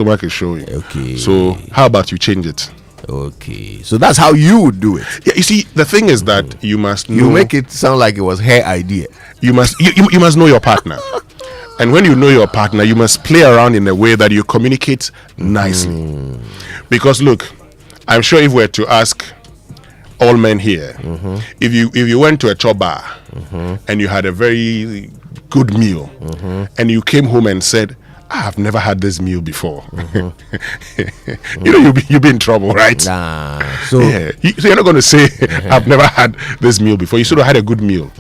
stomach is showing. Okay. So how about you change it? Okay. So that's how you would do it. Yeah, you see, the thing is that you must know. You make it sound like it was her idea. You must know your partner. And when you know your partner, you must play around in a way that you communicate nicely. Because look, I'm sure if we were to ask all men here, if you went to a chop bar and you had a very good meal and you came home and said, I've never had this meal before. You'll be in trouble, right? So you're not going to say, I've never had this meal before. You should have had a good meal.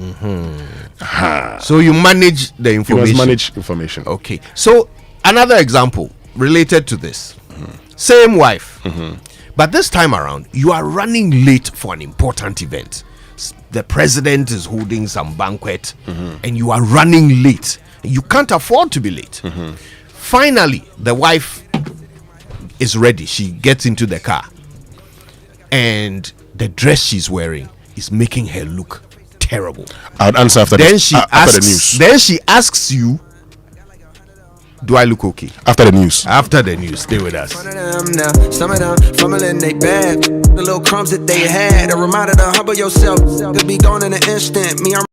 So you manage the information. You must manage information. Okay. So another example related to this. Same wife. But this time around, you are running late for an important event. The president is holding some banquet and you are running late. You can't afford to be late. Finally, the wife is ready. She gets into the car and the dress she's wearing is making her look terrible. I'll answer after then this, she after asks, the news. Then she asks you, do I look okay? After the news. After the news. Stay with us. Some of them fumbling they bad. The little crumbs that they had. A reminder to humble yourself. Could be gone in an instant. Me, I'm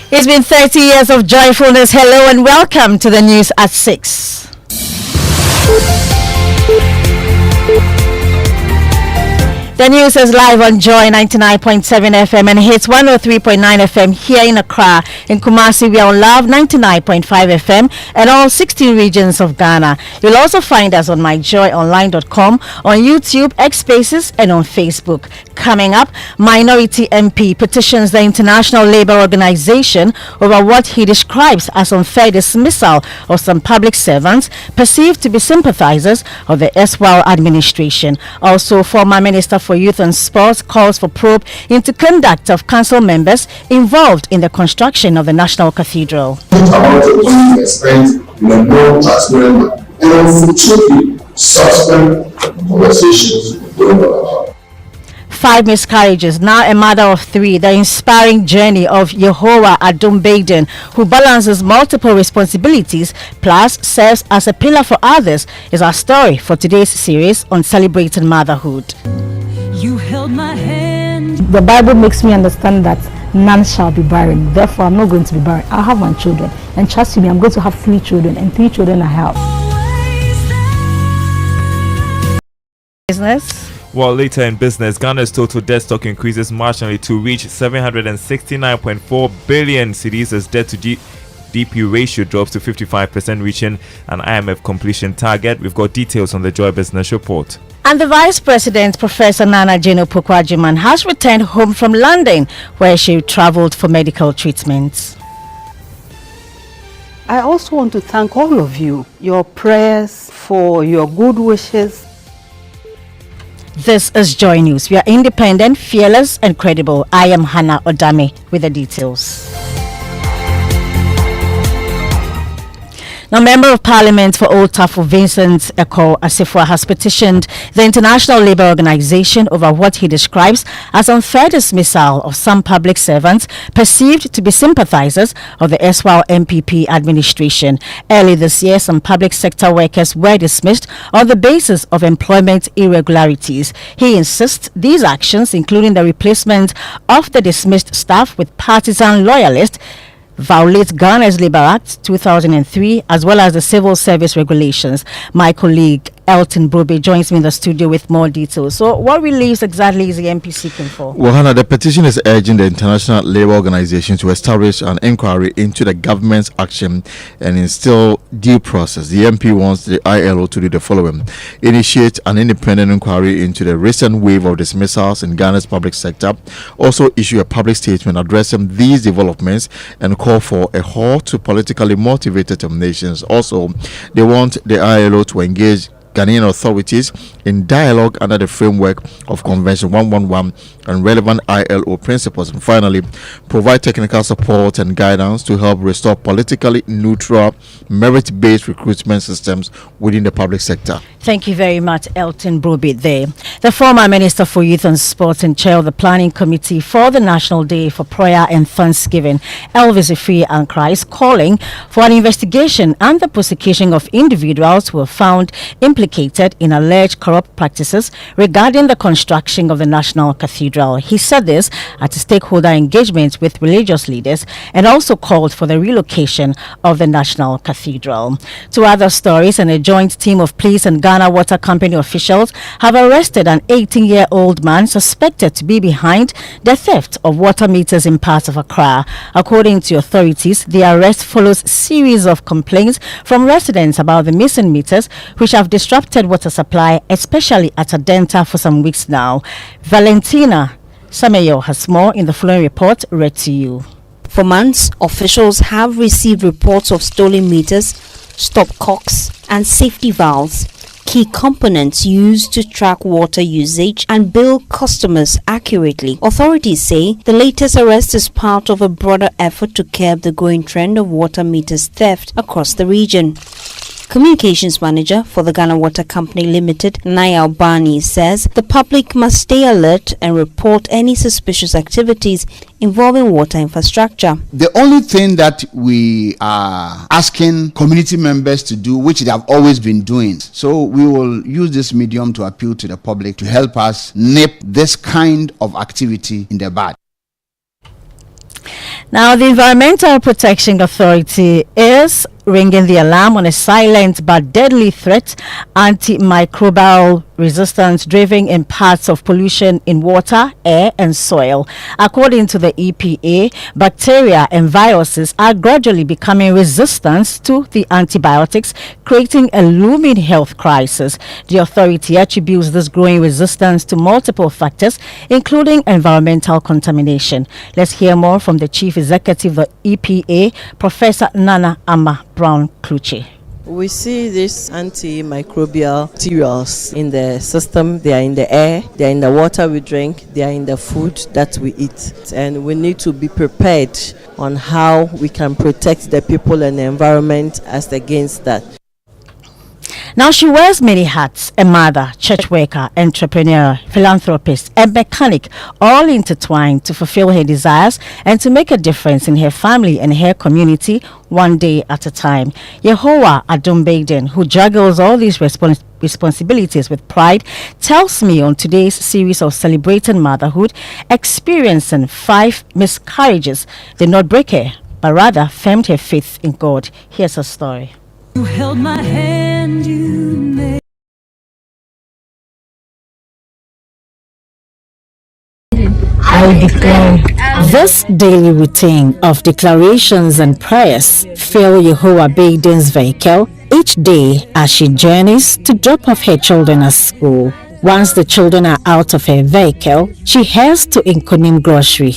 It's been 30 years of joyfulness. Hello and welcome to the news at 6. The news is live on Joy 99.7 FM and hits 103.9 FM here in Accra. In Kumasi, we are on Love 99.5 FM and all 16 regions of Ghana. You'll also find us on myjoyonline.com, on YouTube, X Spaces, and on Facebook. Coming up, Minority MP petitions the International Labour Organization over what he describes as unfair dismissal of some public servants perceived to be sympathizers of the Eswal administration. Also, former Minister for Youth and Sports calls for probe into conduct of council members involved in the construction of the National Cathedral. About the money spent in a more transparent manner and unfortunately subsequent conversations going on. 5 miscarriages, now a mother of 3. The inspiring journey of Yehovah Adumbaden, who balances multiple responsibilities plus serves as a pillar for others, is our story for today's series on celebrating motherhood. You held my hand. The Bible makes me understand that none shall be barren. Therefore, I'm not going to be barren. I have my children. And trust me, I'm going to have 3 children. And 3 children I have. Business. Well, later in business, Ghana's total debt stock increases marginally to reach 769.4 billion cedis as debt to GDP ratio drops to 55%, reaching an IMF completion target. We've got details on the Joy Business Report. And the Vice President, Professor Nana Jane Opoku-Agyeman, has returned home from London, where she traveled for medical treatments. I also want to thank all of you, your prayers, for your good wishes. This is Joy News. We are independent, fearless, and credible. I am Hannah Odame with the details. Now, Member of Parliament for Old Tafo Vincent Asifua has petitioned the International Labour Organization over what he describes as unfair dismissal of some public servants perceived to be sympathizers of the Eswal MPP administration. Early this year, some public sector workers were dismissed on the basis of employment irregularities. He insists these actions, including the replacement of the dismissed staff with partisan loyalists, violates Ghana's Labour Act 2003 as well as the Civil Service Regulations. My colleague Elton Brobe joins me in the studio with more details. So what reliefs exactly is the MP seeking for? Well, Hannah, the petition is urging the International Labour Organization to establish an inquiry into the government's action and instill due process. The MP wants the ILO to do the following: initiate an independent inquiry into the recent wave of dismissals in Ghana's public sector, also issue a public statement addressing these developments, and call for a halt to politically motivated terminations. Also, they want the ILO to engage Ghanaian authorities, in dialogue under the framework of Convention 111 and relevant ILO principles, and finally, provide technical support and guidance to help restore politically neutral, merit-based recruitment systems within the public sector. Thank you very much, Elton Brobit there. The former Minister for Youth and Sports and Chair of the Planning Committee for the National Day for Prayer and Thanksgiving, Elvis Ifri Ankra, is calling for an investigation and the prosecution of individuals who were found implicated in alleged corrupt practices regarding the construction of the National Cathedral. He said this at a stakeholder engagement with religious leaders and also called for the relocation of the National Cathedral. To other stories, and a joint team of police and Ghana Water Company officials have arrested an 18-year-old man suspected to be behind the theft of water meters in parts of Accra. According to authorities, the arrest follows a series of complaints from residents about the missing meters, which have disrupted water supply, especially at Adenta, for some weeks now. Valentina Sameyo has more in the following report read to you. For months, officials have received reports of stolen meters, stopcocks, and safety valves, key components used to track water usage and bill customers accurately. Authorities say the latest arrest is part of a broader effort to curb the growing trend of water meters theft across the region. Communications Manager for the Ghana Water Company Limited, Naya Albani, says the public must stay alert and report any suspicious activities involving water infrastructure. The only thing that we are asking community members to do, which they have always been doing, so we will use this medium to appeal to the public to help us nip this kind of activity in the bud. Now, the Environmental Protection Authority is ringing the alarm on a silent but deadly threat, antimicrobial resistance driven in parts of pollution in water, air and soil. According to the EPA, bacteria and viruses are gradually becoming resistant to the antibiotics, creating a looming health crisis. The authority attributes this growing resistance to multiple factors, including environmental contamination. Let's hear more from the Chief Executive of the EPA, Professor Nana Ama Brown Kluche. We see these antimicrobial materials in the system. They are in the air, they are in the water we drink, they are in the food that we eat. And we need to be prepared on how we can protect the people and the environment as against that. Now, she wears many hats: a mother, church worker, entrepreneur, philanthropist, and mechanic, all intertwined to fulfill her desires and to make a difference in her family and her community, one day at a time. Yehoah Adumbaden, who juggles all these responsibilities with pride, tells me on today's series of Celebrating Motherhood, experiencing 5 miscarriages did not break her, but rather firmed her faith in God. Here's her story. You held my hand, you made. I declare. This daily routine of declarations and prayers fill Yehoah Baden's vehicle each day as she journeys to drop off her children at school. Once the children are out of her vehicle, she heads to Inkonim Grocery,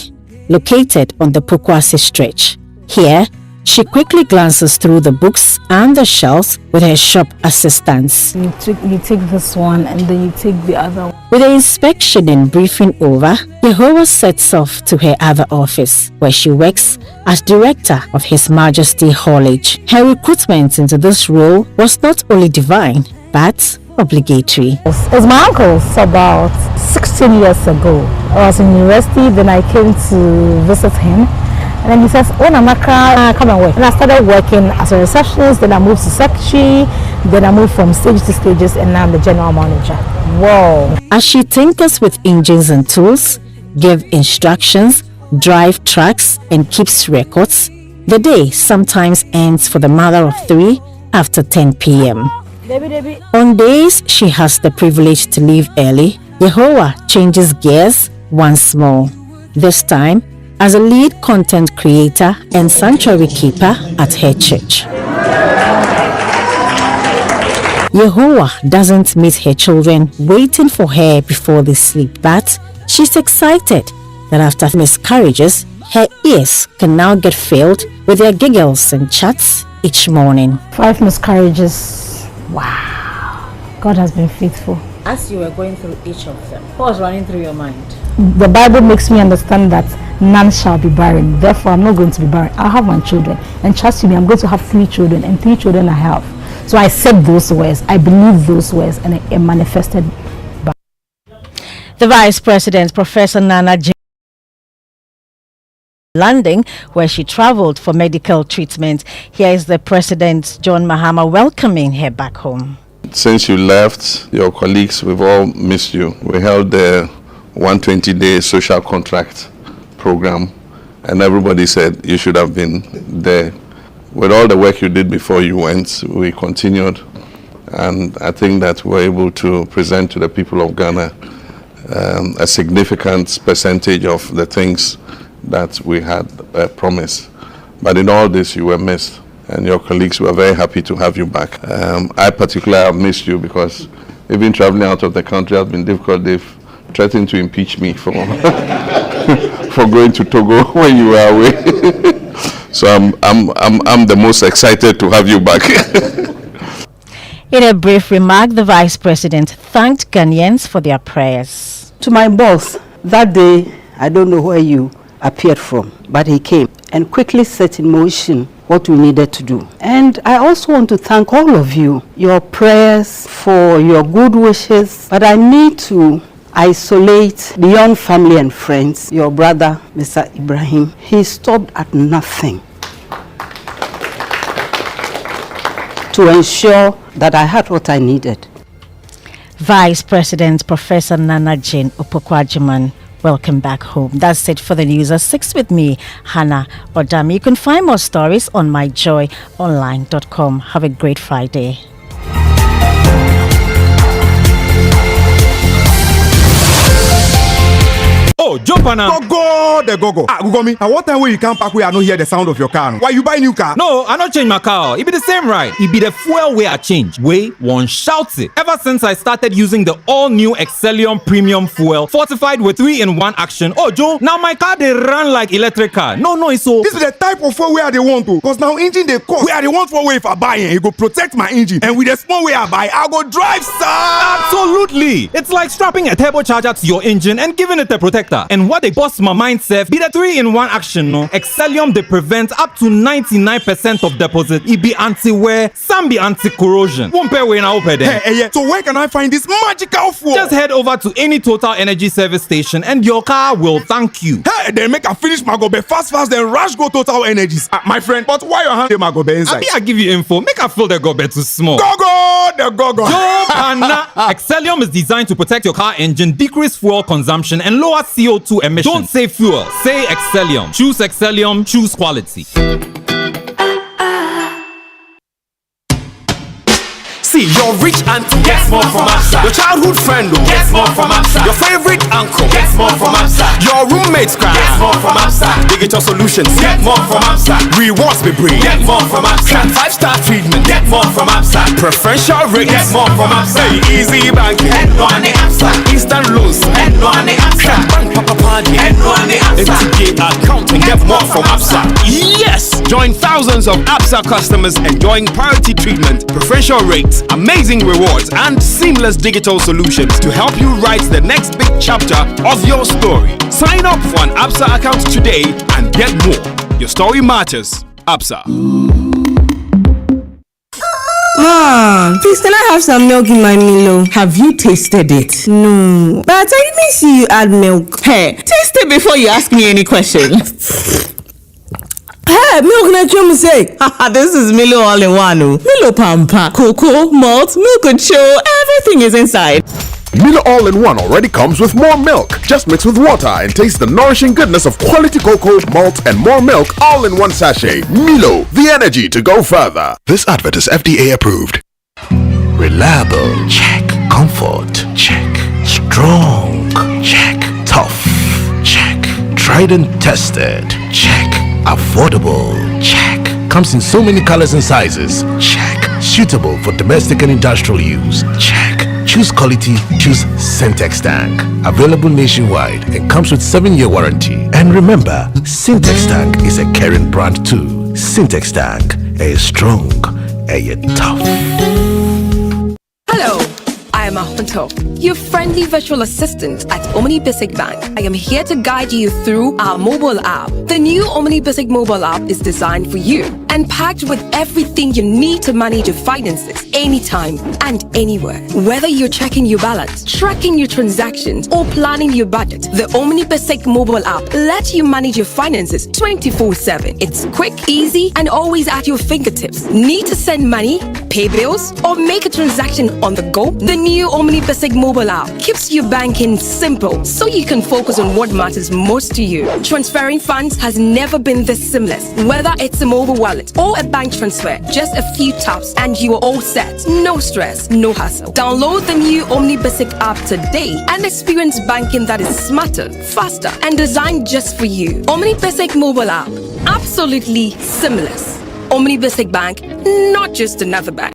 located on the Pokwase stretch. Here, she quickly glances through the books and the shelves with her shop assistants. You take this one and then you take the other one. With the inspection and briefing over, Yehoah sets off to her other office, where she works as director of His Majesty Haulage. Her recruitment into this role was not only divine, but obligatory. It's my uncle's about 16 years ago. I was in university, then I came to visit him. And then he says, when I'm come and work. And I started working as a receptionist, then I moved to secretary, then I moved from stage to stages, and now I'm the general manager. Whoa. As she tinkers with engines and tools, gives instructions, drive trucks, and keeps records, the day sometimes ends for the mother of 3 after 10 p.m. On days she has the privilege to leave early, Yehoah changes gears once more. This time, as a lead content creator and sanctuary keeper at her church. Yehoah doesn't miss her children waiting for her before they sleep, but she's excited that after miscarriages, her ears can now get filled with their giggles and chats each morning. 5 miscarriages. Wow. God has been faithful. As you were going through each of them, what was running through your mind? The Bible makes me understand that none shall be barren. Therefore, I'm not going to be barren. I'll have my children. And trust me, I'm going to have 3 children, and 3 children I have. So I said those words. I believe those words, and it manifested. The Vice President, Professor Nana J. Landing, where she traveled for medical treatment. Here is the President, John Mahama, welcoming her back home. Since you left, your colleagues, we've all missed you. We held the 120-day social contract program, and everybody said you should have been there. With all the work you did before you went, we continued, and I think that we're able to present to the people of Ghana a significant percentage of the things that we had promised. But in all this, you were missed, and your colleagues were very happy to have you back. I particularly have missed you because even traveling out of the country has been difficult. They've threatened to impeach me for for going to Togo when you were away. So I'm the most excited to have you back. In a brief remark, the Vice President thanked Ghanaians for their prayers. To my boss, that day, I don't know where you appeared from, but he came and quickly set in motion what we needed to do. And I also want to thank all of you, your prayers, for your good wishes, but I need to isolate beyond family and friends, your brother, Mr. Ibrahim. He stopped at nothing to ensure that I had what I needed. Vice President Professor Nana Jane Opokwajiman, welcome back home. That's it for the news at 6 with me, Hannah Odami. You can find more stories on myjoyonline.com. Have a great Friday. Oh, jump on now. Go. Google me. At what time will you come back where I don't hear the sound of your car? Why you buy new car? No, I don't change my car. It be the same ride. It be the fuel way I change. Way one shouts it. Ever since I started using the all-new Excellium Premium Fuel, fortified with 3-in-1 action. Oh, Joe, now my car they run like electric car. No, it's so. This is the type of fuel where they want to. Cause now engine they cost. Where they want for way if I buy it, it go protect my engine. And with the small way I buy, I go drive, sir. Absolutely. It's like strapping a turbocharger to your engine and giving it a protector. And what they bust my mindset be the 3-in-1 action, no? Excellium they prevent up to 99% of deposit. It be anti-wear, some be anti-corrosion. Won't pay when I open there. Hey, so where can I find this magical fuel? Just head over to any Total Energy service station and your car will thank you. Hey, then make a finish my gobe fast, then rush go Total Energies. My friend, but why your hand my gobe inside? I give you info. Make a fill the gobe too small. Go. Excellium is designed to protect your car engine, decrease fuel consumption, and lower CO2 emissions. Don't say fuel, say Excellium. Choose Excellium, choose quality. See, your rich auntie gets more from Absa. Your childhood friend gets more from Absa. Your favorite uncle gets more from Absa. Your roommate's cry gets more from Absa. Digital solutions get more from Absa. Rewards be bring get more from Absa. 5-star treatment get more from Absa. Preferential rate get more from Absa. Easy banking and no ane Absa. Instant loans and no ane Absa. Bank papa party and no ane Absa. FTK account and get more from Absa. Yes! Join thousands of Absa customers enjoying priority treatment, preferential rates, amazing rewards, and seamless digital solutions to help you write the next big chapter of your story. Sign up for an Absa account today and get more. Your story matters. Absa. Mom, please can I have some milk in my Milo? Have you tasted it? No. But I didn't see you add milk. Hey, taste it before you ask me any questions. Hey, milk na chum say. This is Milo all in one. Milo pampa, cocoa, malt, milk and show, everything is inside. Milo All-in-One already comes with more milk. Just mix with water and taste the nourishing goodness of quality cocoa, malt, and more milk all in one sachet. Milo, the energy to go further. This advert is FDA approved. Reliable, check. Comfort, check. Strong, check. Tough, check. Tried and tested, check. Affordable, check. Comes in so many colors and sizes, check. Suitable for domestic and industrial use, check. Choose quality, choose Syntex Tank. Available nationwide and comes with 7-year warranty. And remember, Syntex Tank is a caring brand too. Syntex Tank, a strong, a tough. Hello, Emma Hunter, your friendly virtual assistant at Omni Basic Bank. I am here to guide you through our mobile app. The new Omni Basic mobile app is designed for you and packed with everything you need to manage your finances anytime and anywhere. Whether you're checking your balance, tracking your transactions, or planning your budget, the Omni Basic mobile app lets you manage your finances 24/7. It's quick, easy, and always at your fingertips. Need to send money, pay bills, or make a transaction on the go? The new Omni Basic mobile app keeps your banking simple so you can focus on what matters most to you. Transferring funds has never been this seamless. Whether it's a mobile wallet or a bank transfer, just a few taps and you are all set. No stress, no hassle. Download the new Omni Basic app today and experience banking that is smarter, faster, and designed just for you. Omni Basic mobile app, absolutely seamless. Omni Basic Bank, not just another bank.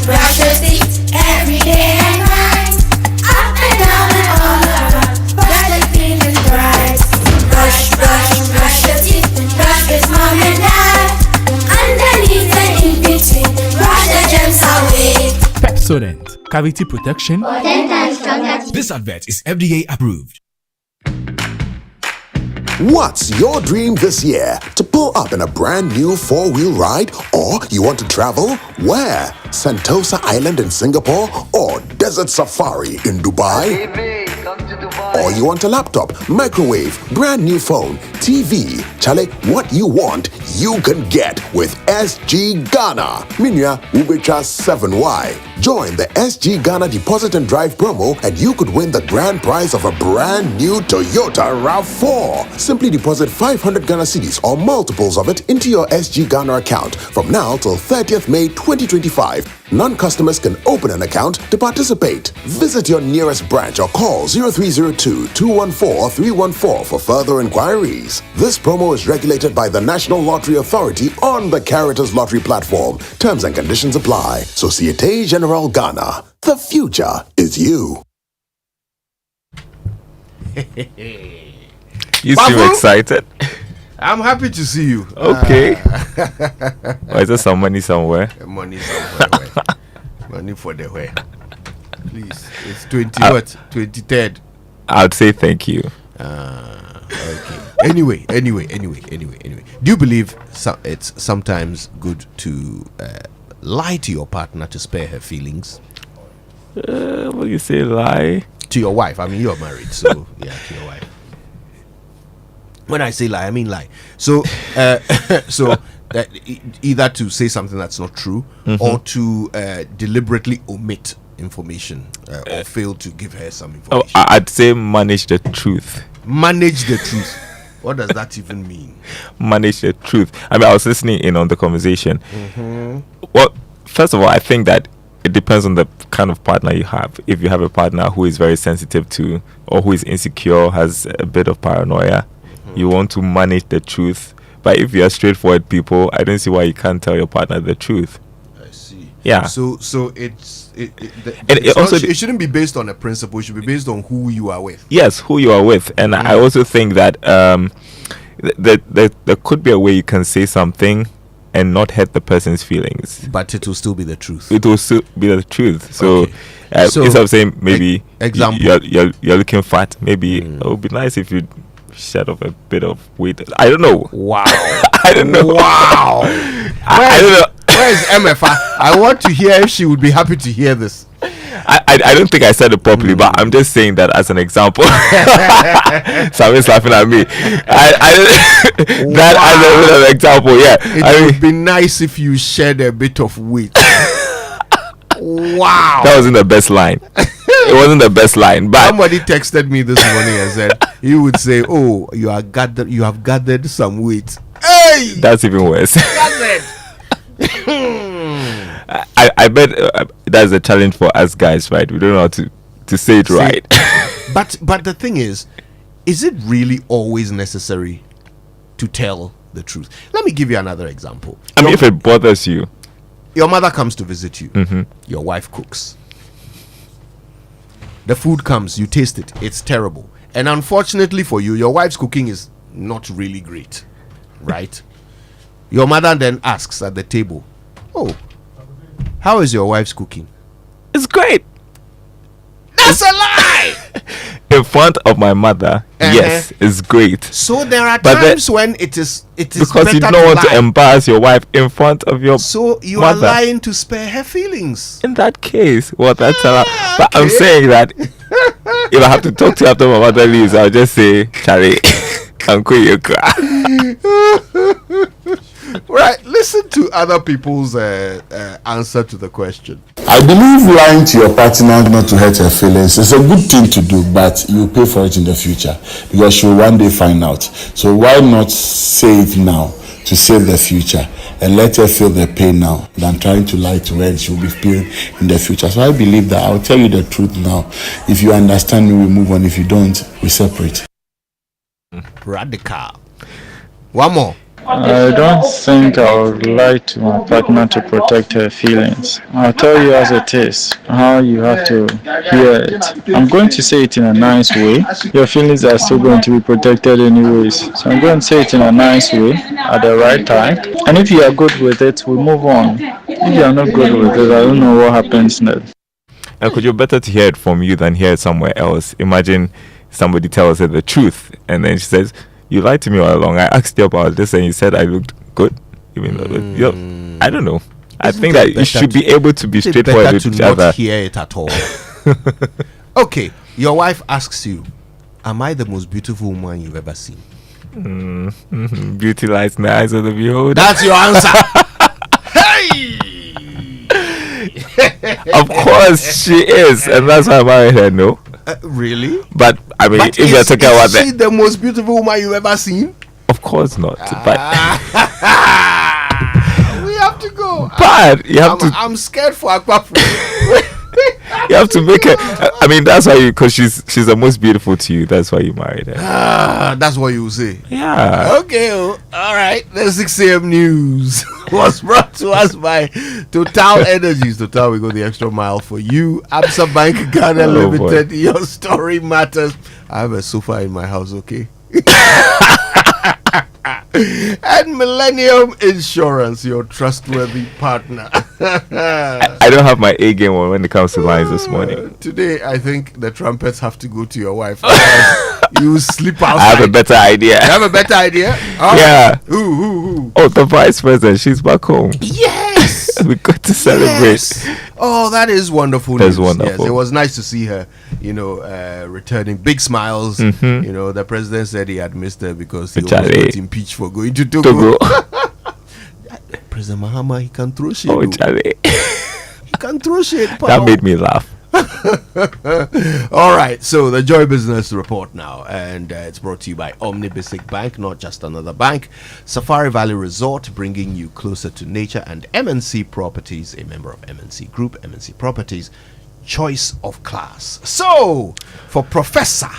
Brush your teeth every day and night. Up and down and all around. Brush like feeling bright. Brush your teeth. Brush with mom and dad. Underneath and in between. Brush the germs away. Pepsodent Cavity Protection. For dental stronger teeth. This advert is FDA approved. What's your dream this year? To pull up in a brand new 4-wheel ride? Or you want to travel? Where? Sentosa Island in Singapore? Or Desert Safari in Dubai? Or you want a laptop, microwave, brand new phone, TV? Chale, what you want, you can get with SG Ghana. Minya Ubecha 7Y. Join the SG Ghana Deposit and Drive promo and you could win the grand prize of a brand new Toyota RAV4. Simply deposit 500 Ghana cedis or multiples of it into your SG Ghana account from now till 30th May 2025. Non-customers can open an account to participate. Visit your nearest branch or call 0302-214-314 for further inquiries. This promo is regulated by the National Lottery Authority on the Caritas Lottery platform. Terms and conditions apply. Societe Generale Ghana. The future is you. You seem excited. I'm happy to see you. Okay. Or is there some money somewhere? Money somewhere. Money for the way. Please. It's 23rd. I'd say thank you. Okay. Anyway. Do you believe it's sometimes good to lie to your partner to spare her feelings? What do you say, lie? To your wife. I mean, you're married, so yeah, to your wife. When I say lie, I mean lie. So, either to say something that's not true, or to deliberately omit information, or fail to give her some information. Oh, I'd say manage the truth. Manage the truth. What does that even mean? Manage the truth. I mean, I was listening in on the conversation. Well, first of all, I think that it depends on the kind of partner you have. If you have a partner who is very sensitive to, or who is insecure, has a bit of paranoia, you want to manage the truth. But if you are straightforward people, I don't see why you can't tell your partner the truth. I see. Yeah. So it shouldn't be based on a principle. It should be based on who you are with. Yes, who you are with. And I also think that there could be a way you can say something and not hurt the person's feelings, but it will still be the truth. It will still be the truth. So, instead of saying maybe example, you're looking fat, maybe it would be nice if you shed off a bit of weight. I don't know. Wow. I don't know. Wow. I don't know. Where is Emefa? I want to hear if she would be happy to hear this. I don't think I said it properly, but I'm just saying that as an example. Sammy's laughing at me. That as an example, yeah. It would be nice if you shed a bit of weight. Wow. That wasn't the best line. It wasn't the best line, but somebody texted me this morning and said he would say, "Oh, you have gathered some weight." Hey, that's even worse. I bet that's a challenge for us guys, right? We don't know how to say it right. But the thing is it really always necessary to tell the truth? Let me give you another example. I mean, if it bothers you, your mother comes to visit you. Your wife cooks. The food comes, you taste it, it's terrible, and unfortunately for you, your wife's cooking is not really great, right? Your mother then asks at the table, "Oh, how is your wife's cooking?" It's great. That's a lie. In front of my mother, yes, it's great. So there are But times when it is because you better don't want lie. to embarrass your wife in front of your So you mother. are lying to spare her feelings. In that case, well, that's a lie. But I'm okay. saying that if I have to talk to you after my mother leaves, I'll just say, Charlie, Uncle, you cry. Right, listen to other people's answer to the question. I believe lying to your partner not to hurt her feelings is a good thing to do, but you pay for it in the future because she'll one day find out. So why not say it now to save the future and let her feel the pain now than trying to lie to her and she'll be feeling in the future. So I believe that I'll tell you the truth now. If you understand me, we move on. If you don't, we separate. Radical. One more. I don't think I would lie to my partner to protect her feelings. I'll tell you as it is, how you have to hear it. I'm going to say it in a nice way. Your feelings are still going to be protected anyways. So I'm going to say it in a nice way at the right time. And if you are good with it, we move on. If you are not good with it, I don't know what happens next. And could you better to hear it from you than hear it somewhere else? Imagine somebody tells her the truth and then she says, "You lied to me all along. I asked you about this and you said I looked good." Even though I don't know. I think that you should be able to be straightforward with each other. Hear it at all. Okay, your wife asks you, "Am I the most beautiful woman you've ever seen?" Beauty lies in the eyes of the beholder. That's your answer. Hey! Of course she is, and that's why I married her. No. Really? But I mean, But if you're talking about is she the most beautiful woman you've ever seen? of course not. But We have to go. But you have to. I'm scared for Akwa. You have to make her. I mean, that's why because she's the most beautiful to you. That's why you married her. That's what you say. Yeah. Okay. All right. The 6 a.m. news was brought to us by Total Energies. Total, we go the extra mile for you. Absa Bank Ghana Limited. Your story matters. I have a sofa in my house. Okay. And Millennium Insurance, your trustworthy partner. I don't have my A game on when it comes to lines this morning. Today, I think the trumpets have to go to your wife. You sleep outside. I have a better idea. You have a better idea? Oh. Yeah. Who? Oh, the vice president. She's back home. Yes. We got to celebrate. Yes. Oh, that is wonderful. That's news. wonderful. Yes, it was nice to see her, returning. Big smiles. Mhm. The president said he had missed her because he Charlie. almost got impeached for going to Togo. President Mahama, he can throw shit. Oh, Charlie. He can throw shit. That made me laugh. All right, so the Joy Business Report now, and it's brought to you by Omnibasic Bank, not just another bank. Safari Valley Resort, bringing you closer to nature, and MNC Properties, a member of MNC Group. MNC Properties, choice of class. So, for Professor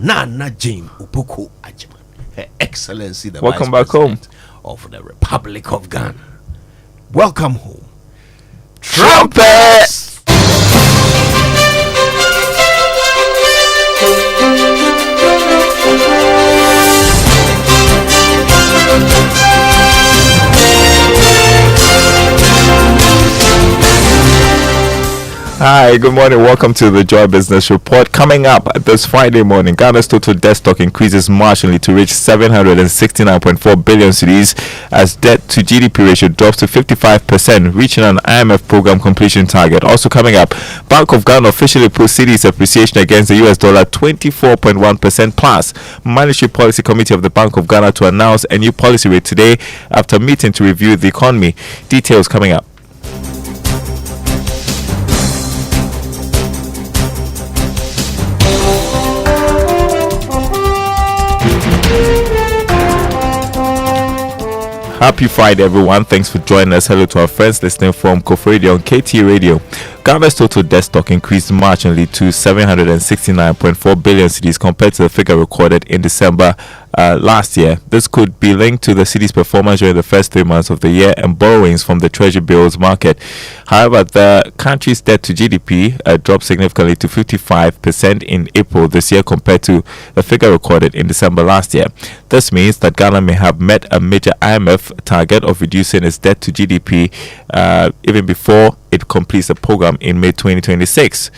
Nana Jane Opoku Ajiman, Her Excellency the Welcome Vice back home of the Republic of Ghana. Welcome home. Trumpets! Hi, good morning. Welcome to the Joy Business Report. Coming up this Friday morning, Ghana's total debt stock increases marginally to reach 769.4 billion cedis as debt to GDP ratio drops to 55%, reaching an IMF program completion target. Also coming up, Bank of Ghana officially puts cedis appreciation against the US dollar 24.1% plus. Monetary Policy Committee of the Bank of Ghana to announce a new policy rate today after meeting to review the economy. Details coming up. Happy Friday, everyone. Thanks for joining us. Hello to our friends listening from Kofor Radio on KT Radio. Ghana's total debt stock increased marginally to 769.4 billion cedis compared to the figure recorded in December last year. This could be linked to the city's performance during the first 3 months of the year and borrowings from the treasury bills market. However, the country's debt to GDP dropped significantly to 55% in April this year compared to the figure recorded in December last year. This means that Ghana may have met a major IMF target of reducing its debt to GDP even before it completes the program in May 2026.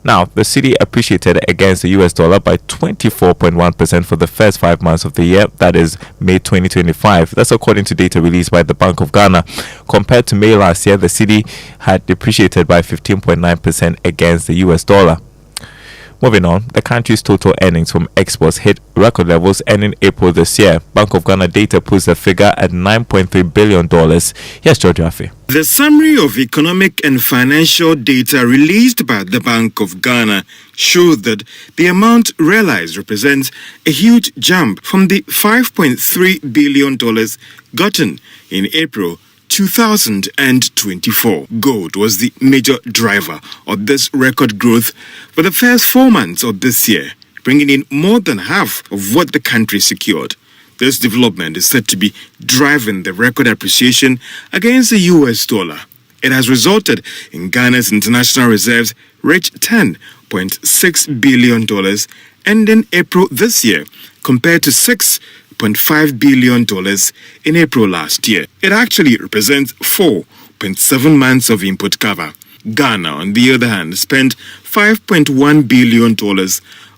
Now, the city appreciated against the US dollar by 24.1% for the first 5 months of the year, that is May 2025. That's according to data released by the Bank of Ghana. Compared to May last year, the city had depreciated by 15.9% against the US dollar. Moving on, the country's total earnings from exports hit record levels ending April this year. Bank of Ghana data puts the figure at $9.3 billion. Here's George Affe. The summary of economic and financial data released by the Bank of Ghana showed that the amount realized represents a huge jump from the $5.3 billion gotten in April 2024. Gold was the major driver of this record growth for the first 4 months of this year, bringing in more than half of what the country secured. This development is said to be driving the record appreciation against the US dollar. It has resulted in Ghana's international reserves reach $10.6 billion ending April this year, compared to $6.5 billion in April last year. It actually represents 4.7 months of import cover. Ghana, on the other hand, spent $5.1 billion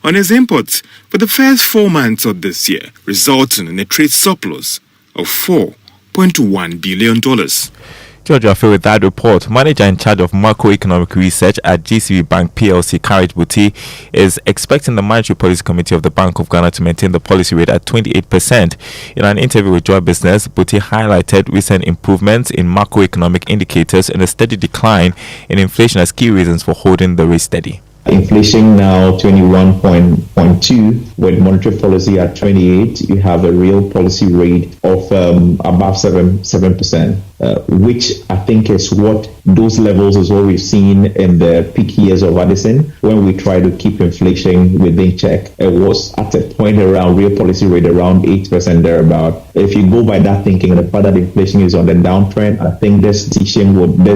on its imports for the first 4 months of this year, resulting in a trade surplus of $4.1 billion. George Affe with that report. Manager in charge of macroeconomic research at GCB Bank PLC, Courage Buti, is expecting the Monetary Policy Committee of the Bank of Ghana to maintain the policy rate at 28%. In an interview with Joy Business, Buti highlighted recent improvements in macroeconomic indicators and a steady decline in inflation as key reasons for holding the rate steady. Inflation now 21.2 with monetary policy at 28. You have a real policy rate of above 7%, which I think is what those levels is what we've seen in the peak years of Addison when we try to keep inflation within check. It was at a point around real policy rate around 8% thereabout. If you go by that thinking, the fact that inflation is on the downtrend, I think this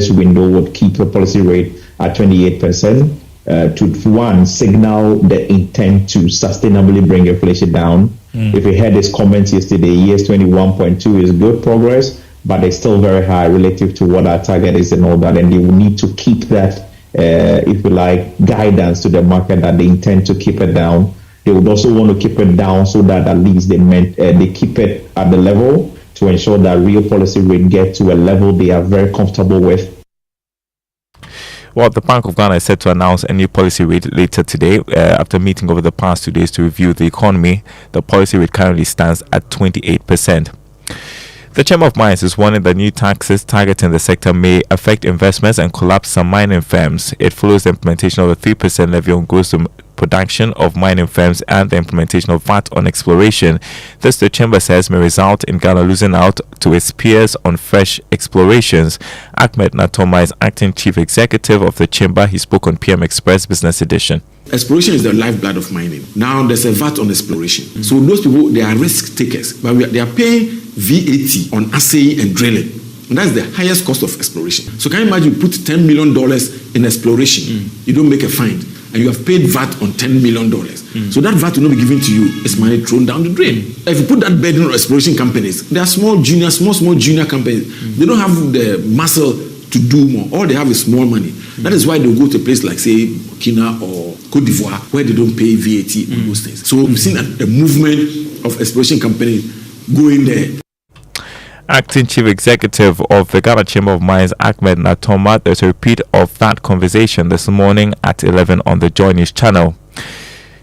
window would keep the policy rate at 28%. To one, signal the intent to sustainably bring inflation down. If we had this comment yesterday, yes, 21.2 is good progress, but it's still very high relative to what our target is and all that, and they will need to keep that, if you like, guidance to the market that they intend to keep it down. They would also want to keep it down so that at least they keep it at the level to ensure that real policy rate get to a level they are very comfortable with. Well, the Bank of Ghana is set to announce a new policy rate later today after meeting over the past 2 days to review the economy. The policy rate currently stands at 28%. The Chamber of Mines is warning that new taxes targeting the sector may affect investments and collapse some mining firms. It follows the implementation of a 3% levy on gross production of mining firms and the implementation of VAT on exploration. This, the Chamber says, may result in Ghana losing out to its peers on fresh explorations. Ahmed Natoma is acting chief executive of the Chamber. He spoke on PM Express Business Edition. Exploration is the lifeblood of mining. Now there's a VAT on exploration. So those people, they are risk takers, but they are paying VAT on assaying and drilling. And that's the highest cost of exploration. So can you imagine you put $10 million in exploration, you don't make a find, and you have paid VAT on $10 million. So that VAT will not be given to you. It's money thrown down the drain. If you put that burden on exploration companies, they are small junior companies. They don't have the muscle to do more. All they have is small money. That is why they go to a place like, say, Burkina or Cote d'Ivoire, where they don't pay VAT on those things. So we've seen a movement of exploration companies going there. Acting Chief Executive of the Ghana Chamber of Mines, Ahmed Natoma. There's a repeat of that conversation this morning at 11 on the Joy News channel.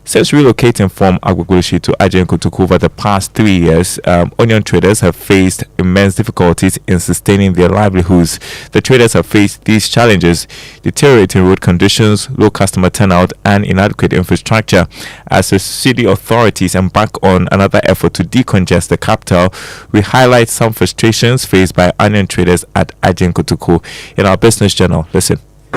Since relocating from Agbogbloshie to Agyen Kotoku over the past 3 years, onion traders have faced immense difficulties in sustaining their livelihoods. The traders have faced these challenges: deteriorating road conditions, low customer turnout, and inadequate infrastructure. As the city authorities embark on another effort to decongest the capital, we highlight some frustrations faced by onion traders at Agyen Kotoku. In our business journal, listen. The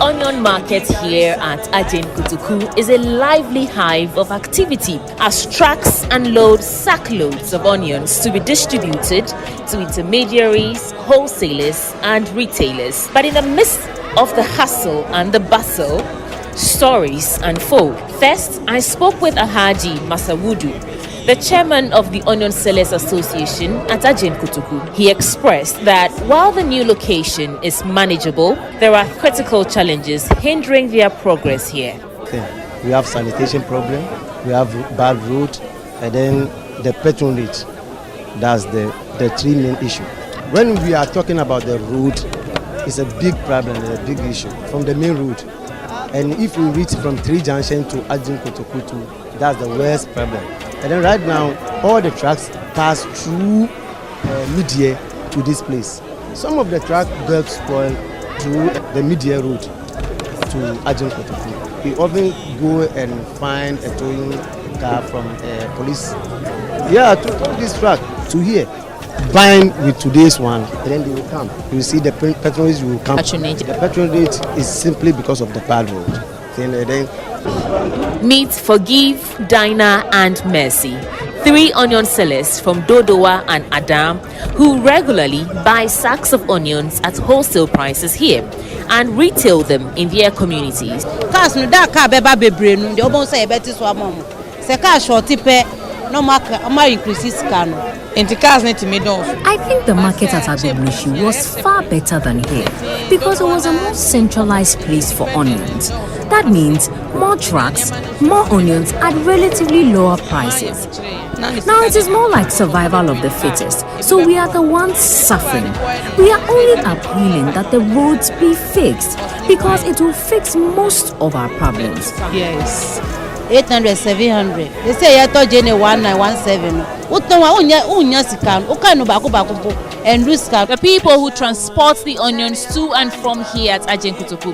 onion market here at Ajen Kutuku is a lively hive of activity as trucks unload sackloads of onions to be distributed to intermediaries, wholesalers, and retailers. But in the midst of the hustle and the bustle, stories unfold. First, I spoke with Ahaji Masawudu, the chairman of the Onion Sellers Association at Ajen Kutuku. He expressed that while the new location is manageable, there are critical challenges hindering their progress here. We have sanitation problem, we have bad road, and then the patronage. That's the three main issue. When we are talking about the road, it's a big problem, a big issue from the main road. And if we reach from 3 junction to Ajen Kutuku, that's the worst problem. And then right now, all the trucks pass through mid-year to this place. Some of the truck belts spoil through the mid-year road to Ajen Kutuku. We often go and find a towing car from police. Yeah, to this truck to here. Bind with today's one, and then they will come. You see the patronage will come. The patronage is simply because of the bad road. Meet Forgive, Dinah, and Mercy, 3 onion sellers from Dodowa and Adam who regularly buy sacks of onions at wholesale prices here and retail them in their communities. I think the market at Agbogbloshie was far better than here because it was a more centralized place for onions. That means more trucks, more onions at relatively lower prices. Now it is more like survival of the fittest, so we are the ones suffering. We are only appealing that the roads be fixed because it will fix most of our problems. Yes. 800, 700. They say I thought Jenny 1917. The people who transport the onions to and from here at Ajen Kutuku.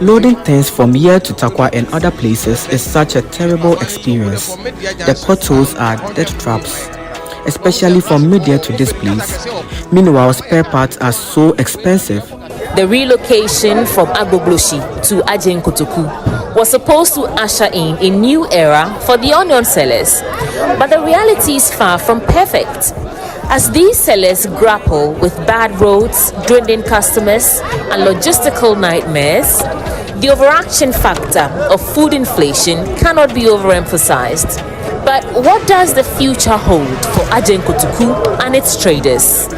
Loading things from here to Takwa and other places is such a terrible experience. The potholes are death traps, especially from mid-year to this place. Meanwhile, spare parts are so expensive. The relocation from Agbogbloshie to Ajen Kutuku was supposed to usher in a new era for the onion sellers, but the reality is far from perfect. As these sellers grapple with bad roads, dwindling customers, and logistical nightmares, the overarching factor of food inflation cannot be overemphasized. But what does the future hold for Ajen Kutuku and its traders?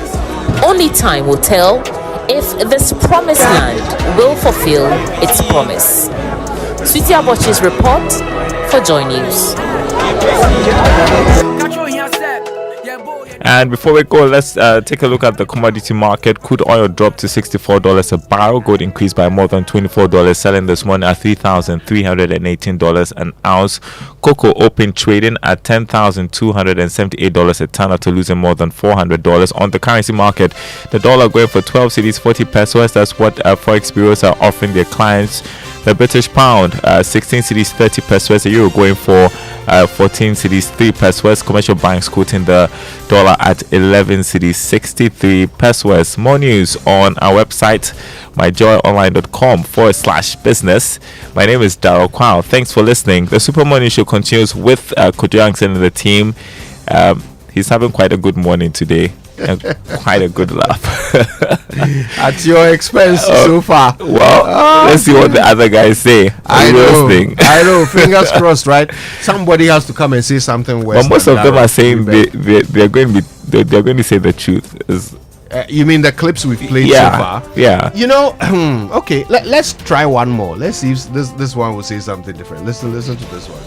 Only time will tell if this promised land will fulfill its promise. Sweetie Abochi's report for Joy News. And before we go, let's take a look at the commodity market. Crude oil dropped to $64 a barrel. Gold increased by more than $24, selling this morning at $3,318 an ounce. Cocoa opened trading at $10,278 a ton, after losing more than $400. On the currency market, the dollar going for 12 cedis 40 pesos. That's what forex bureaus are offering their clients. The British pound, 16 cedis 30 pesos. The euro going for 14 cedis 3 pesos. Commercial banks quoting the dollar at 11 cedis 63 pesos. More news on our website, myjoyonline.com/business. My name is Daryl Kwao. Thanks for listening. The Super Morning Show continues with Kojo Yankson and the team. He's having quite a good morning today. And quite a good laugh at your expense so far. Well, let's see what the other guys say. I know. Fingers crossed, right? Somebody has to come and say something worse. But most of them are saying they're going to say the truth. You mean the clips we've played so far? Yeah. You know, okay. Let's try one more. Let's see if this one will say something different. Listen to this one.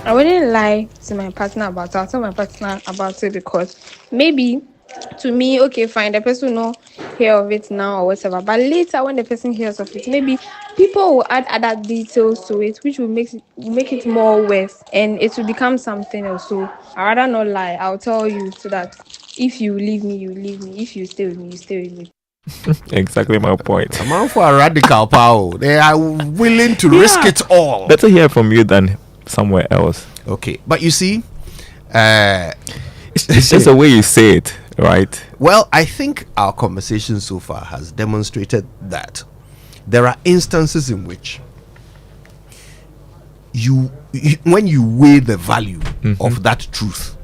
I wouldn't lie to my partner about it. I'll tell my partner about it because maybe to me, okay, fine, the person will not hear of it now or whatever. But later, when the person hears of it, maybe people will add other details to it, which will make it more worse, and it will become something else. So I rather not lie. I'll tell you so that if you leave me, you leave me. If you stay with me, you stay with me. Exactly my point. A man for a radical power. They are willing to risk it all. Better hear from you than somewhere else. Okay, but you see, it's just the way you say it, right? Well, I think our conversation so far has demonstrated that there are instances in which when you weigh the value of that truth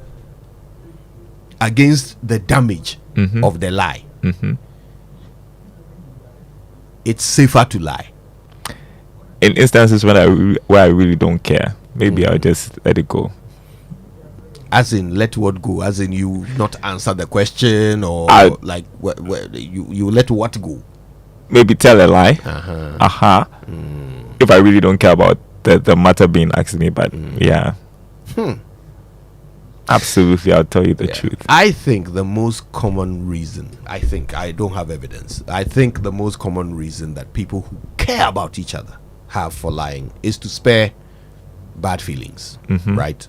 against the damage of the lie, it's safer to lie. In instances where I really don't care, maybe I'll just let it go. As in, let what go? As in, you not answer the question, or like you let what go? Maybe tell a lie. If I really don't care about the matter being asked me, but yeah. Absolutely, I'll tell you the truth. I think the most common reason, I don't have evidence, I think the most common reason that people who care about each other have for lying is to spare bad feelings, right?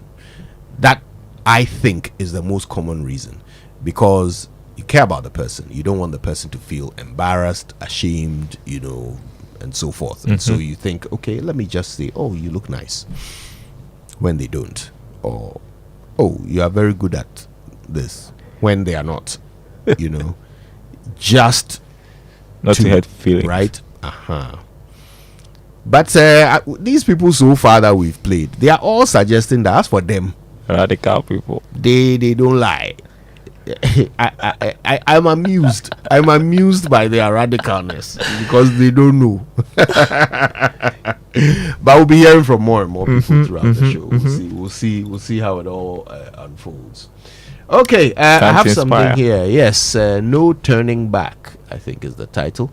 That, I think, is the most common reason, because you care about the person. You don't want the person to feel embarrassed, ashamed, and so forth. And so you think, okay, let me just say, oh, you look nice, when they don't. Or, oh, you are very good at this, when they are not. Just not to hurt feelings, right? But these people so far that we've played, they are all suggesting that as for them, radical people, they don't lie. I'm amused. I'm amused by their radicalness because they don't know. But we'll be hearing from more and more people throughout the show. We'll see how it all unfolds. Okay, I have something here. Yes, No Turning Back, I think is the title.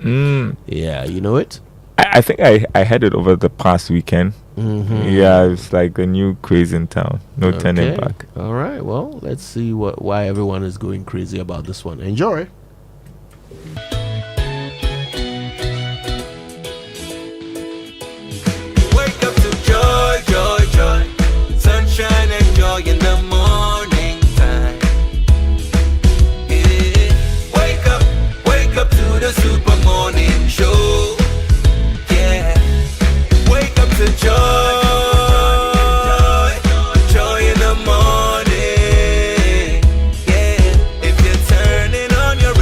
Yeah, you know it? I think I heard it over the past weekend. Yeah, it's like the new craze in town. No turning back. All right, well, let's see why everyone is going crazy about this one. Enjoy. Wake up to joy, joy, joy. Sunshine and joy in the morning time. Yeah. Wake up to the super morning show. Joy, joy in the morning. Yeah, if you're turning on your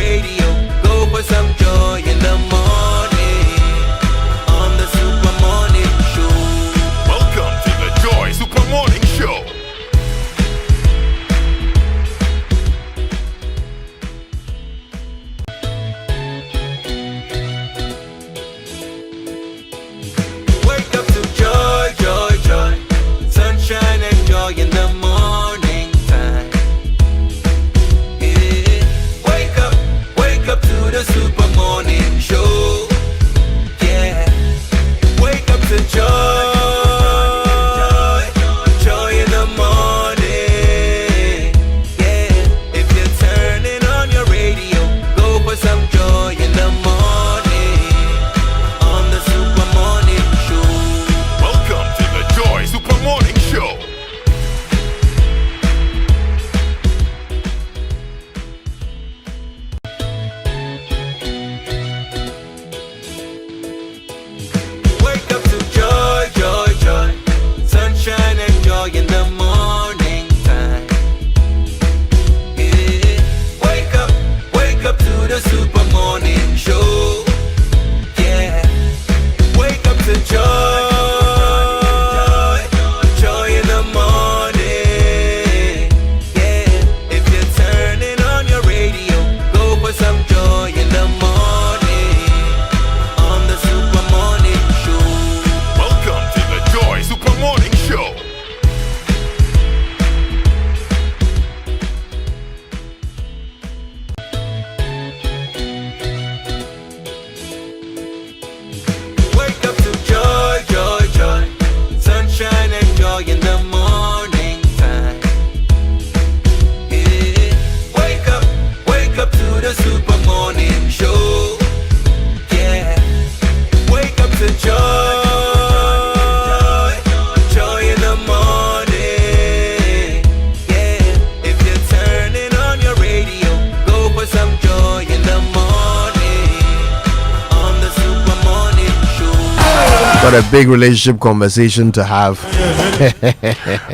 What a big relationship conversation to have.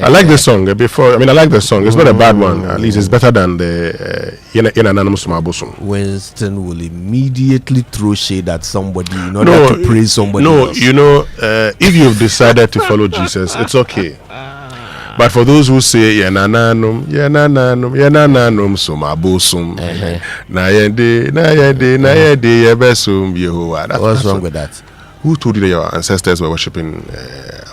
I like this song. I like the song. It's not a bad one. At least it's better than the Winston will immediately throw shade at somebody in order to praise somebody else. If you've decided to follow Jesus, it's okay. But for those who say yanananum sumabosum na yede yebesum Yehovah. What's wrong with that? Who told you that your ancestors were worshipping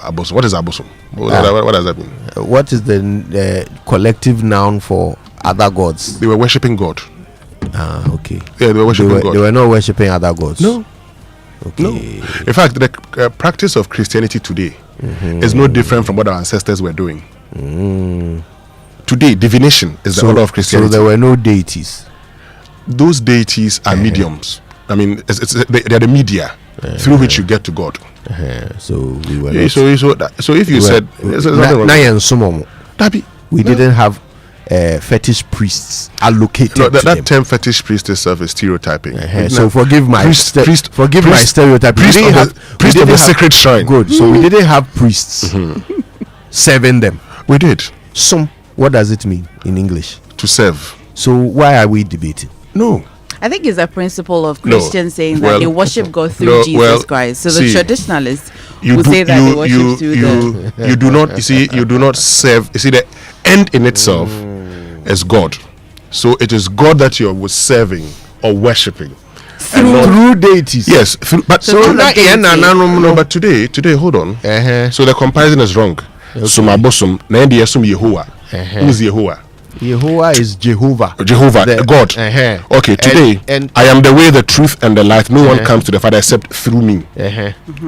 abosum? What is abosum? What does that mean? What is the collective noun for other gods? They were worshipping God. Okay. Yeah, they were worshipping God. They were not worshipping other gods. No. Okay. No. In fact, the practice of Christianity today is no different from what our ancestors were doing. Today, divination is the order of Christianity. So there were no deities. Those deities are mediums. I mean, they are the media through which you get to God. So we were. So if you said we didn't have fetish priests allocated. No, that term fetish priest itself is stereotyping. So forgive my stereotyping. Priest of the sacred shrine. Good. So we didn't have priests serving them. We did. What does it mean in English? To serve. So why are we debating? No. I think it's a principle of Christians saying that they worship God through Jesus Christ. So the traditionalists will say that they worship through you do not. You see, you do not serve. You see, the end in itself is God. So it is God that you are serving or worshipping through deities. Yes, but but today, hold on. So the comparison is wrong. Sumabosum, na ndi yesum Yehovah. Who is Yehovah? Yehovah is Jehovah, God. Okay, today I am the way, the truth, and the life. No one comes to the Father except through me.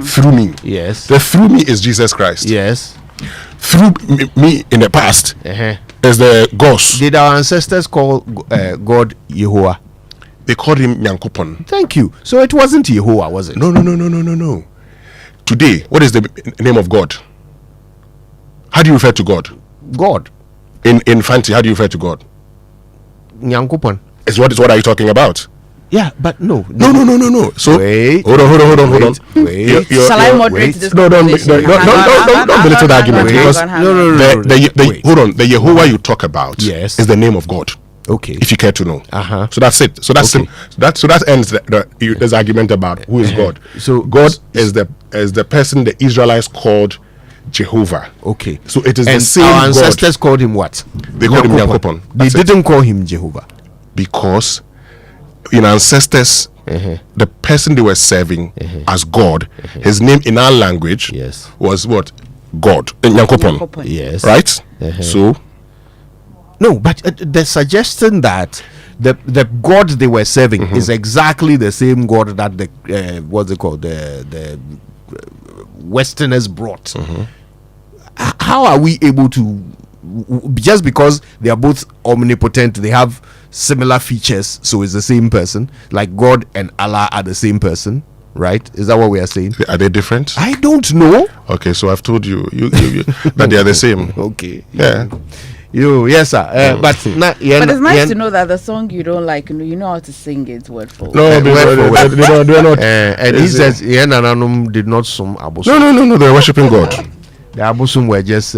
Through me. Yes. The through me is Jesus Christ. Yes. Through me in the past is the ghost. Did our ancestors call God Yehovah? They called him Yankopon. Thank you. So it wasn't Yehovah, was it? No. Today, what is the name of God? How do you refer to God? God. In fancy, how do you refer to God? Yankopon. What are you talking about? Yeah, but no. So wait. Hold on. Wait. Shall I moderate this? No, don't belittle the argument. Because hold on. The Yehovah you talk about is the name of God. Okay. If you care to know. So that's it. So that ends this argument about who is God. So God is the person the Israelites called Jehovah. Okay. So it is the same our ancestors God. Called him what? They called him Yankopon. They didn't call him Jehovah. Because in ancestors, the person they were serving as God, his name in our language was what? God. Yankopon. Yes. Right? So no, but the suggestion that the God they were serving is exactly the same God that the what's it called, the Westerners brought. How are we able to, just because they are both omnipotent, they have similar features, so it's the same person, like God and Allah are the same person, right? Is that what we are saying? Are they different? I don't know. Okay, so I've told you that they are the same. Okay. Yeah. Yes, sir. But it's nice to know that the song you don't like, you know how to sing it word for word. No, they're not. And he says, did not sum Abosum. No, they're worshipping God. The Abosum were just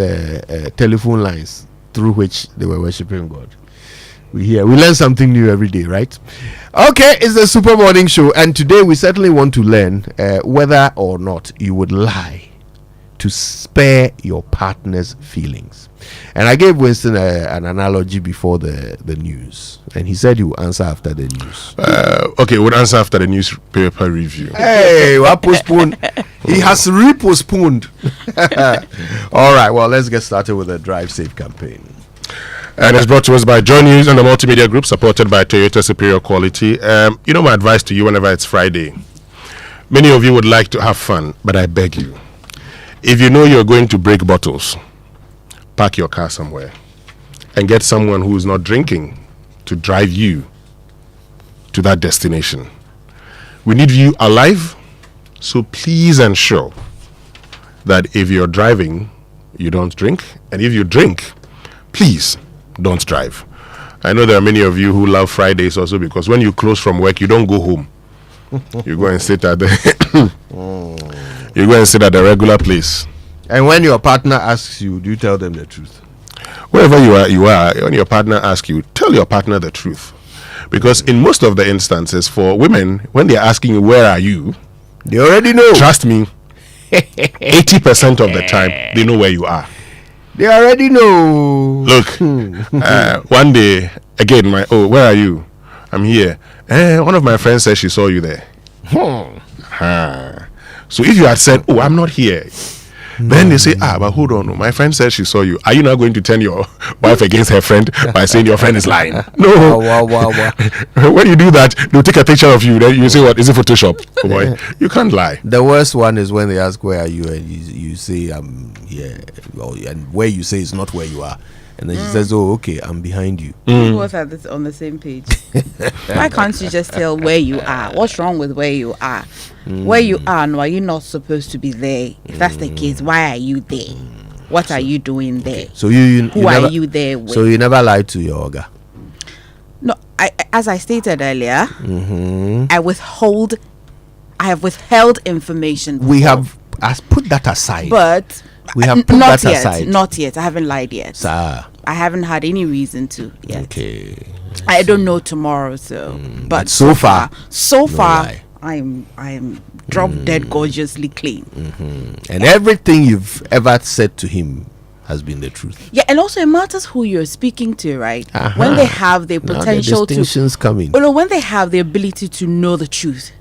telephone lines through which they were worshipping God. We learn something new every day, right? Okay, it's the Super Morning Show, and today we certainly want to learn whether or not you would lie to spare your partner's feelings. And I gave Winston an analogy before the news, and he said he will answer after the news. Okay, we'll answer after the newspaper review. Hey, what postponed? He has repostponed. All right, well, let's get started with the Drive Safe campaign. And it's brought to us by Joy News and the Multimedia Group, supported by Toyota Superior Quality. My advice to you whenever it's Friday, many of you would like to have fun, but I beg you, if you know you're going to break bottles, park your car somewhere and get someone who is not drinking to drive you to that destination. We need you alive, so please ensure that if you're driving, you don't drink, and if you drink, please don't drive. I know there are many of you who love Fridays also, because when you close from work, you don't go home. You go and sit at the You go and sit at the regular place. And when your partner asks you, do you tell them the truth? Wherever you are. When your partner asks you, tell your partner the truth. Because in most of the instances, for women, when they're asking you, where are you? They already know. Trust me, 80% of the time, they know where you are. They already know. Look, one day, again, where are you? I'm here. One of my friends said she saw you there. So if you had said, oh, I'm not here, then they say, but hold on, my friend said she saw you. Are you not going to turn your wife against her friend by saying your friend is lying? No. Wow. When you do that, they'll take a picture of you. Then you say, what, is it Photoshop? Oh boy, you can't lie. The worst one is when they ask, where are you? And you say, I'm here. Well, and where you say is not where you are. And then she says, oh, okay, I'm behind you. We both are on the same page. Why can't you just tell where you are? What's wrong with where you are? Where you are, no, are you not supposed to be there? If that's the case, why are you there? What are you doing there? So you Who are you there with? So you never lied to your Oga? No, as I stated earlier, I have withheld information. We have put that aside. But we have put that aside. Not yet. I haven't lied yet. Sir. I haven't had any reason to yet. Okay. I don't know tomorrow, so but so far, I'm drop dead gorgeously clean. And everything you've ever said to him has been the truth. Yeah, and also it matters who you're speaking to, right? When they have the potential when they have the ability to know the truth.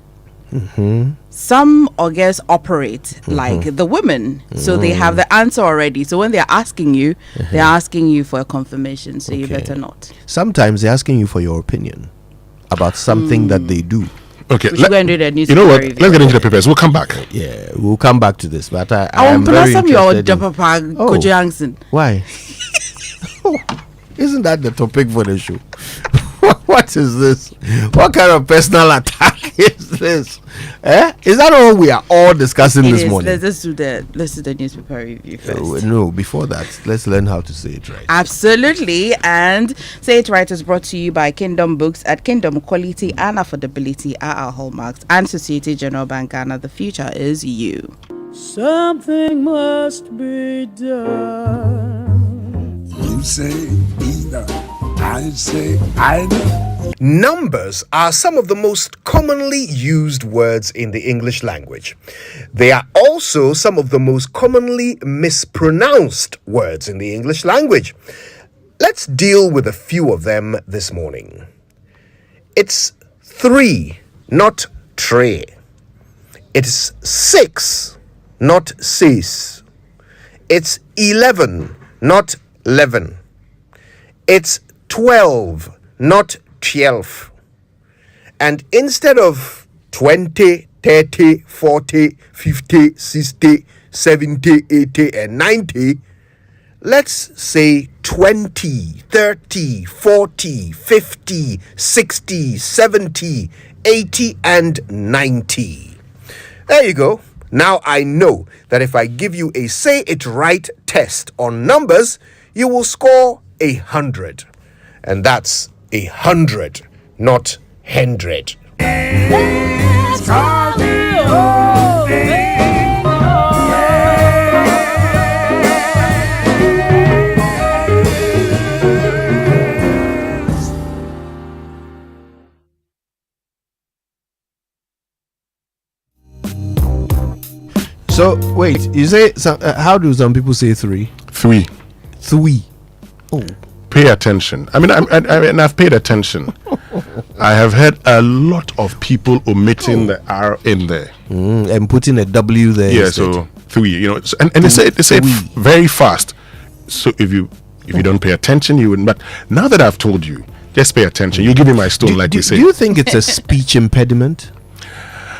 Some August operate like the women, so they have the answer already. So when they're asking you, they're asking you for a confirmation. So you better not. Sometimes they're asking you for your opinion about something that they do. Okay, we should go and do the news. You know what? Let's get into the papers. We'll come back. Yeah, we'll come back to this. But I am very interested in Kojo Yankson. Why? Isn't that the topic for the show? What is this? What kind of personal attack is this? Is that all we are all discussing this morning? Let's do the newspaper review first. No, before that, let's learn how to say it right. Absolutely. And Say It Right is brought to you by Kingdom Books. At Kingdom, quality and affordability are our hallmarks. And Societe General Bank Ghana, the future is you. Something must be done. You say either. I say either. Numbers are some of the most commonly used words in the English language. They are also some of the most commonly mispronounced words in the English language. Let's deal with a few of them this morning. It's 3, not tre. It's 6, not 6. It's 11, not 11. It's 12, not 12. And instead of 20, 30, 40, 50, 60, 70, 80, and 90, let's say 20, 30, 40, 50, 60, 70, 80, and 90. There you go. Now I know that if I give you a Say It Right test on numbers, you will score 100. And that's 100, not 100. So wait, you say how do some people say 3? 3. 3. Oh. Pay attention. I mean, I've paid attention. I have heard a lot of people omitting the R in there and putting a W there. Yeah, instead. so 3. You know, and they say it very fast. So if you don't pay attention, you wouldn't. But now that I've told you, just pay attention. You give me my stone, like we say. Do you think it's a speech impediment?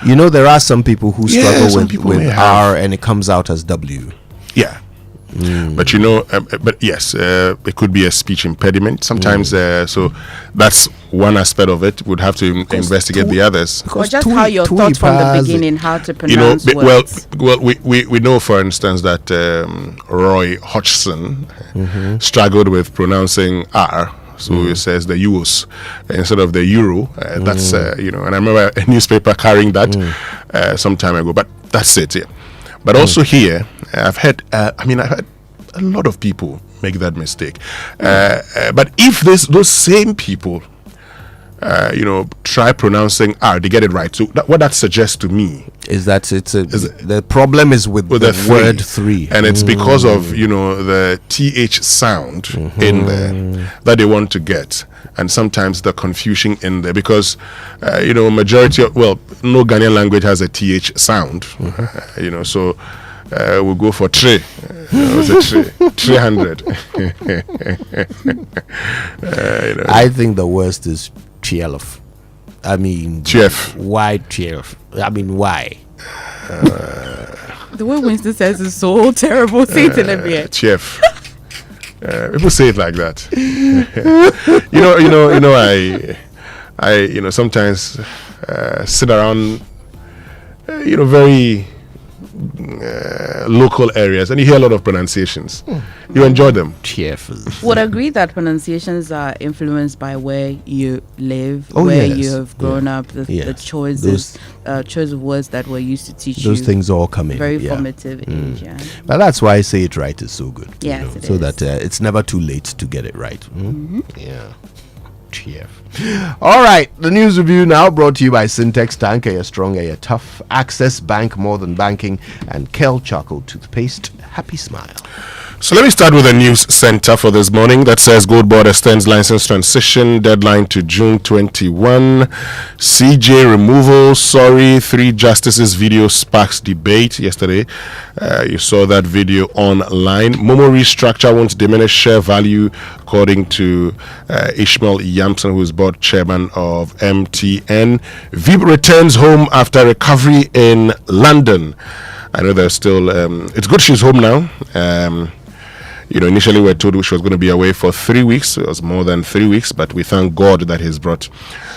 You know, there are some people who struggle with R and it comes out as W. Yeah. But you know, yes, it could be a speech impediment sometimes. So that's one aspect of it. Would have to investigate the others. Or just how your thoughts from the beginning, how to pronounce words. Well, we know, for instance, that Roy Hodgson struggled with pronouncing R. So it says the euros instead of the euro. That's and I remember a newspaper carrying that some time ago. But that's it. Yeah. But also here, I've heard a lot of people make that mistake. But if those same people, try pronouncing R, they get it right. So what that suggests to me is that the problem is with the word three, and it's because of the TH sound in there that they want to get, and sometimes the confusion in there because majority of no Ghanaian language has a TH sound, so we'll go for tre. What's a tre? 300. I think the worst is Chielov. I mean, Chief. Why Chielov? I mean, why? The way Winston says is so terrible. Say it in a bit. Chief. People say it like that. I sometimes sit around, very local areas, and you hear a lot of pronunciations. You enjoy them. Would agree that pronunciations are influenced by where you live, you have grown up, the choices, choice of words that were used to teach you. Those things all come in. Very formative age. Yeah. But that's why Say It Right is so good. Yes, so that it's never too late to get it right. Yeah. All right, the news review now brought to you by Syntex Tank, a strong, a tough, Access Bank, more than banking, and Kel Charcoal Toothpaste. Happy smile. So let me start with the news center for this morning that says Gold Board extends license transition deadline to June 21. CJ removal, 3 justices video sparks debate yesterday. You saw that video online. Momo restructure won't diminish share value, according to Ishmael Yankson, who is board chairman of MTN. Vib returns home after recovery in London. I know there's still it's good she's home now. Initially we were told she was going to be away for 3 weeks. It was more than 3 weeks, but we thank God that He's brought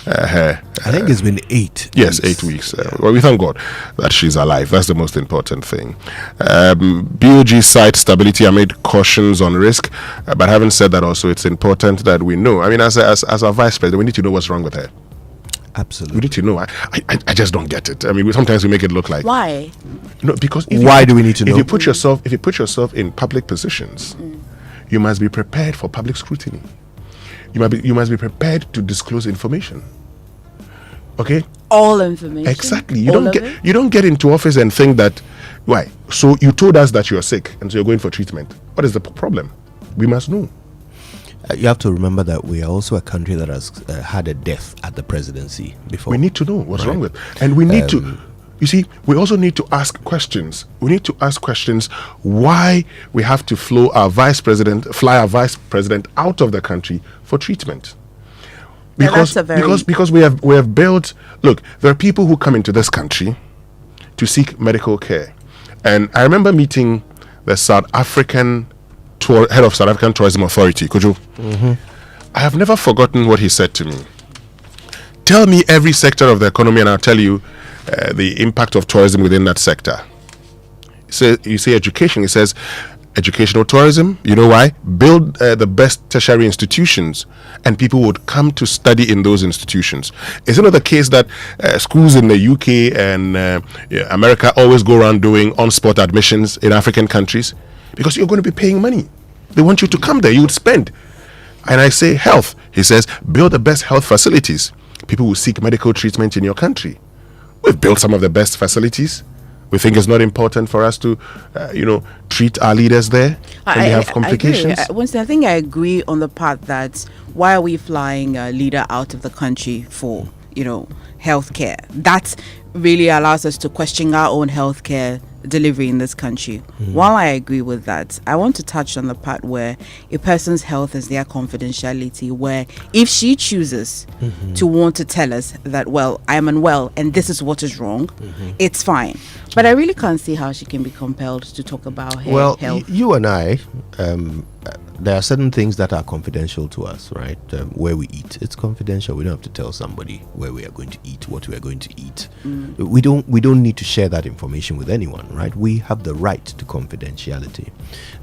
her. I think it's been 8. Yes, 8 weeks. Well, we thank God that she's alive. That's the most important thing. BOG site stability amid cautions on risk, but having said that, also it's important that we know. I mean, as our vice president, we need to know what's wrong with her. Absolutely. We need to know. I just don't get it. I mean, sometimes we make it look like why? Because why do we need to know? If you put yourself in public positions, you must be prepared for public scrutiny. You must be prepared to disclose information. Okay? All information. Exactly. You don't get into office and think that why? So you told us that you're sick and so you're going for treatment. What is the problem? We must know. You have to remember that we are also a country that has had a death at the presidency before. We need to know what's wrong with, and we need to. You see, we also need to ask questions. We need to ask questions why we have to fly our vice president out of the country for treatment. Because we have built. Look, there are people who come into this country to seek medical care, and I remember meeting the South African head of South African Tourism Authority, Kojo. I have never forgotten what he said to me. Tell me every sector of the economy and I'll tell you the impact of tourism within that sector. So you say education. He says educational tourism. You know why? Build the best tertiary institutions and people would come to study in those institutions. Is it not the case that schools in the UK and America always go around doing on-spot admissions in African countries? Because you're going to be paying money. They want you to come there. You would spend. And I say health. He says, build the best health facilities. People will seek medical treatment in your country. We've built some of the best facilities. We think it's not important for us to, treat our leaders there when they have complications. I think I agree on the part that why are we flying a leader out of the country for, healthcare? That really allows us to question our own healthcare delivery in this country. While I agree with that, I want to touch on the part where a person's health is their confidentiality, where if she chooses to want to tell us that, well, I am unwell and this is what is wrong, it's fine. But I really can't see how she can be compelled to talk about her health. You and I, there are certain things that are confidential to us, right? Where we eat, it's confidential. We don't have to tell somebody where we are going to eat, what we are going to eat. We don't need to share that information with anyone, right? We have the right to confidentiality.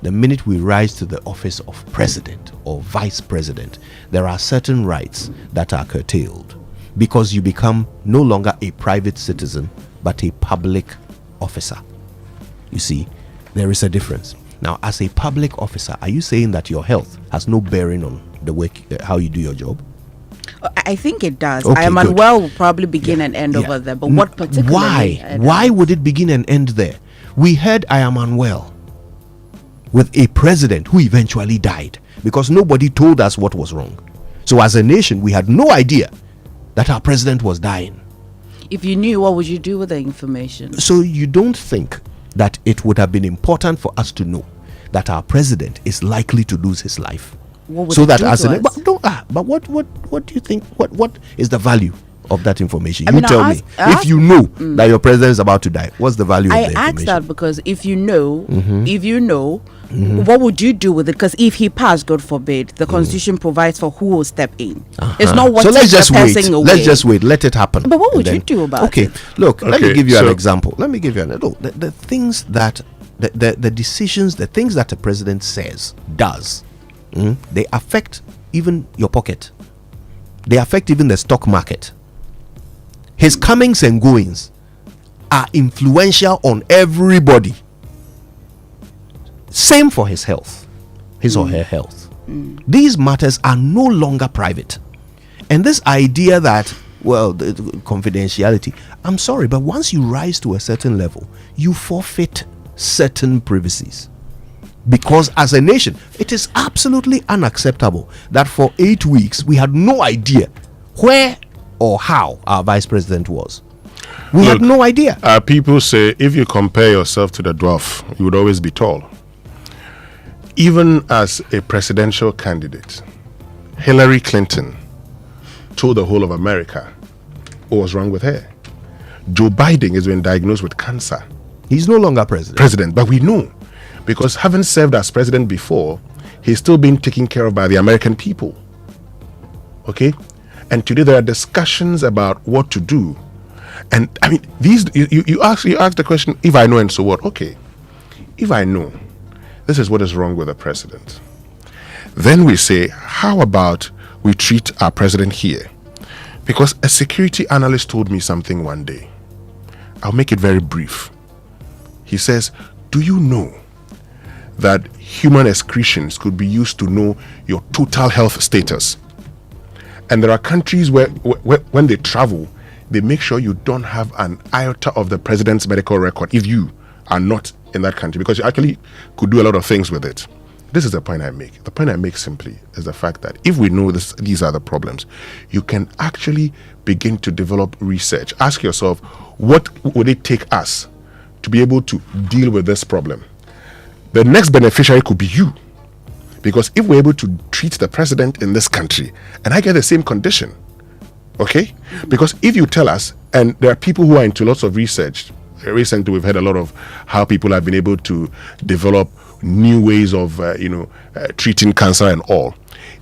The minute we rise to the office of president or vice president, there are certain rights that are curtailed because you become no longer a private citizen but a public officer. You see, there is a difference. Now, as a public officer, are you saying that your health has no bearing on the work, how you do your job? I think it does. Okay, I am good. unwell will probably begin and end over there. But what particularly? Why? Why would it begin and end there? We heard I am unwell with a president who eventually died because nobody told us what was wrong. So as a nation, we had no idea that our president was dying. If you knew, what would you do with the information? So you don't think that it would have been important for us to know that our president is likely to lose his life? What would So it that do as to an us? but what do you think? What is the value of that information? I You mean, tell me. If you know that your president is about to die, what's the value of the I information? asked that because if you know, Mhm. what would you do with it? Because if he passed, God forbid, the Constitution provides for who will step in. It's not what So let's just wait. away. Let's just wait. Let it happen. But what would And you do about okay, it? look. Let me Okay, give you an so- example. Let me give you an look. The things that the decisions, the things that the president says, does, they affect even your pocket. They affect even the stock market. His comings and goings are influential on everybody. Same for his health, his or her health. These matters are no longer private. And this idea that, well, the confidentiality, I'm sorry, but once you rise to a certain level, you forfeit certain privacies. Because as a nation, it is absolutely unacceptable that for 8 weeks we had no idea where or how our vice president was. We had no idea. People say if you compare yourself to the dwarf, you would always be tall. Even as a presidential candidate, Hillary Clinton told the whole of America what was wrong with her. Joe Biden has been diagnosed with cancer. He's no longer president. But we know, because having served as president before, he's still being taken care of by the American people. Okay? And today there are discussions about what to do. And I mean, these you ask the question, if I know and so what? Okay. If I know this is what is wrong with the president, then we say, how about we treat our president here? Because a security analyst told me something one day. I'll make it very brief. He says, do you know that human excretions could be used to know your total health status? And there are countries where when they travel, they make sure you don't have an iota of the president's medical record if you are not in that country, because you actually could do a lot of things with it. This is the point I make. The point I make simply is the fact that if we know these are the problems, you can actually begin to develop research. Ask yourself, what would it take us to be able to deal with this problem? The next beneficiary could be you. Because if we're able to treat the president in this country, and I get the same condition, okay? Because if you tell us, and there are people who are into lots of research, recently we've heard a lot of how people have been able to develop new ways of, treating cancer and all.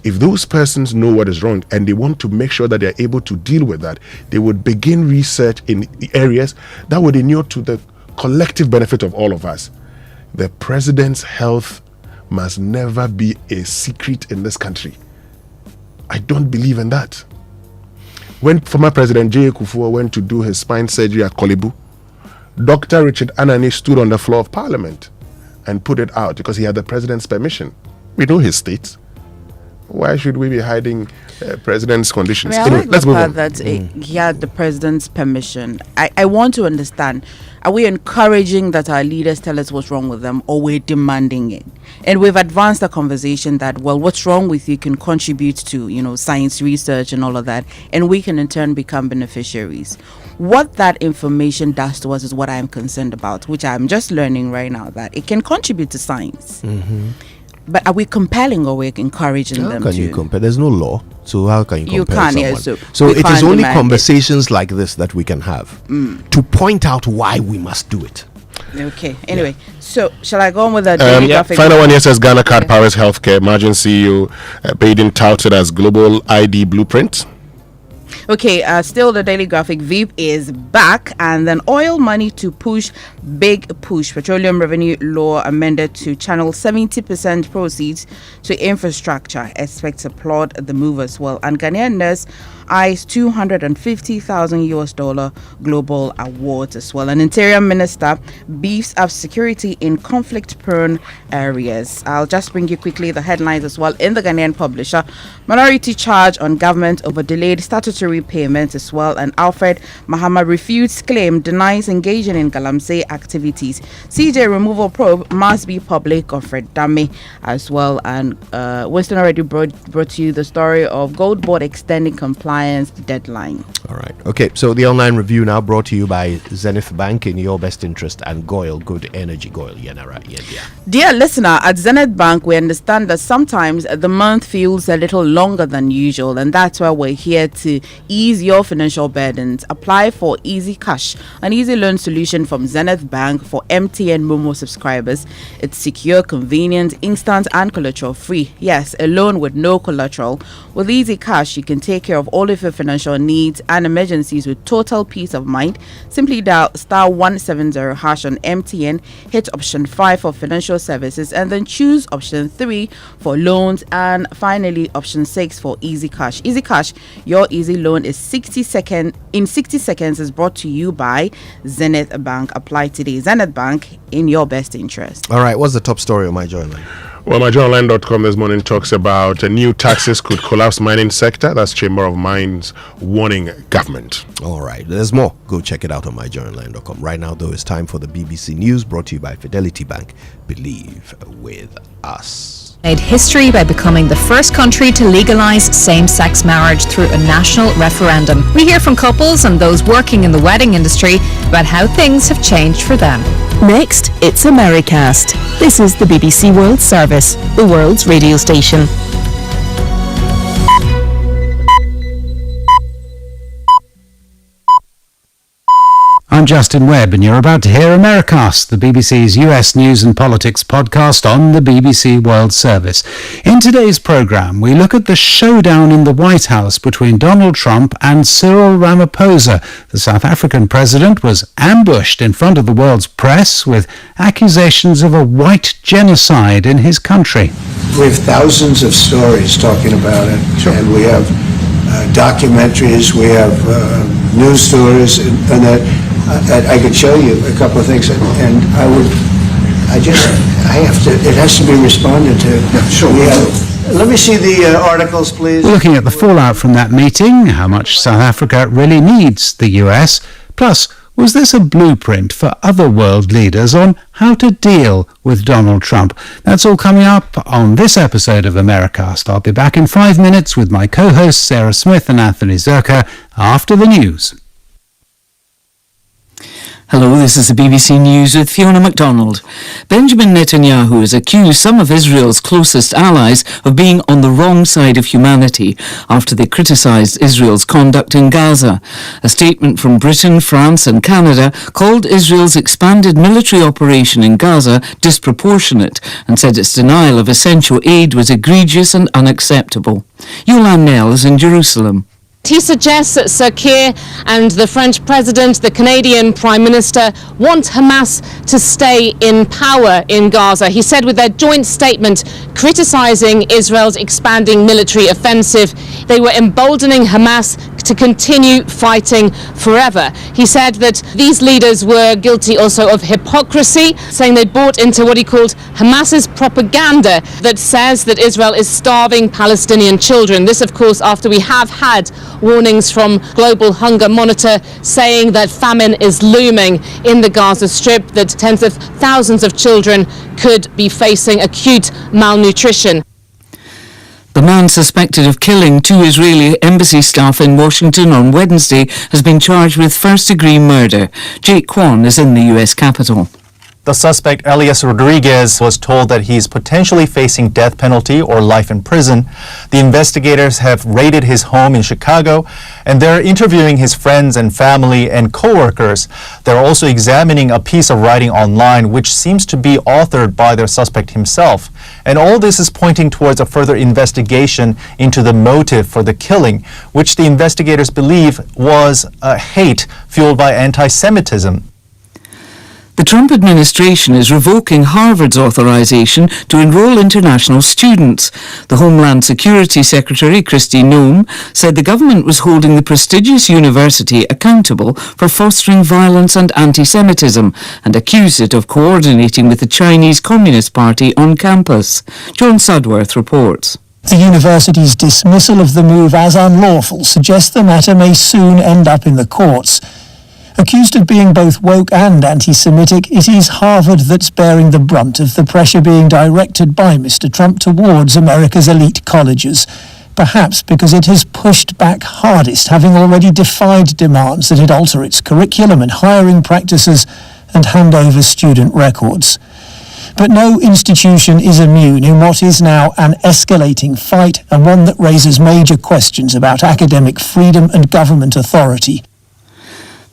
If those persons know what is wrong and they want to make sure that they're able to deal with that, they would begin research in the areas that would inure to the collective benefit of all of us. The president's health must never be a secret in this country. I don't believe in that. When former President J. Kufuor went to do his spine surgery at Kolebu, Dr. Richard Anani stood on the floor of Parliament and put it out because he had the president's permission. We know his state. Why should we be hiding president's conditions? I Anyway, like let's the move part on. that he had the president's permission. I want to understand, are we encouraging that our leaders tell us what's wrong with them, or we're demanding it? And we've advanced the conversation that, well, what's wrong with you can contribute to, science research and all of that, and we can in turn become beneficiaries. What that information does to us is what I'm concerned about, which I'm just learning right now, that it can contribute to science. But are we compelling or we're encouraging them How to? can you compare? There's no law, so how can you You compare can't, someone? yeah, so we it is can't only demand it. conversations like this that we can have to point out why we must do it. Okay. Anyway, so shall I go on with the daily graphic? Final one here says Ghana Card powers healthcare. Margin CEO Baden touted as global ID blueprint. Okay, still the Daily Graphic. VIP is back, and then oil money to push, big push. Petroleum revenue law amended to channel 70% proceeds to infrastructure. Expect to applaud the move as well. And Ghanaian nurse eyes $250,000 global awards as well. An interior minister beefs up security in conflict-prone areas. I'll just bring you quickly the headlines as well in the Ghanaian Publisher. Minority charge on government over delayed statutory payments as well. And Alfred Mahama refutes claim, denies engaging in Galamsey activities. CJ removal probe must be public on Fred Dame as well. And Winston already brought you the story of Gold Board extending compliance deadline. All right. Okay, so the online review now brought to you by Zenith Bank in your best interest and Goyle Good Energy. Goyle Yenara Yendia. Dear listener, at Zenith Bank, we understand that sometimes the month feels a little longer than usual, and that's why we're here to ease your financial burdens. Apply for Easy Cash, an easy loan solution from Zenith Bank for MTN Momo subscribers. It's secure, convenient, instant, and collateral free. Yes, a loan with no collateral. With Easy Cash, you can take care of all of your financial needs and emergencies with total peace of mind. Simply dial *170# on MTN, hit option 5 for financial services, and then choose option 3 for loans, and finally option 6 for Easy Cash. Easy Cash, your easy loan is 60 seconds is brought to you by Zenith Bank. Apply today. Zenith Bank, in your best interest. All right, what's the top story on MyJoyline? Well, MyJoyline.com this morning talks about new taxes could collapse mining sector. That's Chamber of Mines warning government. All right, there's more. Go check it out on MyJoyline.com. Right now, though, it's time for the BBC News, brought to you by Fidelity Bank. Believe with us. Made history by becoming the first country to legalize same-sex marriage through a national referendum. We hear from couples and those working in the wedding industry about how things have changed for them. Next, it's Americast. This is the BBC World Service, the world's radio station. I'm Justin Webb, and you're about to hear Americast, the BBC's US News and Politics podcast on the BBC World Service. In today's programme, we look at the showdown in the White House between Donald Trump and Cyril Ramaphosa. The South African president was ambushed in front of the world's press with accusations of a white genocide in his country. We have thousands of stories talking about it, and we have documentaries, we have news stories, and that. I could show you a couple of things, and it has to be responded to. Yeah, sure. Let me see the articles, please. We're looking at the fallout from that meeting, how much South Africa really needs the US, plus, was this a blueprint for other world leaders on how to deal with Donald Trump? That's all coming up on this episode of Americast. I'll be back in 5 minutes with my co-hosts Sarah Smith and Anthony Zerka after the news. Hello, this is the BBC News with Fiona MacDonald. Benjamin Netanyahu has accused some of Israel's closest allies of being on the wrong side of humanity after they criticised Israel's conduct in Gaza. A statement from Britain, France and Canada called Israel's expanded military operation in Gaza disproportionate and said its denial of essential aid was egregious and unacceptable. Yolande Nell is in Jerusalem. He suggests that Sir Keir and the French President, the Canadian Prime Minister, want Hamas to stay in power in Gaza. He said with their joint statement criticising Israel's expanding military offensive, they were emboldening Hamas to continue fighting forever. He said that these leaders were guilty also of hypocrisy, saying they bought into what he called Hamas's propaganda that says that Israel is starving Palestinian children. This, of course, after we have had warnings from Global Hunger Monitor saying that famine is looming in the Gaza Strip, that tens of thousands of children could be facing acute malnutrition. The man suspected of killing 2 Israeli embassy staff in Washington on Wednesday has been charged with first-degree murder. Jake Kwan is in the US Capitol. The suspect, Elias Rodriguez, was told that he's potentially facing death penalty or life in prison. The investigators have raided his home in Chicago, and they're interviewing his friends and family and co-workers. They're also examining a piece of writing online which seems to be authored by the suspect himself. And all this is pointing towards a further investigation into the motive for the killing, which the investigators believe was hate fueled by anti-Semitism. The Trump administration is revoking Harvard's authorization to enroll international students. The Homeland Security Secretary, Kristi Noem, said the government was holding the prestigious university accountable for fostering violence and anti-Semitism and accused it of coordinating with the Chinese Communist Party on campus. John Sudworth reports. The university's dismissal of the move as unlawful suggests the matter may soon end up in the courts. Accused of being both woke and anti-Semitic, it is Harvard that's bearing the brunt of the pressure being directed by Mr. Trump towards America's elite colleges, perhaps because it has pushed back hardest, having already defied demands that it alter its curriculum and hiring practices and hand over student records. But no institution is immune in what is now an escalating fight, and one that raises major questions about academic freedom and government authority.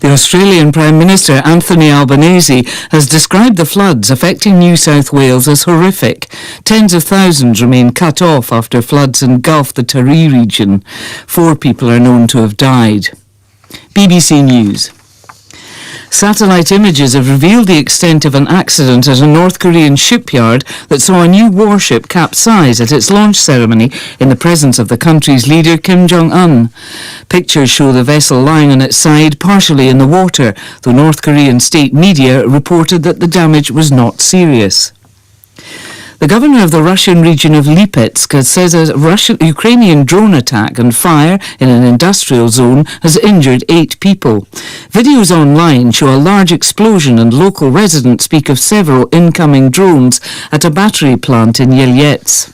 The Australian Prime Minister Anthony Albanese has described the floods affecting New South Wales as horrific. Tens of thousands remain cut off after floods engulfed the Taree region. 4 people are known to have died. BBC News. Satellite images have revealed the extent of an accident at a North Korean shipyard that saw a new warship capsize at its launch ceremony in the presence of the country's leader Kim Jong-un. Pictures show the vessel lying on its side, partially in the water, though North Korean state media reported that the damage was not serious. The governor of the Russian region of Lipetsk says a Ukrainian drone attack and fire in an industrial zone has injured 8 people. Videos online show a large explosion, and local residents speak of several incoming drones at a battery plant in Yelets.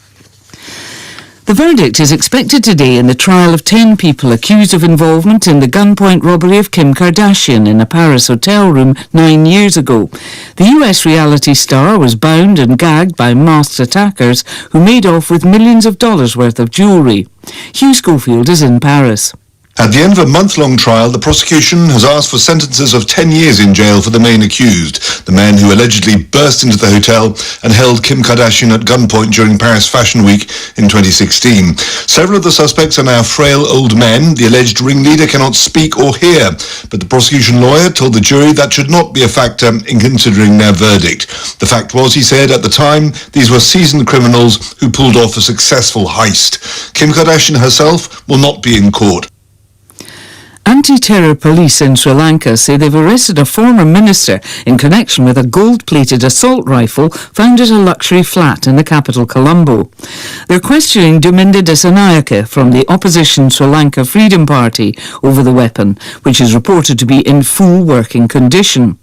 The verdict is expected today in the trial of 10 people accused of involvement in the gunpoint robbery of Kim Kardashian in a Paris hotel room 9 years ago. The US reality star was bound and gagged by masked attackers who made off with millions of dollars worth of jewellery. Hugh Schofield is in Paris. At the end of a month-long trial, the prosecution has asked for sentences of 10 years in jail for the main accused, the man who allegedly burst into the hotel and held Kim Kardashian at gunpoint during Paris Fashion Week in 2016. Several of the suspects are now frail old men. The alleged ringleader cannot speak or hear, but the prosecution lawyer told the jury that should not be a factor in considering their verdict. The fact was, he said, at the time, these were seasoned criminals who pulled off a successful heist. Kim Kardashian herself will not be in court. Anti-terror police in Sri Lanka say they've arrested a former minister in connection with a gold-plated assault rifle found at a luxury flat in the capital Colombo. They're questioning Duminda Desanayake from the opposition Sri Lanka Freedom Party over the weapon, which is reported to be in full working condition.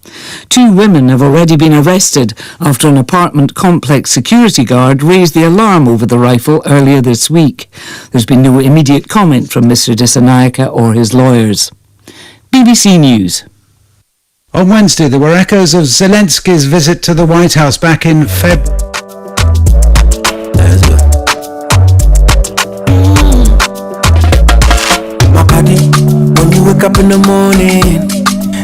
2 women have already been arrested after an apartment complex security guard raised the alarm over the rifle earlier this week. There's been no immediate comment from Mr. Desanayake or his lawyers. BBC News. On Wednesday, there were echoes of Zelensky's visit to the White House back in February. Makadi, when you wake up in the morning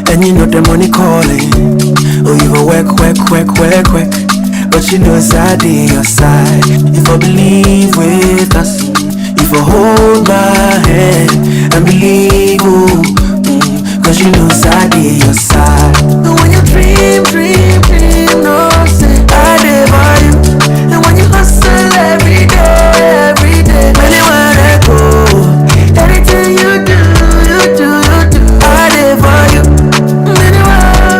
and you know the money calling, oh, you go work, but you know it's out on your side. If I believe with us, if I hold my hand and believe, cause you know it's out on your side. And when you dream, no say I live by you. And when you hustle every day, anywhere I go, anything you do, I live by you.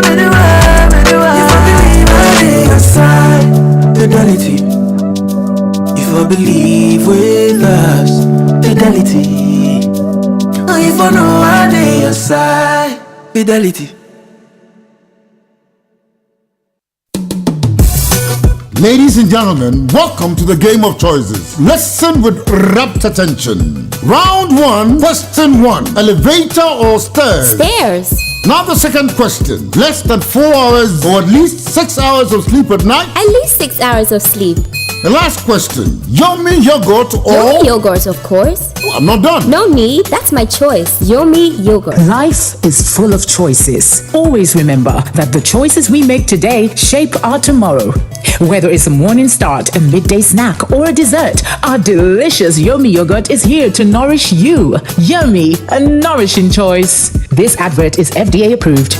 Anywhere, if I believe I live your side, fidelity. If I believe with us, fidelity. If I know I live your side, fidelity. Ladies and gentlemen, welcome to the game of choices. Listen with rapt attention. Round 1, question 1. Elevator or stairs? Stairs. Now the second question. Less than 4 hours or at least 6 hours of sleep at night? At least 6 hours of sleep. The last question. Yomi yogurt or... Yomi yogurt, of course. Oh, I'm not done. No need. That's my choice. Yomi yogurt. Life is full of choices. Always remember that the choices we make today shape our tomorrow. Whether it's a morning start, a midday snack, or a dessert, our delicious Yomi yogurt is here to nourish you. Yummy, a nourishing choice. This advert is FDA approved.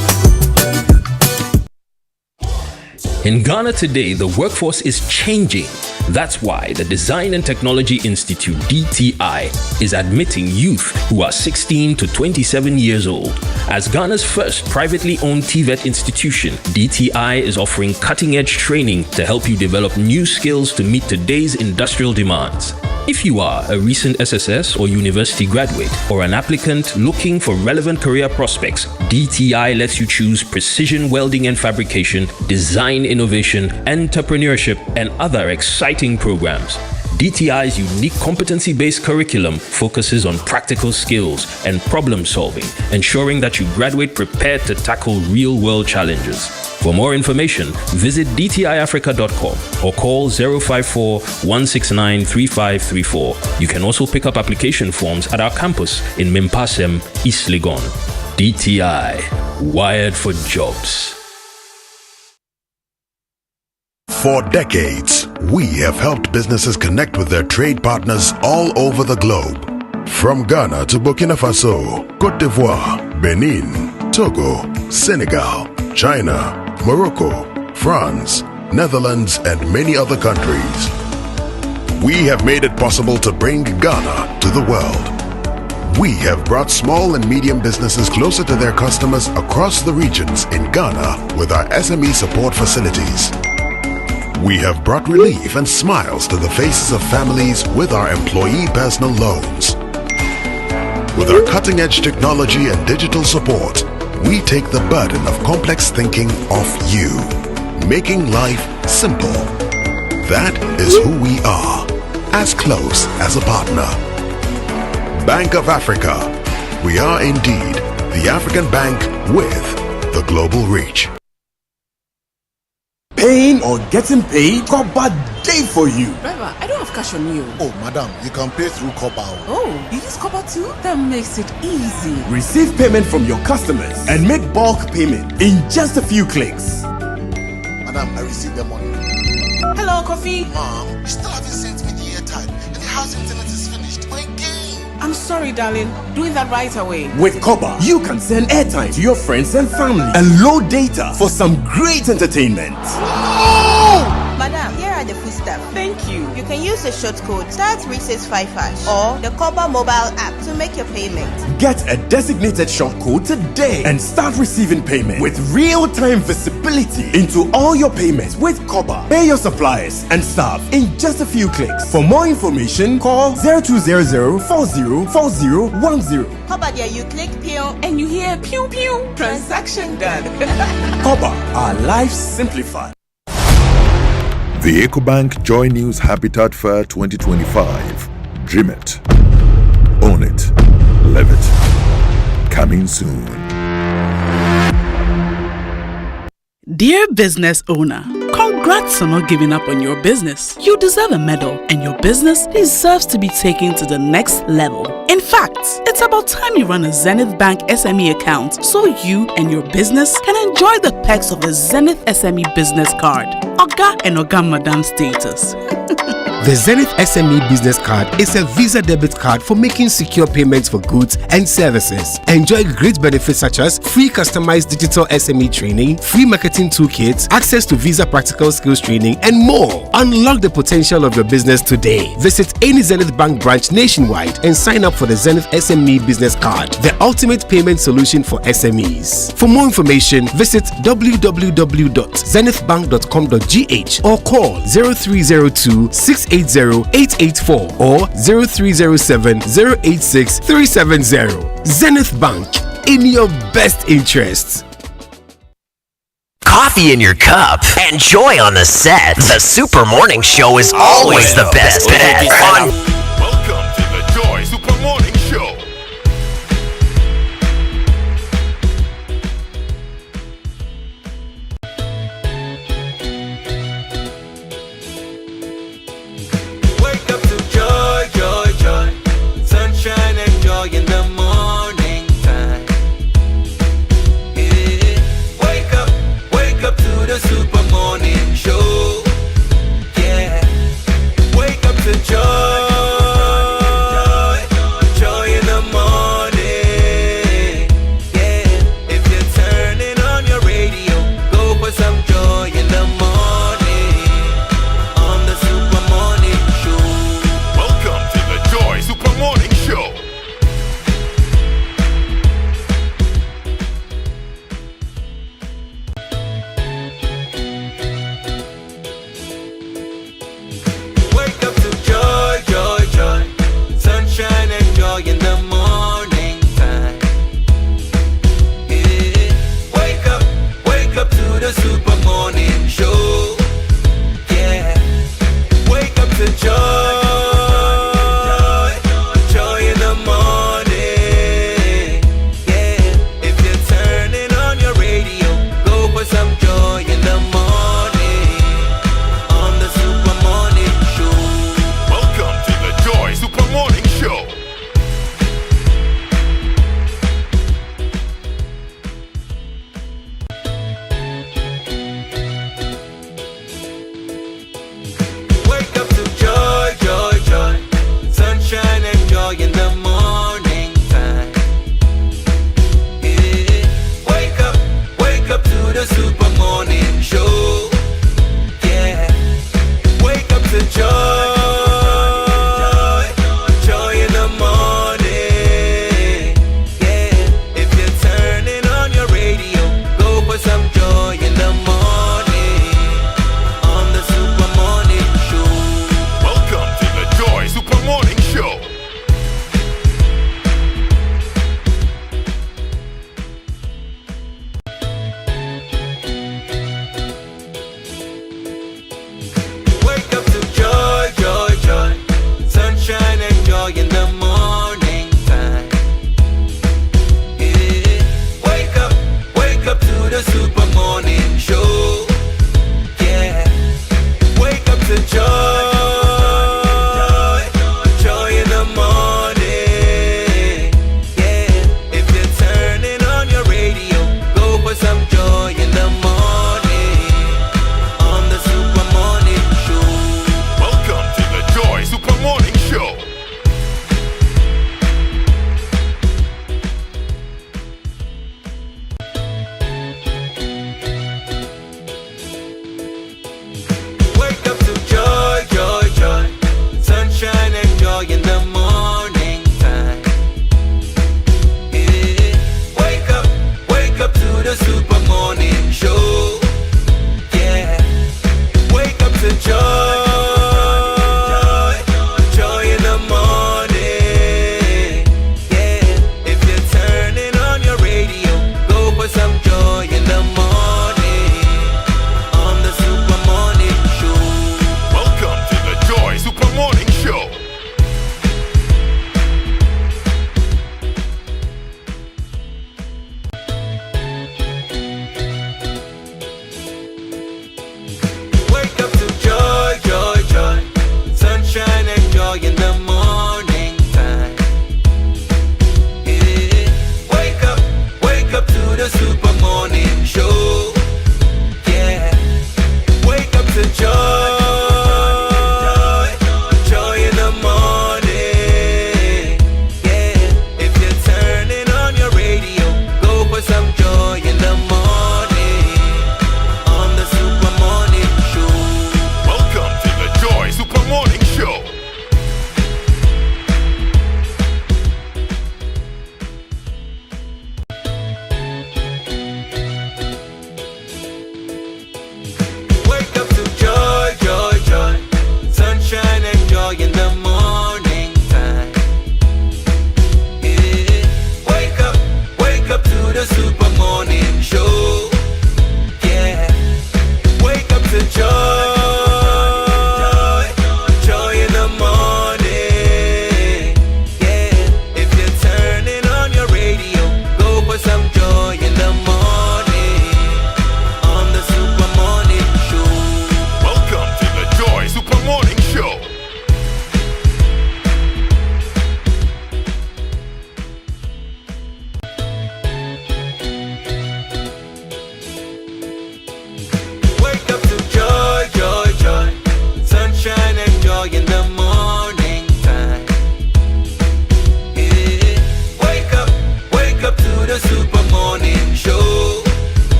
In Ghana today, the workforce is changing. That's why the Design and Technology Institute, DTI, is admitting youth who are 16 to 27 years old. As Ghana's first privately owned TVET institution, DTI is offering cutting-edge training to help you develop new skills to meet today's industrial demands. If you are a recent SSS or university graduate or an applicant looking for relevant career prospects, DTI lets you choose precision welding and fabrication, design innovation, entrepreneurship, and other exciting programs. DTI's unique competency-based curriculum focuses on practical skills and problem solving, ensuring that you graduate prepared to tackle real-world challenges. For more information, visit dtiafrica.com or call 054-169-3534. You can also pick up application forms at our campus in Mimpasem, East Legon. DTI, wired for jobs. For decades, we have helped businesses connect with their trade partners all over the globe. From Ghana to Burkina Faso, Côte d'Ivoire, Benin, Togo, Senegal, China, Morocco, France, Netherlands, and many other countries. We have made it possible to bring Ghana to the world. We have brought small and medium businesses closer to their customers across the regions in Ghana with our SME support facilities. We have brought relief and smiles to the faces of families with our employee personal loans. With our cutting-edge technology and digital support, we take the burden of complex thinking off you, making life simple. That is who we are, as close as a partner. Bank of Africa. We are indeed the African bank with the global reach. Paying or getting paid? Koba day for you. Driver, I don't have cash on you. Oh, madam, you can pay through Koba. Oh, you use Koba too? That makes it easy. Receive payment from your customers and make bulk payment in just a few clicks. Madam, I received the money. Hello, Coffee. Mom, you still haven't sent me the airtime and the house internet is finished. My game. I'm sorry, darling. Doing that right away. With Koba, you can send airtime to your friends and family and load data for some great entertainment. Madam, here are the foodstuff. Thank you. You can use the short code *365# or the Koba mobile app to make your payment. Get a designated short code today and start receiving payment with real-time visibility into all your payments with Koba. Pay your suppliers and staff in just a few clicks. For more information, call 0200-404010. Koba there, you click pew and you hear pew pew. Transaction done. Koba, our life simplified. The EcoBank Joy News Habitat Fair 2025. Dream it. Own it. Live it. Coming soon. Dear business owner, congrats on not giving up on your business. You deserve a medal, and your business deserves to be taken to the next level. In fact, it's about time you run a Zenith Bank SME account so you and your business can enjoy the perks of the Zenith SME business card. Oga and Oga Madam status. The Zenith SME Business Card is a Visa debit card for making secure payments for goods and services. Enjoy great benefits such as free customized digital SME training, free marketing toolkits, access to Visa practical skills training, and more. Unlock the potential of your business today. Visit any Zenith Bank branch nationwide and sign up for the Zenith SME Business Card, the ultimate payment solution for SMEs. For more information, visit www.zenithbank.com.gh or call 0302-680-884 or 0307-086-370. Zenith Bank, in your best interests. Coffee in your cup and joy on the set. The Super Morning Show is always the best bet. Welcome to the Joy Super Morning Show.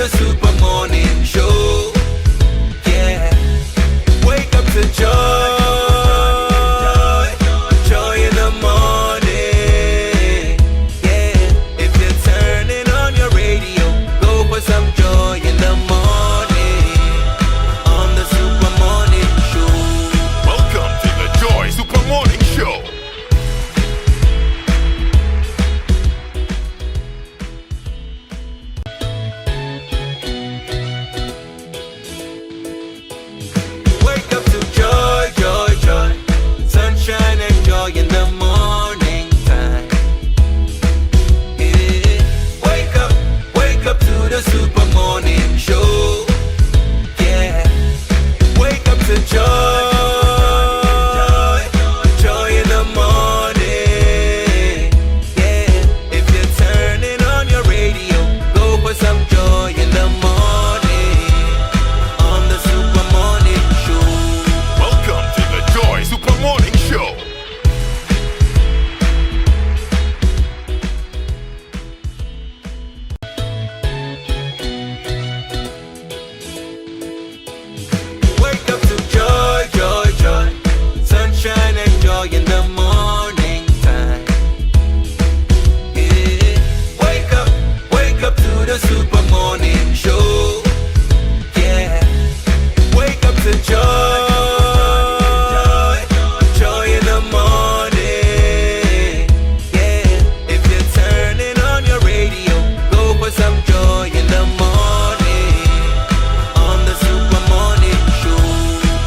the Super Morning Show. Yeah. Wake up to joy. Joy in the morning. Yeah. If you're turning on your radio, go for some joy in the morning. On the Super Morning Show. Welcome to the Joy Super Morning Show. Wake up to joy, joy, joy. Sunshine and joy in the morning time. Yeah. Wake up to the Super Morning Show. Yeah. Wake up to joy. Joy in the morning. Yeah. If you're turning on your radio, go for some joy in the morning. On the Super Morning Show. Welcome to the Joy Super Morning Show. Wake up to joy, joy, joy. Sunshine and joy in the morning time. Yeah. Wake up to the Super Morning Show. Yeah. Wake up to joy. Joy in the morning. Yeah. If you're turning on your radio, go for some joy in the morning. On the Super Morning Show.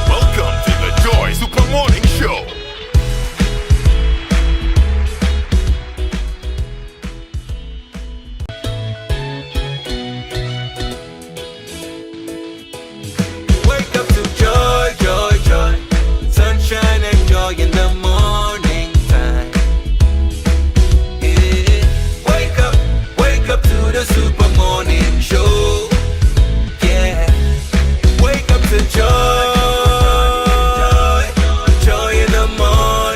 Welcome to the Joy Super Morning Show. Wake up to joy, joy, joy. Sunshine and joy in the morning time. Yeah. Wake up to the Super Morning Show. Yeah. Wake up to joy. Joy in the morning.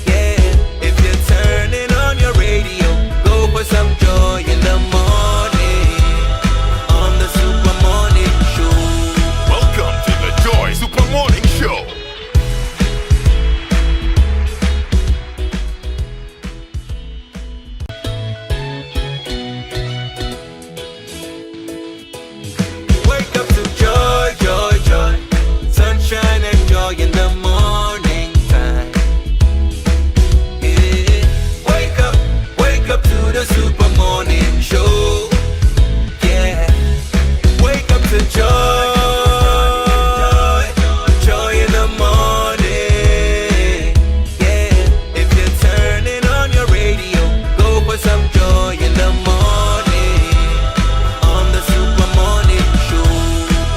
Yeah. If you're turning on your radio, go for some joy in the morning. On the Super Morning Show. Welcome to the Joy Super Morning Show. Wake up to joy, joy, joy. Sunshine and joy in the morning time. Yeah. Wake up to the Super Morning Show. Yeah. Wake up to joy. Joy in the morning. Yeah. If you're turning on your radio, go for some joy in the morning. On the Super Morning Show.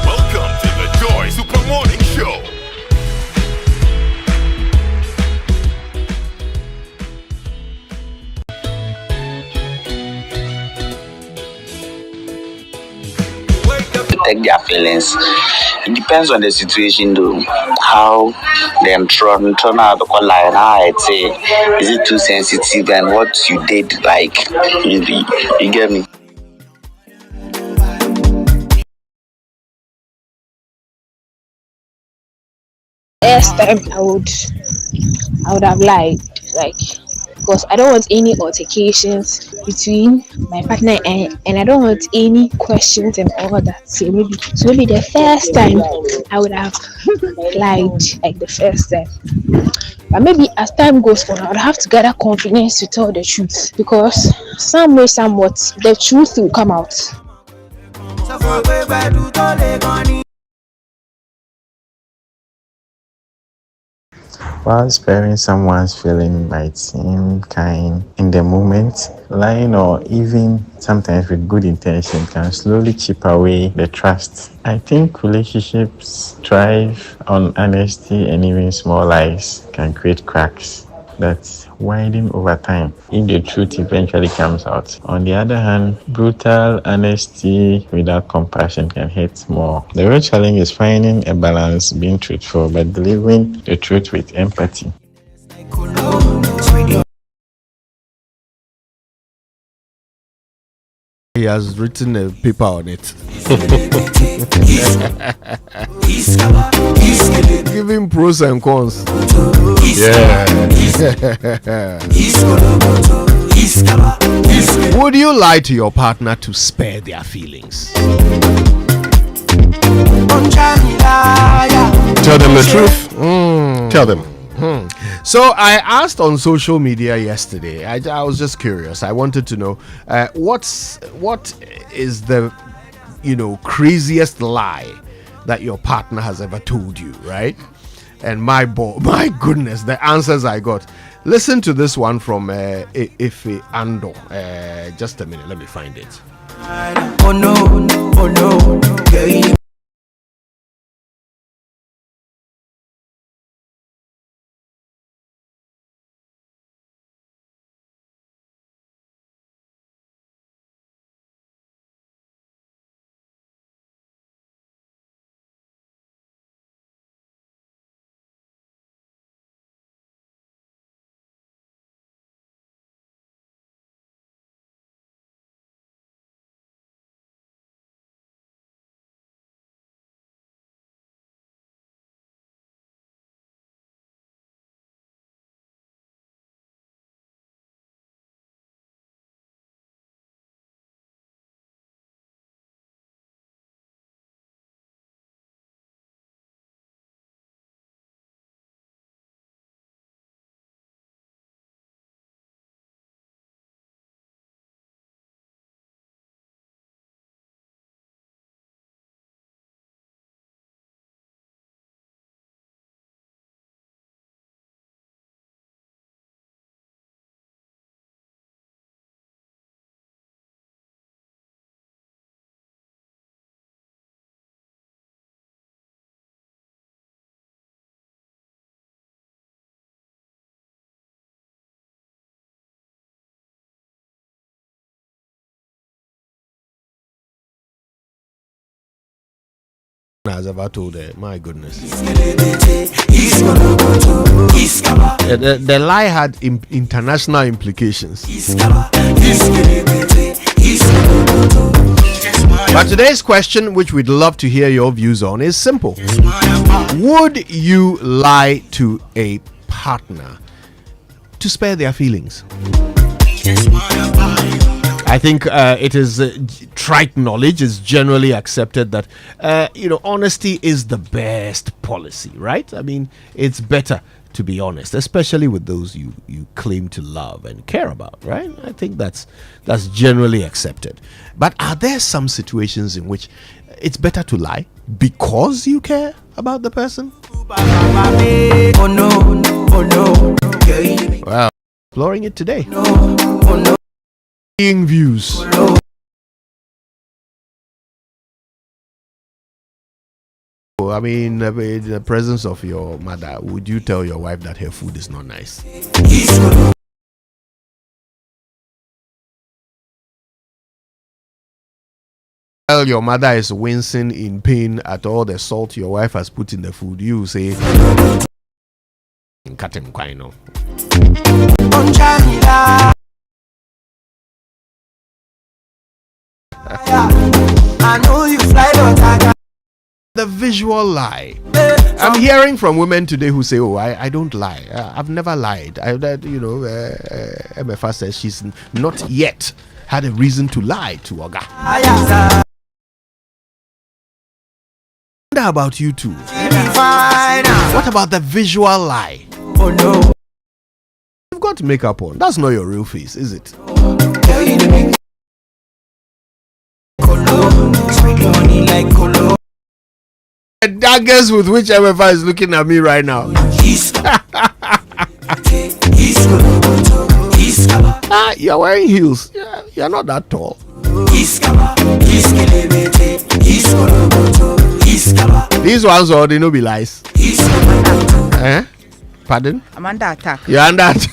Welcome to the Joy Super Morning Show. Protect their feelings. It depends on the situation though. How them turn out the call line, how I'd say, is it too sensitive and what you did like you get me? First time I would have lied, like, because I don't want any altercations between my partner and I don't want any questions and all that. So maybe the first time I would have lied, like the first time. But maybe as time goes on, I would have to gather confidence to tell the truth, because some way, somewhat, the truth will come out. While sparing someone's feeling might seem kind in the moment, lying or even sometimes with good intention can slowly chip away the trust. I think relationships thrive on honesty, and even small lies can create cracks that widen over time if the truth eventually comes out. On the other hand, brutal honesty without compassion can hurt more. The real challenge is finding a balance, being truthful but delivering the truth with empathy. has written a paper on it. Giving pros and cons. Yeah. Would you lie to your partner to spare their feelings? Tell them the truth. Tell them. So I asked on social media yesterday. I was just curious. I wanted to know what is the craziest lie that your partner has ever told you, right? And my goodness, the answers I got. Listen to this one from Ife Ando. Just a minute, let me find it. Oh no, girl. Has ever told her. My goodness. The lie had international implications. But today's question, which we'd love to hear your views on, is simple. Would you lie to a partner to spare their feelings? I think it is trite knowledge. Is generally accepted that honesty is the best policy, right? I mean, it's better to be honest, especially with those you claim to love and care about, right? I think that's generally accepted. But are there some situations in which it's better to lie because you care about the person? Well, exploring it today. Views. I mean, in the presence of your mother, would you tell your wife that her food is not nice? Well, your mother is wincing in pain at all the salt your wife has put in the food. You say, cut him quite no. I know you fly the visual lie. I'm hearing from women today who say, "Oh, I don't lie. I've never lied." Emefa says she's not yet had a reason to lie to Oga. I wonder about you too. What about the visual lie? Oh no, you've got makeup on. That's not your real face, is it? The daggers with which Emefa is looking at me right now. You're wearing heels. You're not that tall. These ones are they no be lies. Pardon? I'm under attack. You're under attack.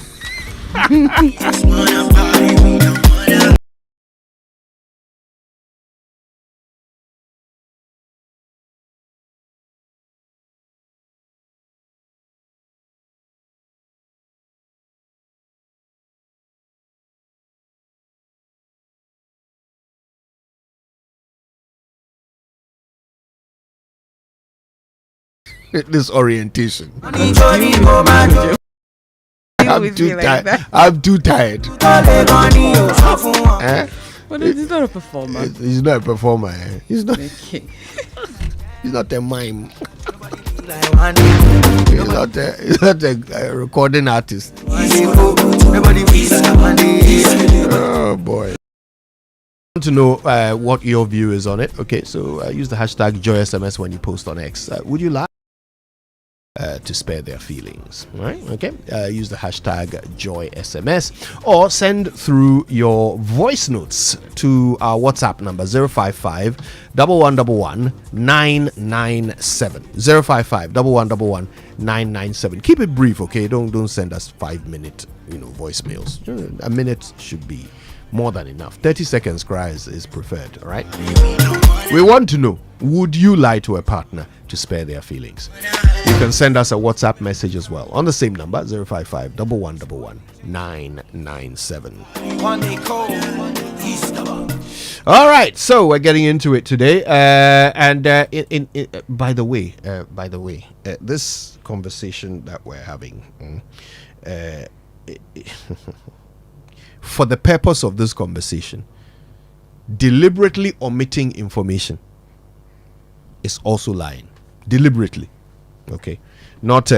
this orientation. I'm too tired. I'm too tired. But he's not a performer. He's not a performer. He's not. Okay. He's not a mime. He's not a recording artist. Oh boy. I want to know what your view is on it. Okay, so use the hashtag JoySMS when you post on X. Would you like to spare their feelings? Right? Okay. Use the hashtag JoySMS or send through your voice notes to our WhatsApp number 055 1111 997 055 1111 997. Keep it brief, okay? Don't send us 5-minute voicemails. A minute should be more than enough. 30 seconds cries is preferred. All right, we want to know, would you lie to a partner to spare their feelings? You can send us a WhatsApp message as well on the same number 055 1111 997. All right, so we're getting into it today, by the way, this conversation that we're having, for the purpose of this conversation, deliberately omitting information is also lying. Deliberately, okay? Not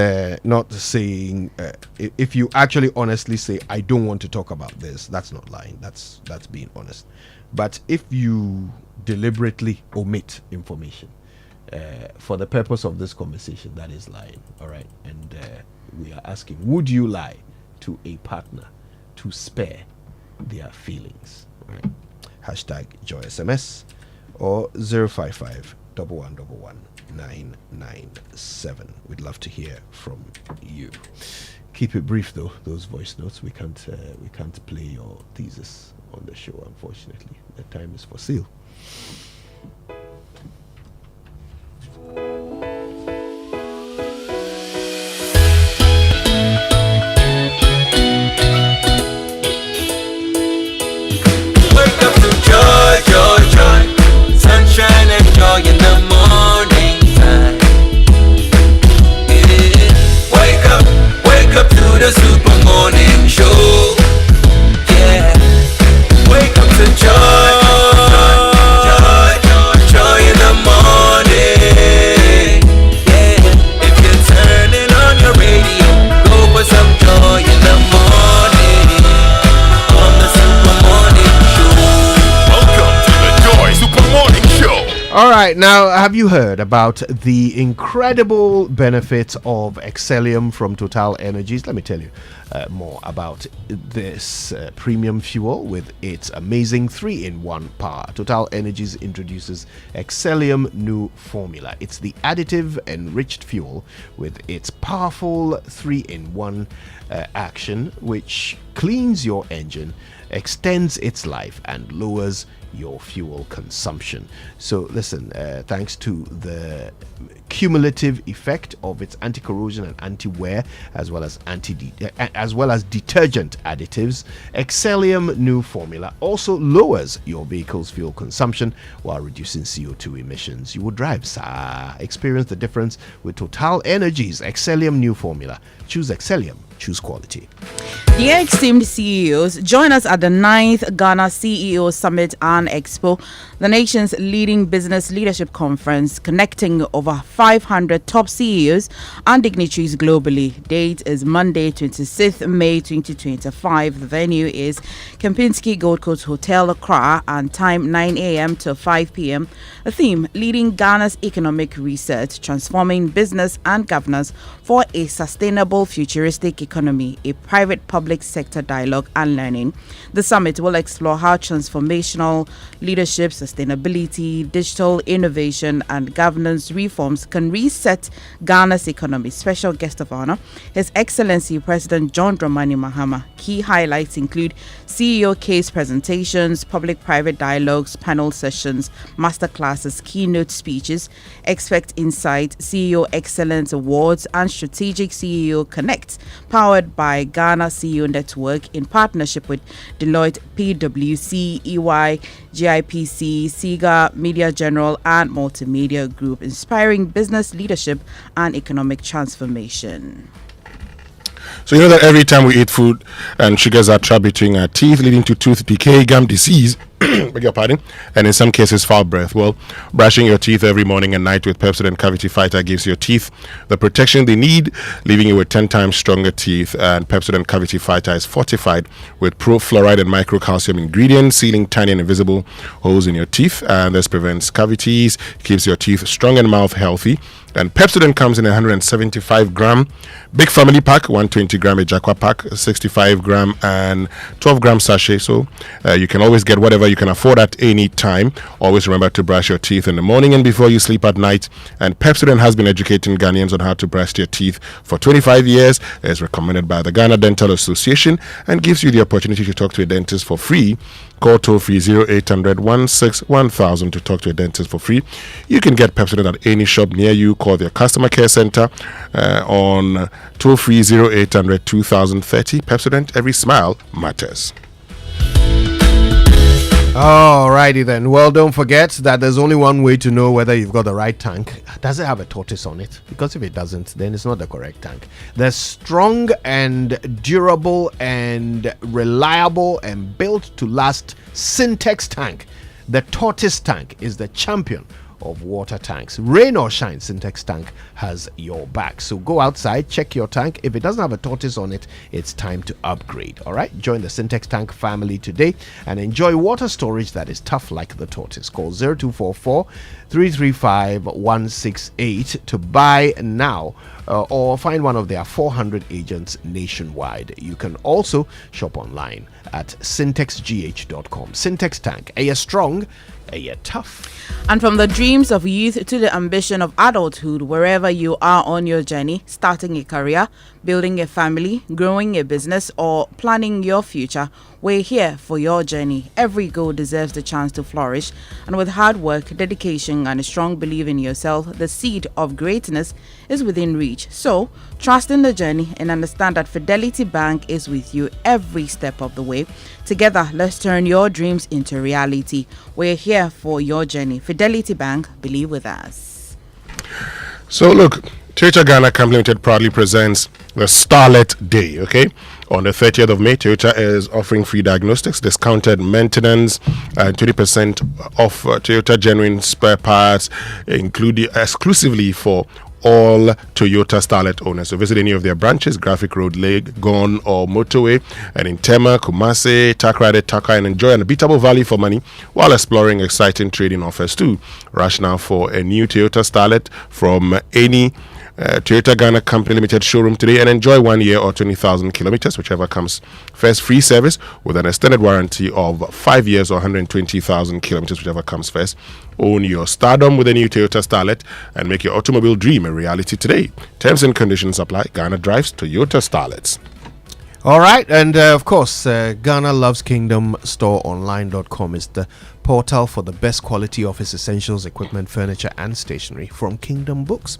saying if you actually honestly say I don't want to talk about this, that's not lying. That's being honest. But if you deliberately omit information for the purpose of this conversation, that is lying. All right, and we are asking, would you lie to a partner to spare their feelings? Right? Hashtag JoySMS or 055 1111 997. We'd love to hear from you. Keep it brief though, those voice notes. We can't play your thesis on the show, unfortunately. The time is for sale. Wake up to joy, joy, joy. Sunshine and joy in the morning time. Yeah. Wake up to the super morning show. Yeah. Wake up to joy, joy, joy in the morning. Yeah. If you're turning on your radio, go for some joy in the morning. On the super morning show. Welcome to the Joy Super Morning Show. All right, now have you heard about the incredible benefits of Excellium from Total Energies? Let me tell you more about this premium fuel with its amazing 3-in-1 power. Total Energies introduces Excellium new formula. It's the additive enriched fuel with its powerful 3-in-1 action, which cleans your engine, extends its life, and lowers your fuel consumption. So listen, thanks to the cumulative effect of its anti-corrosion and anti-wear, as well as detergent additives, Excellium new formula also lowers your vehicle's fuel consumption while reducing CO2 emissions. You will drive, sir. Experience the difference with Total Energies Excellium new formula. Choose Excellium. Choose quality. Dear esteemed CEOs, join us at the 9th Ghana CEO Summit and Expo, the nation's leading business leadership conference connecting over 500 top CEOs and dignitaries globally. Date is Monday, 26th May 2025. The venue is Kempinski Gold Coast Hotel, Accra, and time 9 a.m. to 5 p.m. The theme, leading Ghana's economic research, transforming business and governance for a sustainable futuristic economy, a private-public sector dialogue and learning. The summit will explore how transformational leadership, sustainability, digital innovation, and governance reforms can reset Ghana's economy. Special guest of honor, His Excellency President John Dramani Mahama. Key highlights include CEO case presentations, public-private dialogues, panel sessions, masterclasses, keynote speeches, expert insight, CEO Excellence Awards, and Strategic CEO Connect, powered by Ghana CEO Network in partnership with Deloitte, PwC, EY, GIPC, SIGA, Media General, and Multimedia Group, inspiring business leadership and economic transformation. So you know that every time we eat food and sugars are trapped between our teeth, leading to tooth decay, gum disease, beg your pardon, and in some cases foul breath. Well, brushing your teeth every morning and night with Pepsodent Cavity Fighter gives your teeth the protection they need, leaving you with 10 times stronger teeth. And Pepsodent Cavity Fighter is fortified with pro-fluoride and microcalcium ingredients, sealing tiny and invisible holes in your teeth. And this prevents cavities, keeps your teeth strong and mouth healthy. And Pepsodent comes in a 175 gram big family pack, 120 gram Ejakwa pack, 65 gram and 12 gram sachet. So you can always get whatever you can afford at any time. Always remember to brush your teeth in the morning and before you sleep at night. And Pepsodent has been educating Ghanaians on how to brush their teeth for 25 years. It's recommended by the Ghana Dental Association and gives you the opportunity to talk to a dentist for free. Call toll-free 0800 16 1000 to talk to a dentist for free. You can get Pepsodent at any shop near you. Call their customer care center on toll-free 0800 2030. Pepsodent, every smile matters. Alrighty then. Well, don't forget that there's only one way to know whether you've got the right tank. Does it have a tortoise on it? Because if it doesn't, then it's not the correct tank. The strong and durable and reliable and built to last Syntex tank, the tortoise tank, is the champion of water tanks. Rain or shine, Syntex tank has your back. So go outside, check your tank. If it doesn't have a tortoise on it, it's time to upgrade. All right, join the Syntex tank family today and enjoy water storage that is tough like the tortoise. Call 0244 335 168 to buy now, or find one of their 400 agents nationwide. You can also shop online at syntexgh.com. Syntex tank, a strong, a tough. And from the dreams of youth to the ambition of adulthood, wherever you are on your journey, starting a career, building a family, growing a business, or planning your future, we're here for your journey. Every goal deserves the chance to flourish, and with hard work, dedication, and a strong belief in yourself, the seed of greatness is within reach. So, trust in the journey and understand that Fidelity Bank is with you every step of the way. Together, let's turn your dreams into reality. We're here for your journey. Fidelity Bank, believe with us. So look, Toyota Ghana Company Limited proudly presents the Starlet Day, okay? On the 30th of May, Toyota is offering free diagnostics, discounted maintenance, and 20% off Toyota genuine spare parts, including exclusively for all Toyota Starlet owners. So visit any of their branches, Graphic Road, Legon, or Motorway, and in Tema, Kumasi, Takrade, Taka, and enjoy an unbeatable value for money while exploring exciting trading offers too. Rush now for a new Toyota Starlet from any Toyota Ghana Company Limited showroom today and enjoy 1 year or 20,000 kilometers, whichever comes first. Free service with an extended warranty of 5 years or 120,000 kilometers, whichever comes first. Own your stardom with a new Toyota Starlet and make your automobile dream a reality today. Terms and conditions apply. Ghana drives Toyota Starlets. All right, and of course, Ghana Loves Kingdom StoreOnline.com is the portal for the best quality office essentials, equipment, furniture, and stationery from Kingdom Books.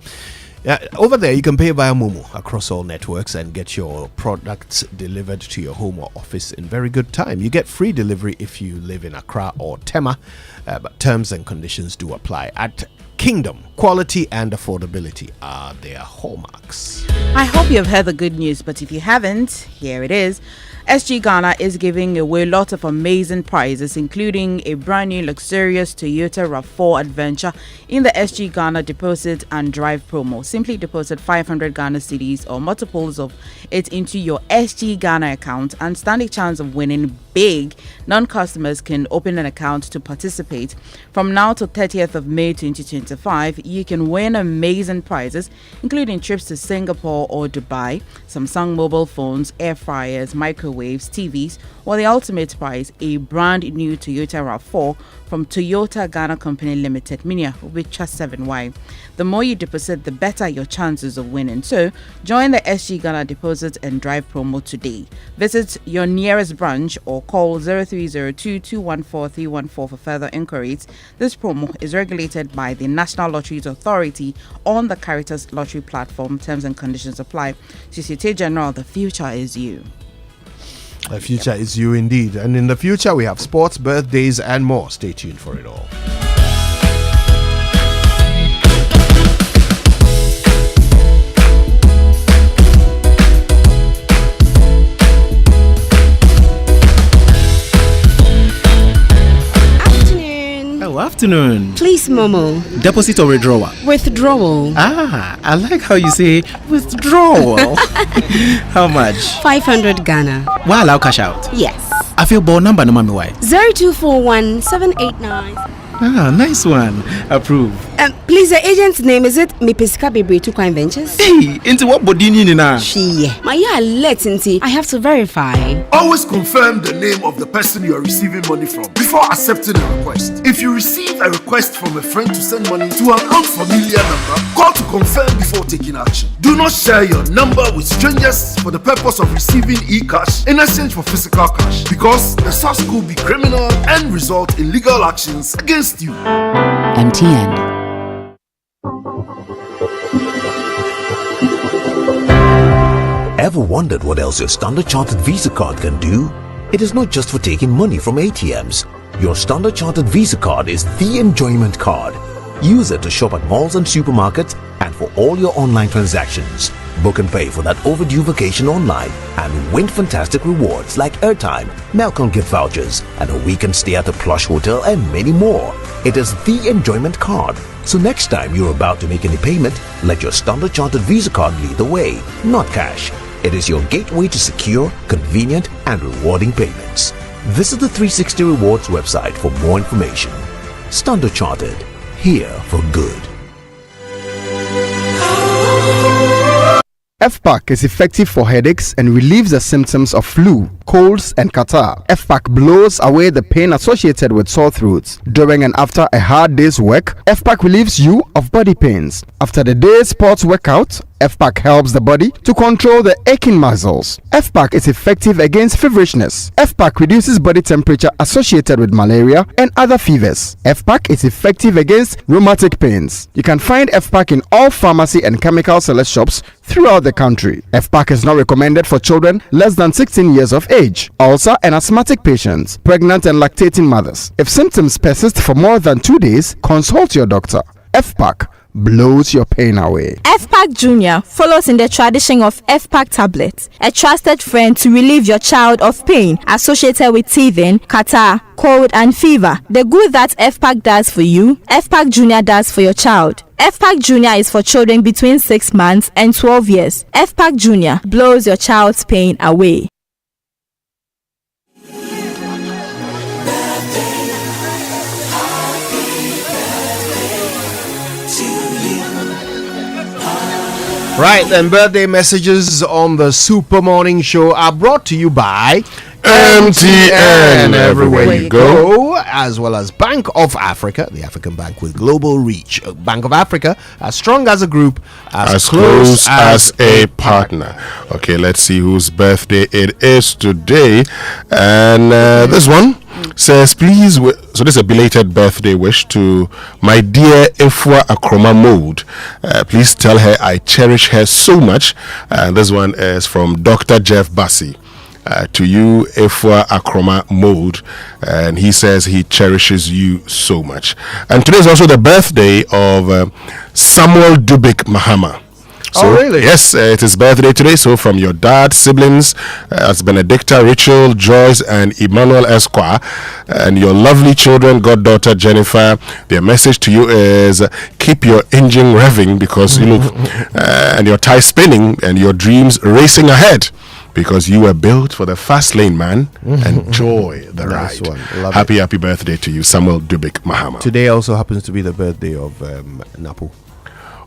Over there, you can pay via Momo across all networks and get your products delivered to your home or office in very good time. You get free delivery if you live in Accra or Tema, but terms and conditions do apply. At Kingdom, quality and affordability are their hallmarks. I hope you have heard the good news, but if you haven't, here it is. SG Ghana is giving away lots of amazing prizes, including a brand new luxurious Toyota RAV4 Adventure in the SG Ghana Deposit and Drive promo. Simply deposit 500 Ghana cedis or multiples of it into your SG Ghana account and stand a chance of winning big. Non-customers can open an account to participate. From now to 30th of May 2025, you can win amazing prizes, including trips to Singapore or Dubai, Samsung mobile phones, air fryers, microwaves, TVs, or the ultimate prize, a brand new Toyota RAV4 from Toyota Ghana Company Limited, Minia, which has 7Y. The more you deposit, the better your chances of winning. So, join the SG Ghana Deposit and Drive promo today. Visit your nearest branch or call 0302-214-314 for further inquiries. This promo is regulated by the National Lotteries Authority on the Caritas Lottery platform. Terms and conditions apply. Societe Generale, the future is you. The future is you indeed. And in the future, we have sports, birthdays, and more. Stay tuned for it all. Afternoon. Please, Momo. Deposit or withdrawal? Withdrawal. I like how you say withdrawal. How much? 500 Ghana. Why allow cash out? Yes. I feel ball number no mami why? 0241 789. Nice one. Approve. Please, the agent's name, is it Mipesika Bebre to Crime Ventures? Hey, into what body you now? She. My let into. I have to verify. Always confirm the name of the person you are receiving money from before accepting a request. If you receive a request from a friend to send money to an unfamiliar number, call to confirm before taking action. Do not share your number with strangers for the purpose of receiving e-cash in exchange for physical cash, because the source could be criminal and result in legal actions against you. MTN. Ever wondered what else your Standard Chartered Visa card can do? It is not just for taking money from ATMs. Your Standard Chartered Visa card is the enjoyment card. Use it to shop at malls and supermarkets and for all your online transactions. Book and pay for that overdue vacation online and win fantastic rewards like airtime, Melcom gift vouchers, and a weekend stay at a plush hotel and many more. It is the enjoyment card. So next time you're about to make any payment, let your Standard Chartered Visa card lead the way, not cash. It is your gateway to secure, convenient, and rewarding payments. Visit the 360 Rewards website for more information. Standard Chartered, here for good. FPAC is effective for headaches and relieves the symptoms of flu, colds, and catarrh. FPAC blows away the pain associated with sore throats. During and after a hard day's work, FPAC relieves you of body pains. After the day's sports workout, FPAC helps the body to control the aching muscles. FPAC is effective against feverishness. FPAC reduces body temperature associated with malaria and other fevers. FPAC is effective against rheumatic pains. You can find FPAC in all pharmacy and chemical select shops throughout the country. FPAC is not recommended for children less than 16 years of age, ulcer and asthmatic patients, pregnant and lactating mothers. If symptoms persist for more than 2 days, consult your doctor. FPAC blows your pain away. FPAC Junior follows in the tradition of FPAC tablets, a trusted friend to relieve your child of pain associated with teething, catarrh, cold, and fever. The good that FPAC does for you, FPAC Junior does for your child. FPAC Junior is for children between 6 months and 12 years. FPAC Junior blows your child's pain away. Right, and birthday messages on the Super Morning Show are brought to you by MTN everywhere you go, as well as Bank of Africa, the African bank with global reach. Bank of Africa, as strong as a group, as close as a partner. Okay, let's see whose birthday it is today. And this one says, please, so this is a belated birthday wish to my dear Efua Akroma Mode. Please tell her I cherish her so much. This one is from Dr. Jeff Bassi. To you, Efua Akroma Mode, and he says he cherishes you so much. And today is also the birthday of Samuel Dubik Mahama. So, really? Yes, it's his birthday today. So from your dad, siblings, as Benedicta, Rachel, Joyce, and Emmanuel Esquire, and your lovely children, goddaughter Jennifer, their message to you is keep your engine revving, because you look, and your tie spinning, and your dreams racing ahead, because you were built for the fast lane, man. Enjoy the Nice ride. one. Love Happy birthday to you, Samuel Dubik Mahama. Today also happens to be the birthday of Napo.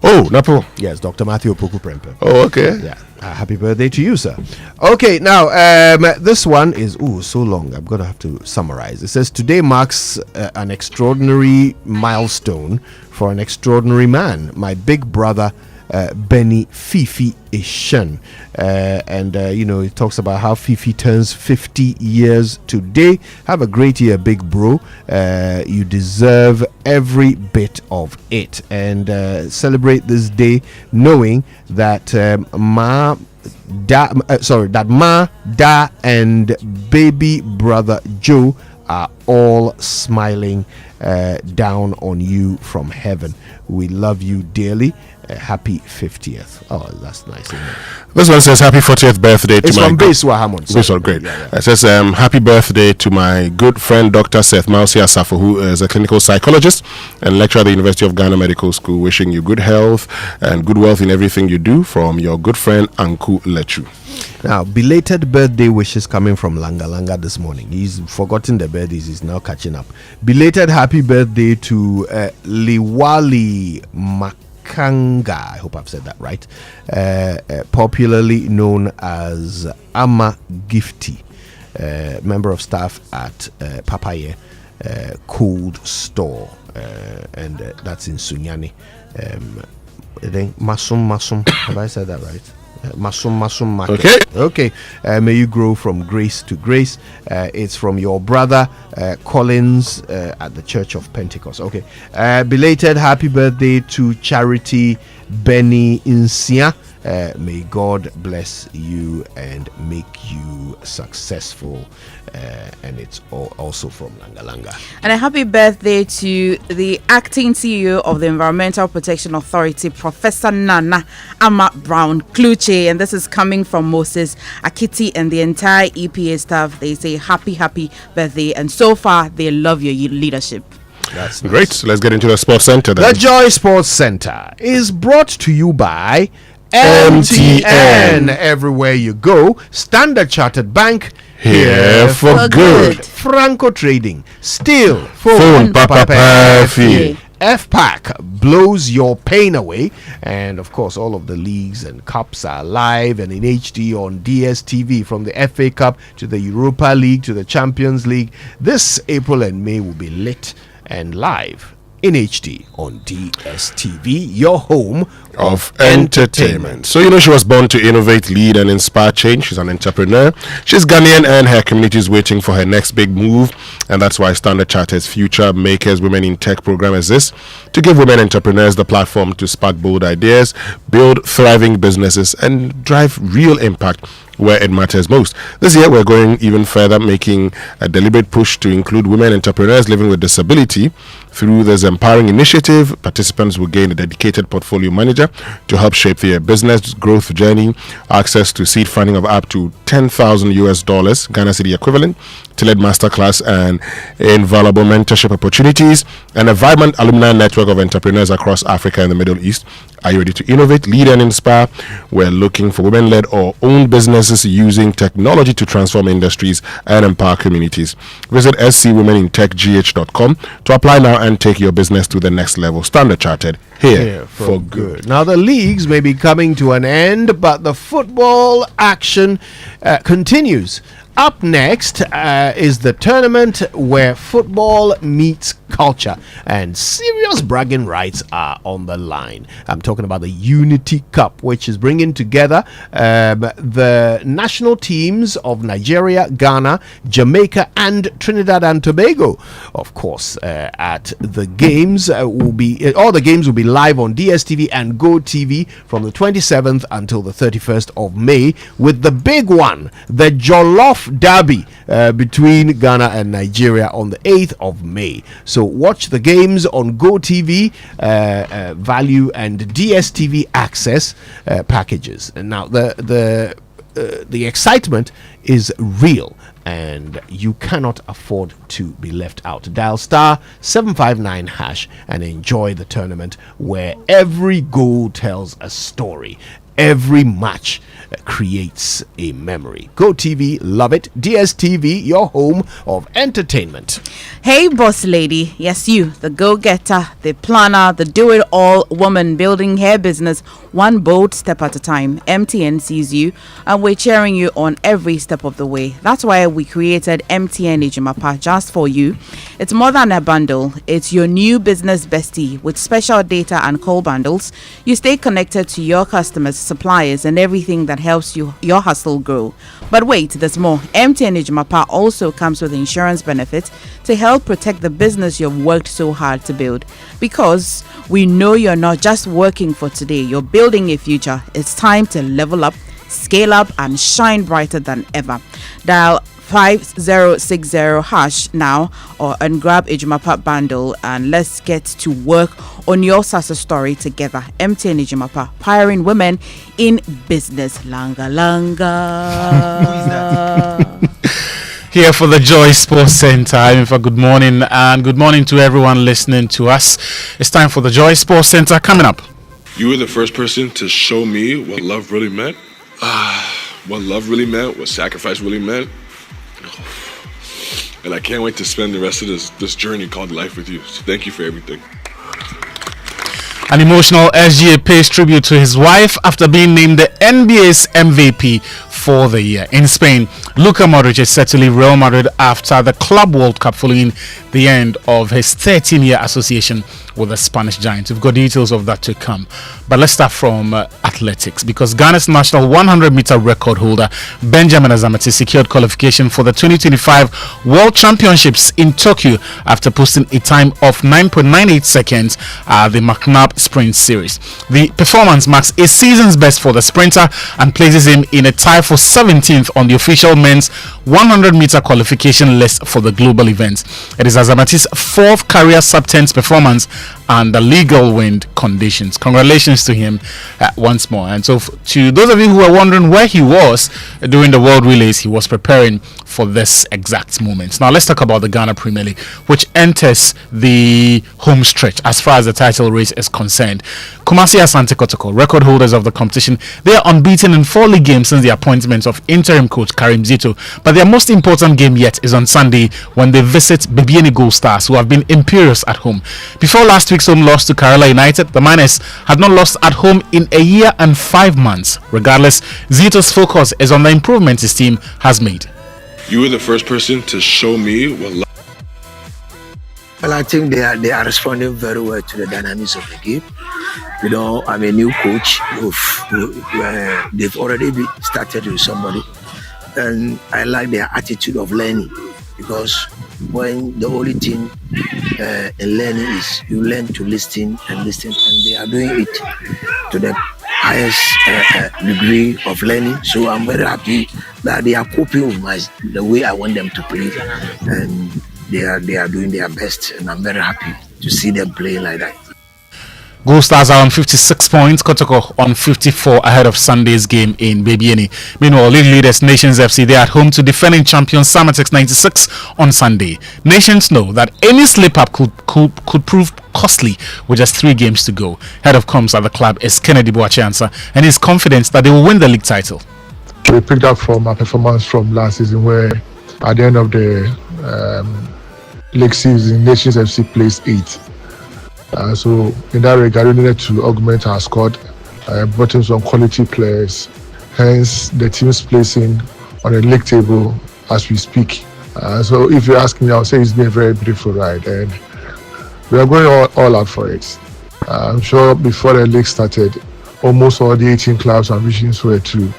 Oh, Napo. Yes, Dr. Matthew Opoku Prempe. Oh, okay. Yeah. Happy birthday to you, sir. Okay, now this one is so long. I'm gonna have to summarize. It says today marks an extraordinary milestone for an extraordinary man. My big brother Benny Fifi Ishan, and it talks about how Fifi turns 50 years today. Have a great year, big bro. You deserve every bit of it, and celebrate this day knowing that Ma, Da, and baby brother Joe are all smiling down on you from heaven. We love you dearly. Happy 50th. Oh, that's nice. Isn't it? This one says happy 40th birthday to it's my from Beswa Hammond. Beswa, great. It says happy birthday to my good friend Dr. Seth Mausi Asafo, who is a clinical psychologist and lecturer at the University of Ghana Medical School. Wishing you good health and good wealth in everything you do, from your good friend Anku Lechu. Now, belated birthday wishes coming from Langa Langa this morning. He's forgotten the birthdays. He's now catching up. Belated happy birthday to Liwali Makanga. I hope I've said that right. Popularly known as Ama Gifty, member of staff at Papaya Cold Store, and that's in Sunyani. Masum. Have I said that right? Masum Market. Okay. May you grow from grace to grace. It's from your brother Collins at the Church of Pentecost. Okay. Belated happy birthday to Charity Benny Insia. May God bless you and make you successful. And it's also from Langa Langa. And a happy birthday to the acting CEO of the Environmental Protection Authority, Professor Nana Ama Brown Kluche. And this is coming from Moses Akiti and the entire EPA staff. They say happy birthday. And so far, they love your leadership. That's great. So let's get into the Sports Center then. The Joy Sports Center is brought to you by MTN. Everywhere you go, Standard Chartered Bank, here for good. Franco Trading, still phone Papa FPAC blows your pain away. And of course, all of the leagues and cups are live and in HD on DSTV, from the FA Cup to the Europa League to the Champions League. This April and May will be lit and live in HD on DSTV, your home of entertainment. So, you know, she was born to innovate, lead, and inspire change. She's an entrepreneur. She's Ghanaian, and her community is waiting for her next big move. And that's why Standard Chartered's Future Makers Women in Tech program exists, to give women entrepreneurs the platform to spark bold ideas, build thriving businesses, and drive real impact where it matters most. This year, we're going even further, making a deliberate push to include women entrepreneurs living with disability. Through this empowering initiative, participants will gain a dedicated portfolio manager to help shape their business growth journey, access to seed funding of up to $10,000 Ghana City equivalent, to-led masterclass and invaluable mentorship opportunities, and a vibrant alumni network of entrepreneurs across Africa and the Middle East. Are you ready to innovate, lead, and inspire? We're looking for women-led or owned businesses using technology to transform industries and empower communities. Visit scwomenintechgh.com to apply now and take your business to the next level. Standard Chartered, here for good. Now, the leagues may be coming to an end, but the football action continues. Up next is the tournament where football meets culture, and serious bragging rights are on the line. I'm talking about the Unity Cup, which is bringing together the national teams of Nigeria, Ghana, Jamaica, and Trinidad and Tobago. Of course, at the games all the games will be live on DSTV and Go TV from the 27th until the 31st of May, with the big one, the Jollof Derby between Ghana and Nigeria on the 8th of May. So watch the games on Go TV value and DSTV access packages. And now the excitement is real, and you cannot afford to be left out. Dial *759# and enjoy the tournament, where every goal tells a story. Every match creates a memory. Go TV, love it. DSTV, your home of entertainment. Hey, boss lady. Yes, you, the go-getter, the planner, the do-it-all woman building her business one bold step at a time. MTN sees you, and we're cheering you on every step of the way. That's why we created MTN Ejimapa just for you. It's more than a bundle. It's your new business bestie with special data and call bundles. You stay connected to your customers, suppliers, and everything that helps your hustle grow. But wait, there's more. MTN Ejimapa also comes with insurance benefits to help protect the business you've worked so hard to build. Because we know you're not just working for today, you're building a future. It's time to level up, scale up and shine brighter than ever. Dial 5060 hash now and grab a Jumapa bundle, and let's get to work on your success story together. MTN Jumapa, powering women in business. Langa Here for the Joy Sports Center. Emefa, good morning, and good morning to everyone listening to us. It's time for the Joy Sports Center coming up. You were the first person to show me what love really meant. What love really meant, what sacrifice really meant. And I can't wait to spend the rest of this journey called life with you. So thank you for everything. An emotional SGA pays tribute to his wife after being named the NBA's MVP for the year. In Spain, Luka Modric is set to leave Real Madrid after the Club World Cup following the end of his 13-year association with the Spanish Giants. We've got details of that to come. But let's start from athletics, because Ghana's national 100-meter record holder Benjamin Azamati secured qualification for the 2025 World Championships in Tokyo after posting a time of 9.98 seconds at the McNabb Sprint Series. The performance marks a season's best for the sprinter and places him in a tie for 17th on the official men's 100-meter qualification list for the global event. It is Azamati's fourth career sub-10s performance under legal wind conditions. Congratulations to him once more. And so to those of you who are wondering where he was during the World Relays, he was preparing for this exact moment. Now let's talk about the Ghana Premier League, which enters the home stretch as far as the title race is concerned. Kumasi Asante Kotoko, record holders of the competition, they are unbeaten in 4 league games since the appointment of interim coach Karim Zito. But their most important game yet is on Sunday when they visit Bibiani Gold Stars, who have been imperious at home. Before last week's home loss to Kerala United, the Miners had not lost at home in a year and 5 months. Regardless, Zito's focus is on the improvements his team has made. You were the first person to show me what love. Well, I think they are responding very well to the dynamics of the game. You know, I'm a new coach. They've already started with somebody, and I like their attitude of learning, because when the only thing in learning is you learn to listen, and they are doing it to the highest degree of learning. So I'm very happy that they are coping with the way I want them to play, and they are doing their best, and I'm very happy to see them playing like that. Gold Stars are on 56 points, Kotoko on 54 ahead of Sunday's game in Bibiani. Meanwhile, league leaders Nations FC, they are at home to defending champions Samatex 96 on Sunday. Nations know that any slip-up could prove costly with just 3 games to go. Head of comms at the club is Kennedy Boachiansa, and he's confident that they will win the league title. We picked up from our performance from last season, where at the end of the league season, Nations FC placed 8. So in that regard, we needed to augment our squad, brought in some quality players. Hence, the team's placing on the league table as we speak. So if you ask me, I'll say it's been a very beautiful ride, and we are going all out for it. I'm sure before the league started, almost all the 18 clubs' ambitions were to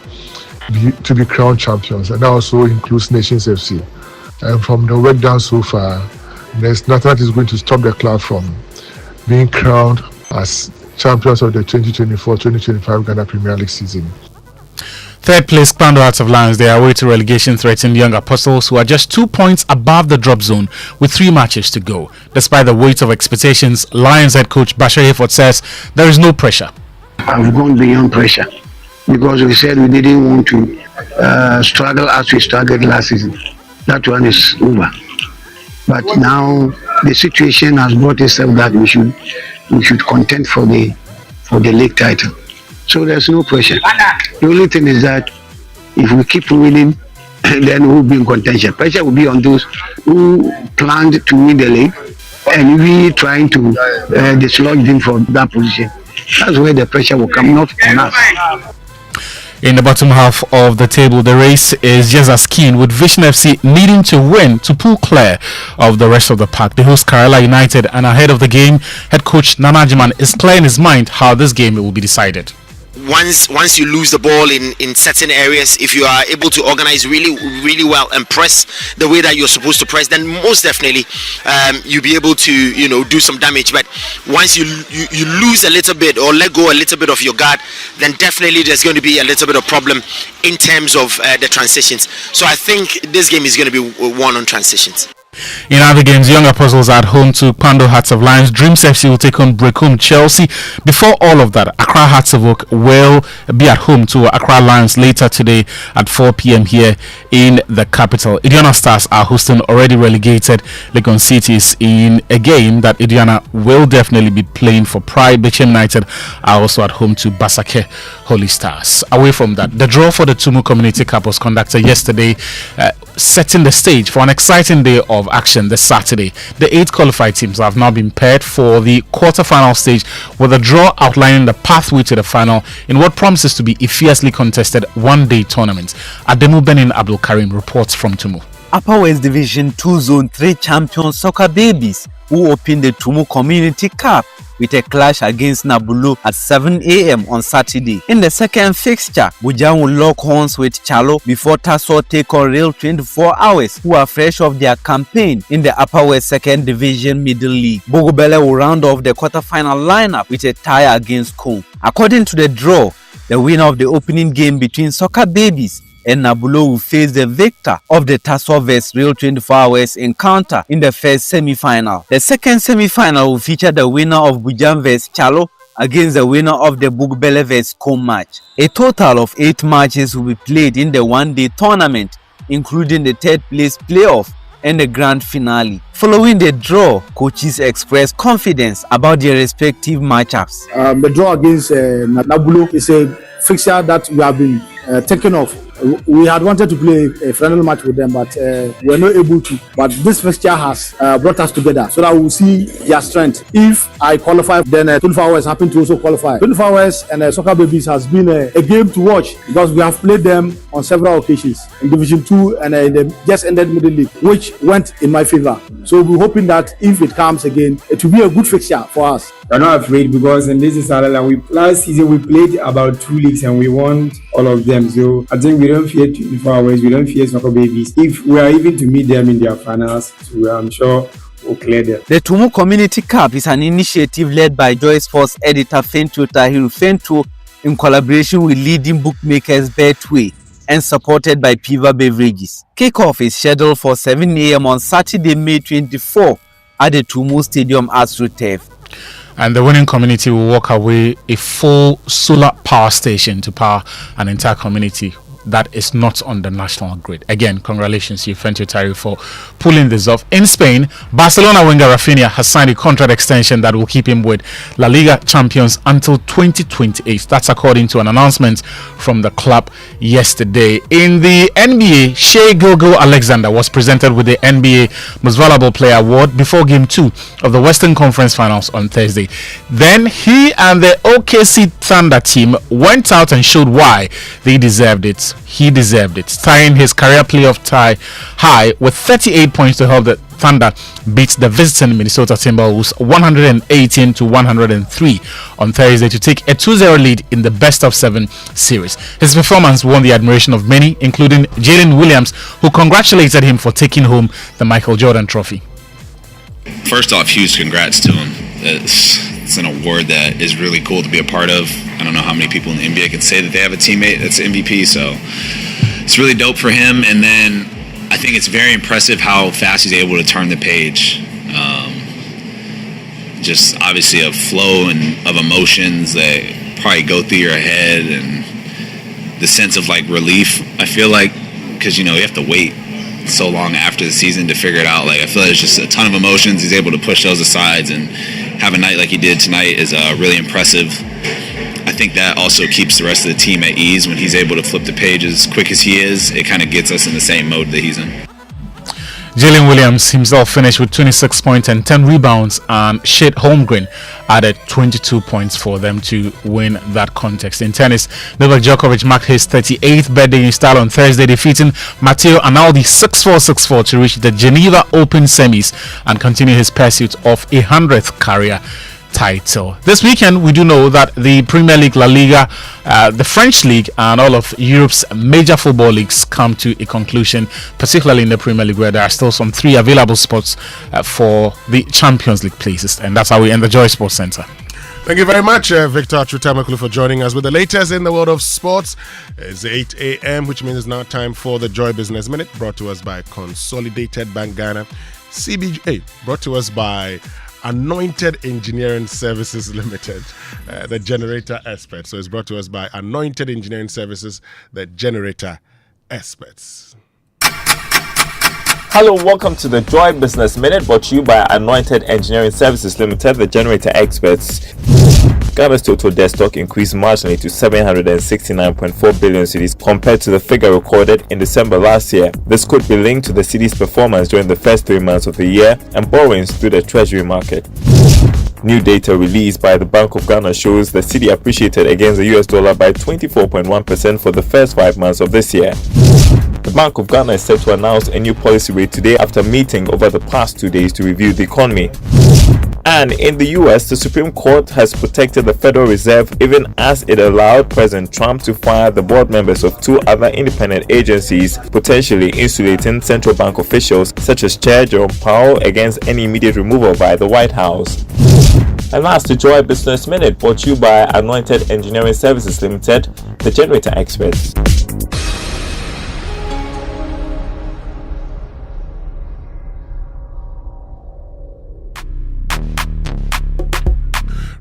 be crowned champions, and that also includes Nations FC. And from the work done so far, there's nothing that is going to stop the club from being crowned as champions of the 2024-2025 Ghana Premier League season. Third place, Pando Hearts of Lions, their way to relegation threatened Young Apostles, who are just 2 points above the drop zone with 3 matches to go. Despite the weight of expectations, Lions head coach Bashir Hayford says there is no pressure. I've gone beyond pressure, because we said we didn't want to struggle as we struggled last season. That one is over. But now the situation has brought itself that we should contend for the league title. So there's no pressure. The only thing is that if we keep winning, then we'll be in contention. Pressure will be on those who planned to win the league, and we trying to dislodge them from that position. That's where the pressure will come, not on us. In the bottom half of the table, the race is just as keen, with Vision FC needing to win to pull clear of the rest of the pack. They host Kerala United, and ahead of the game, head coach Nana Jiman is clear in his mind how this game will be decided. once you lose the ball in certain areas, if you are able to organize really well and press the way that you're supposed to press, then most definitely you'll be able to do some damage. But once you lose a little bit or let go a little bit of your guard, then definitely there's going to be a little bit of problem in terms of the transitions. So I think this game is going to be won on transitions. In other games, Young Apostles at home to Pando Hearts of Lions. Dreams FC will take on Brecum Chelsea. Before all of that, Accra Hearts of Oak will be at home to Accra Lions later today at 4 p.m. here in the capital. Idiana Stars are hosting already relegated Legon Cities in a game that Idiana will definitely be playing for Pride. Bechem United are also at home to Basake Holy Stars. Away from that, the draw for the Tumu Community Cup was conducted yesterday, setting the stage for an exciting day of action this Saturday. The 8 qualified teams have now been paired for the quarter-final stage, with a draw outlining the pathway to the final in what promises to be a fiercely contested one-day tournament. Ademu Benin Abdul Karim reports from Tumu. Upper West Division 2 Zone 3 champion Soccer Babies who opened the Tumu Community Cup with a clash against Nabulu at 7 a.m. on Saturday. In the second fixture, Bujan will lock horns with Chalo before Tasso take on Real 24 Hours, who are fresh off their campaign in the Upper West 2nd Division Middle League. Bogobele will round off the quarter-final lineup with a tie against Kong. According to the draw, the winner of the opening game between Soccer Babies and Nabulo will face the victor of the Tasso vs Real 24 Hours encounter in the first semi-final. The second semi-final will feature the winner of Bujan vs Chalo against the winner of the Bugbele vs Kom match. A total of 8 matches will be played in the one-day tournament, including the third place playoff and the grand finale. Following the draw, coaches expressed confidence about their respective matchups. The draw against Nabulo is a fixture that we have been taken off. We had wanted to play a final match with them, but we were not able to. But this fixture has brought us together so that we will see their strength. If I qualify, then 24 Hours happen to also qualify. 24 Hours and Soccer Babies has been a game to watch because we have played them on several occasions in Division 2 and in the just ended Middle League, which went in my favor. So we're hoping that if it comes again, it will be a good fixture for us. We're not afraid because in this is last season we played about 2 leagues and we won all of them. So I think we don't fear 24 Hours, we don't fear Soccer Babies. If we are even to meet them in their finals, so I'm sure we'll clear them. The Tumu Community Cup is an initiative led by Joy Sports editor Fentu Tahiru Fentu in collaboration with leading bookmakers Betway and supported by Piva Beverages. Kickoff is scheduled for 7 a.m. on Saturday, May 24 at the Tumu Stadium AstroTurf. And the winning community will walk away a full solar power station to power an entire community that is not on the national grid. Again, congratulations to Fentu Tari for pulling this off. In Spain, Barcelona winger Rafinha has signed a contract extension that will keep him with La Liga champions until 2028. That's according to an announcement from the club yesterday. In the NBA, Shai Gilgeous-Alexander was presented with the NBA Most Valuable Player Award before Game 2 of the Western Conference Finals on Thursday. Then he and the OKC Thunder team went out and showed why they deserved it. He deserved it, tying his career playoff tie high with 38 points to help the Thunder beat the visiting Minnesota Timberwolves 118-103 on Thursday to take a 2-0 lead in the best-of-7 series. His performance won the admiration of many, including Jalen Williams, who congratulated him for taking home the Michael Jordan Trophy. First off, huge congrats to him. It's an award that is really cool to be a part of. I don't know how many people in the NBA can say that they have a teammate that's MVP, so it's really dope for him. And then I think it's very impressive how fast he's able to turn the page. Just obviously a flow and of emotions that probably go through your head, and the sense of like relief. I feel like, because you have to wait so long after the season to figure it out. Like I feel like there's just a ton of emotions. He's able to push those aside and have a night like he did tonight is really impressive. I think that also keeps the rest of the team at ease when he's able to flip the page as quick as he is. It kind of gets us in the same mode that he's in. Jalen Williams himself finished with 26 points and 10 rebounds, and Shade Holmgren added 22 points for them to win that contest. In tennis, Novak Djokovic marked his 38th birthday in style on Thursday, defeating Matteo Analdi 6-4, 6-4 to reach the Geneva Open semis and continue his pursuit of a 100th career title. This weekend, we do know that the Premier League, La Liga, the French League, and all of Europe's major football leagues come to a conclusion, particularly in the Premier League, where there are still some 3 available spots for the Champions League places. And that's how we end the Joy Sports Center. Thank you very much, Victor Chutamakulu, for joining us with the latest in the world of sports. It's 8 a.m., which means it's now time for the Joy Business Minute, brought to us by Consolidated Bank Ghana, CBA, brought to us by Anointed Engineering Services Limited, the generator expert. So it's brought to us by Anointed Engineering Services, the generator experts. Hello, welcome to the Joy Business Minute, brought to you by Anointed Engineering Services Limited, the generator experts. Ghana's total debt stock increased marginally to 769.4 billion cedis compared to the figure recorded in December last year. This could be linked to the cedi's performance during the first 3 months of the year and borrowings through the treasury market. New data released by the Bank of Ghana shows the cedi appreciated against the US dollar by 24.1% for the first 5 months of this year. The Bank of Ghana is set to announce a new policy rate today after meeting over the past 2 days to review the economy. And in the US, the Supreme Court has protected the Federal Reserve even as it allowed President Trump to fire the board members of 2 other independent agencies, potentially insulating central bank officials such as Chair Jerome Powell against any immediate removal by the White House. And last, the Joy Business Minute, brought to you by Anointed Engineering Services Limited, the generator experts.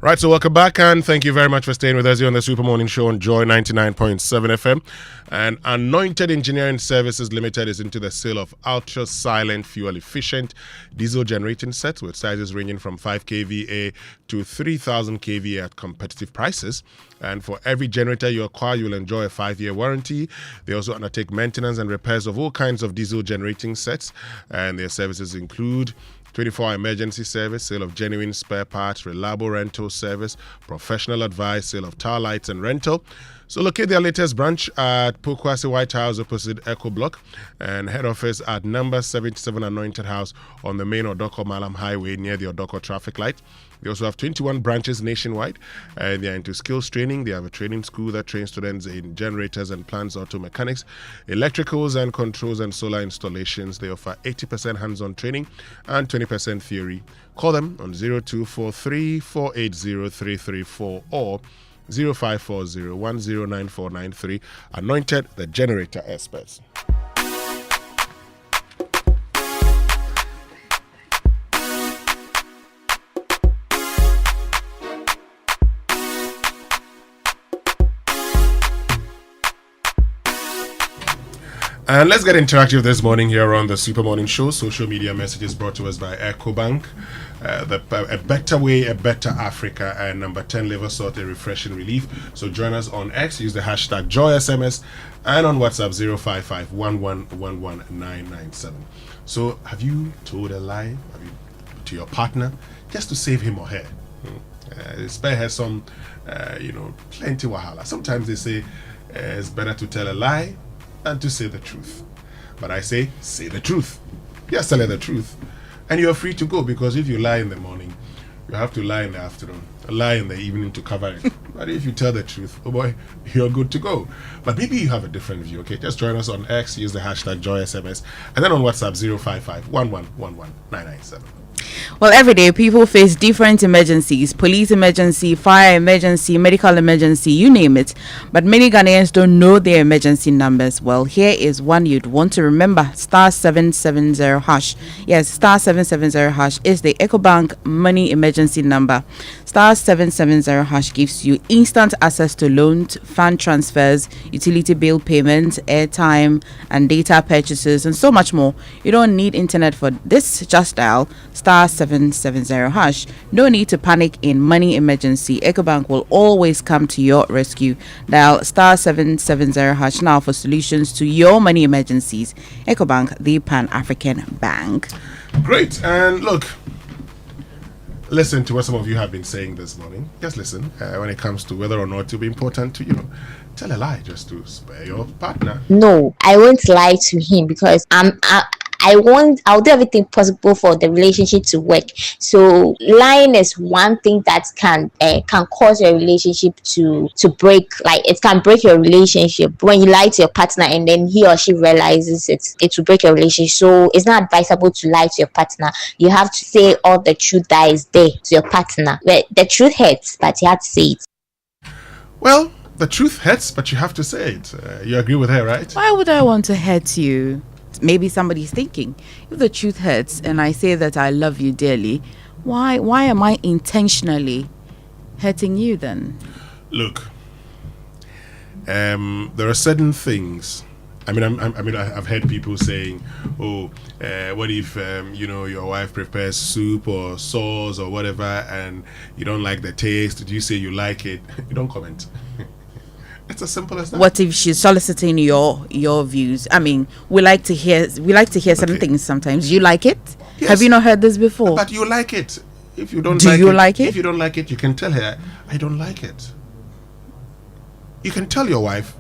Right, so welcome back, and thank you very much for staying with us here on the Super Morning Show on Joy 99.7 FM. And Anointed Engineering Services Limited is into the sale of ultra-silent, fuel-efficient diesel generating sets with sizes ranging from 5 kVA to 3,000 kVA at competitive prices. And for every generator you acquire, you'll enjoy a 5-year warranty. They also undertake maintenance and repairs of all kinds of diesel generating sets, and their services include 24-hour emergency service, sale of genuine spare parts, reliable rental service, professional advice, sale of tower lights and rental. So locate their latest branch at Pokwasi White House opposite Echo Block, and head office at number 77 Anointed House on the main Odoko Malam Highway near the Odoko traffic light. They also have 21 branches nationwide, and they are into skills training. They have a training school that trains students in generators and plants auto mechanics, electricals and controls and solar installations. They offer 80% hands-on training and 20% theory. Call them on 0243 480 334 or 0540-109493. Anointed, the generator experts. And let's get interactive this morning here on the Super Morning Show. Social media messages brought to us by EcoBank. A better way, a better Africa, and number 10 liver salt, a refreshing relief. So join us on X, use the hashtag JoySMS, and on WhatsApp 055-1111-997. So have you told a lie to your partner just to save him or her? Spare her some, plenty wahala. Sometimes they say it's better to tell a lie than to say the truth. But I say the truth. Just tell her the truth. And you're free to go, because if you lie in the morning, you have to lie in the afternoon, lie in the evening to cover it. But if you tell the truth, oh boy, you're good to go. But maybe you have a different view, okay? Just join us on X, use the hashtag JoySMS, and then on WhatsApp 055-1111-997. Well, every day people face different emergencies: police emergency, fire emergency, medical emergency, you name it. But many Ghanaians don't know their emergency numbers. Well, here is one you'd want to remember: *770#. Yes, *770# is the EcoBank money emergency number. *770# gives you instant access to loans, fund transfers, utility bill payments, airtime and data purchases, and so much more. You don't need internet for this. Just dial *770#. No need to panic in money emergency. EcoBank will always come to your rescue. Dial *770# now for solutions to your money emergencies. EcoBank, the Pan-African Bank. Great. And look, listen to what some of you have been saying this morning. Just listen when it comes to whether or not it will be important to, tell a lie just to spare your partner. No, I won't lie to him because I'll do everything possible for the relationship to work. So lying is one thing that can cause your relationship to break. Like, it can break your relationship when you lie to your partner and then he or she realizes it will break your relationship. So it's not advisable to lie to your partner. You have to say all the truth that is there to your partner. But the truth hurts, but you have to say it. Well, the truth hurts, but you have to say it. You agree with her, right? Why would I want to hurt you? Maybe somebody's thinking, if the truth hurts and I say that I love you dearly, why am I intentionally hurting you then? Look, there are certain things. I've heard people saying, "Oh, what if your wife prepares soup or sauce or whatever, and you don't like the taste? Do you say you like it?" You don't comment. It's as simple as that. What if she's soliciting your views? I mean, we like to hear certain things sometimes. You like it? Yes. Have you not heard this before? But you like it. If you don't Do like you it, like it? If you don't like it, you can tell her, "I don't like it." You can tell your wife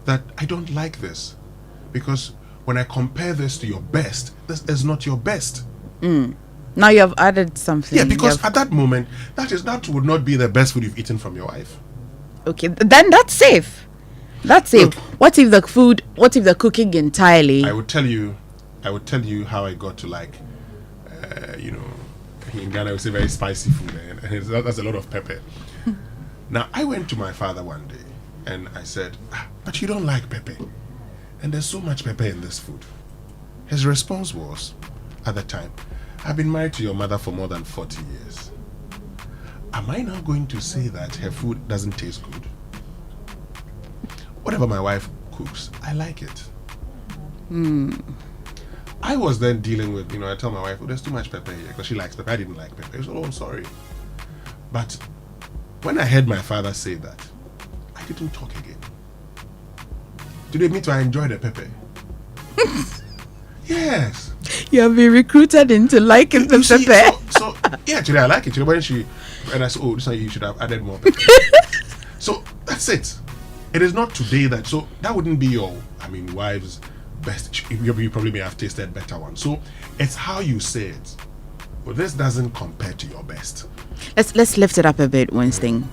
that, "I don't like this, because when I compare this to your best, this is not your best." Now you have added something. Yeah, because at that moment, that would not be the best food you've eaten from your wife. Okay, then that's safe. That's safe. What if the cooking entirely? I would tell you how I got to like, in Ghana we say very spicy food, and that's a lot of pepper. Now, I went to my father one day and I said, "But you don't like pepper, and there's so much pepper in this food." His response was, at the time, "I've been married to your mother for more than 40 years. Am I now going to say that her food doesn't taste good? Whatever my wife cooks, I like it." I was then dealing with, I tell my wife, "Oh, there's too much pepper here," because she likes pepper. I didn't like pepper. I said, "Oh, I'm sorry." But when I heard my father say that, I didn't talk again. Today, I enjoy the pepper. Yes. You have been recruited into liking the pepper. So today I like it. When and I said, "Oh, this one you should have added more pepper." So that's it. It is not today that. So that wouldn't be your, wife's best. You probably may have tasted better one. So it's how you say it. But this doesn't compare to your best. Let's lift it up a bit, Winston.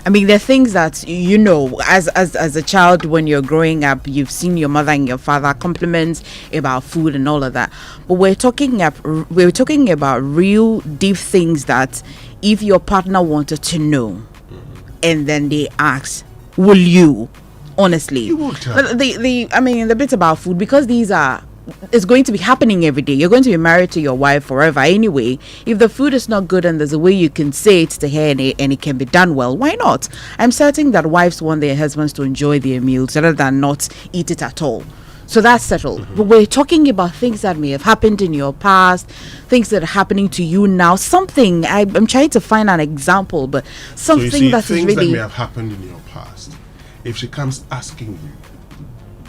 There are things that as a child, when you're growing up, you've seen your mother and your father compliments about food and all of that. But we're talking about real deep things that if your partner wanted to know, and then they ask, will you? Honestly, you will tell. The bit about food, because it's going to be happening every day. You're going to be married to your wife forever anyway. If the food is not good and there's a way you can say it to her and it can be done well, why not? I'm certain that wives want their husbands to enjoy their meals rather than not eat it at all. So that's settled. But we're talking about things that may have happened in your past, things that are happening to you now. Something, I'm trying to find an example, but something so you see, that is things really... that may have happened in your past. If she comes asking you,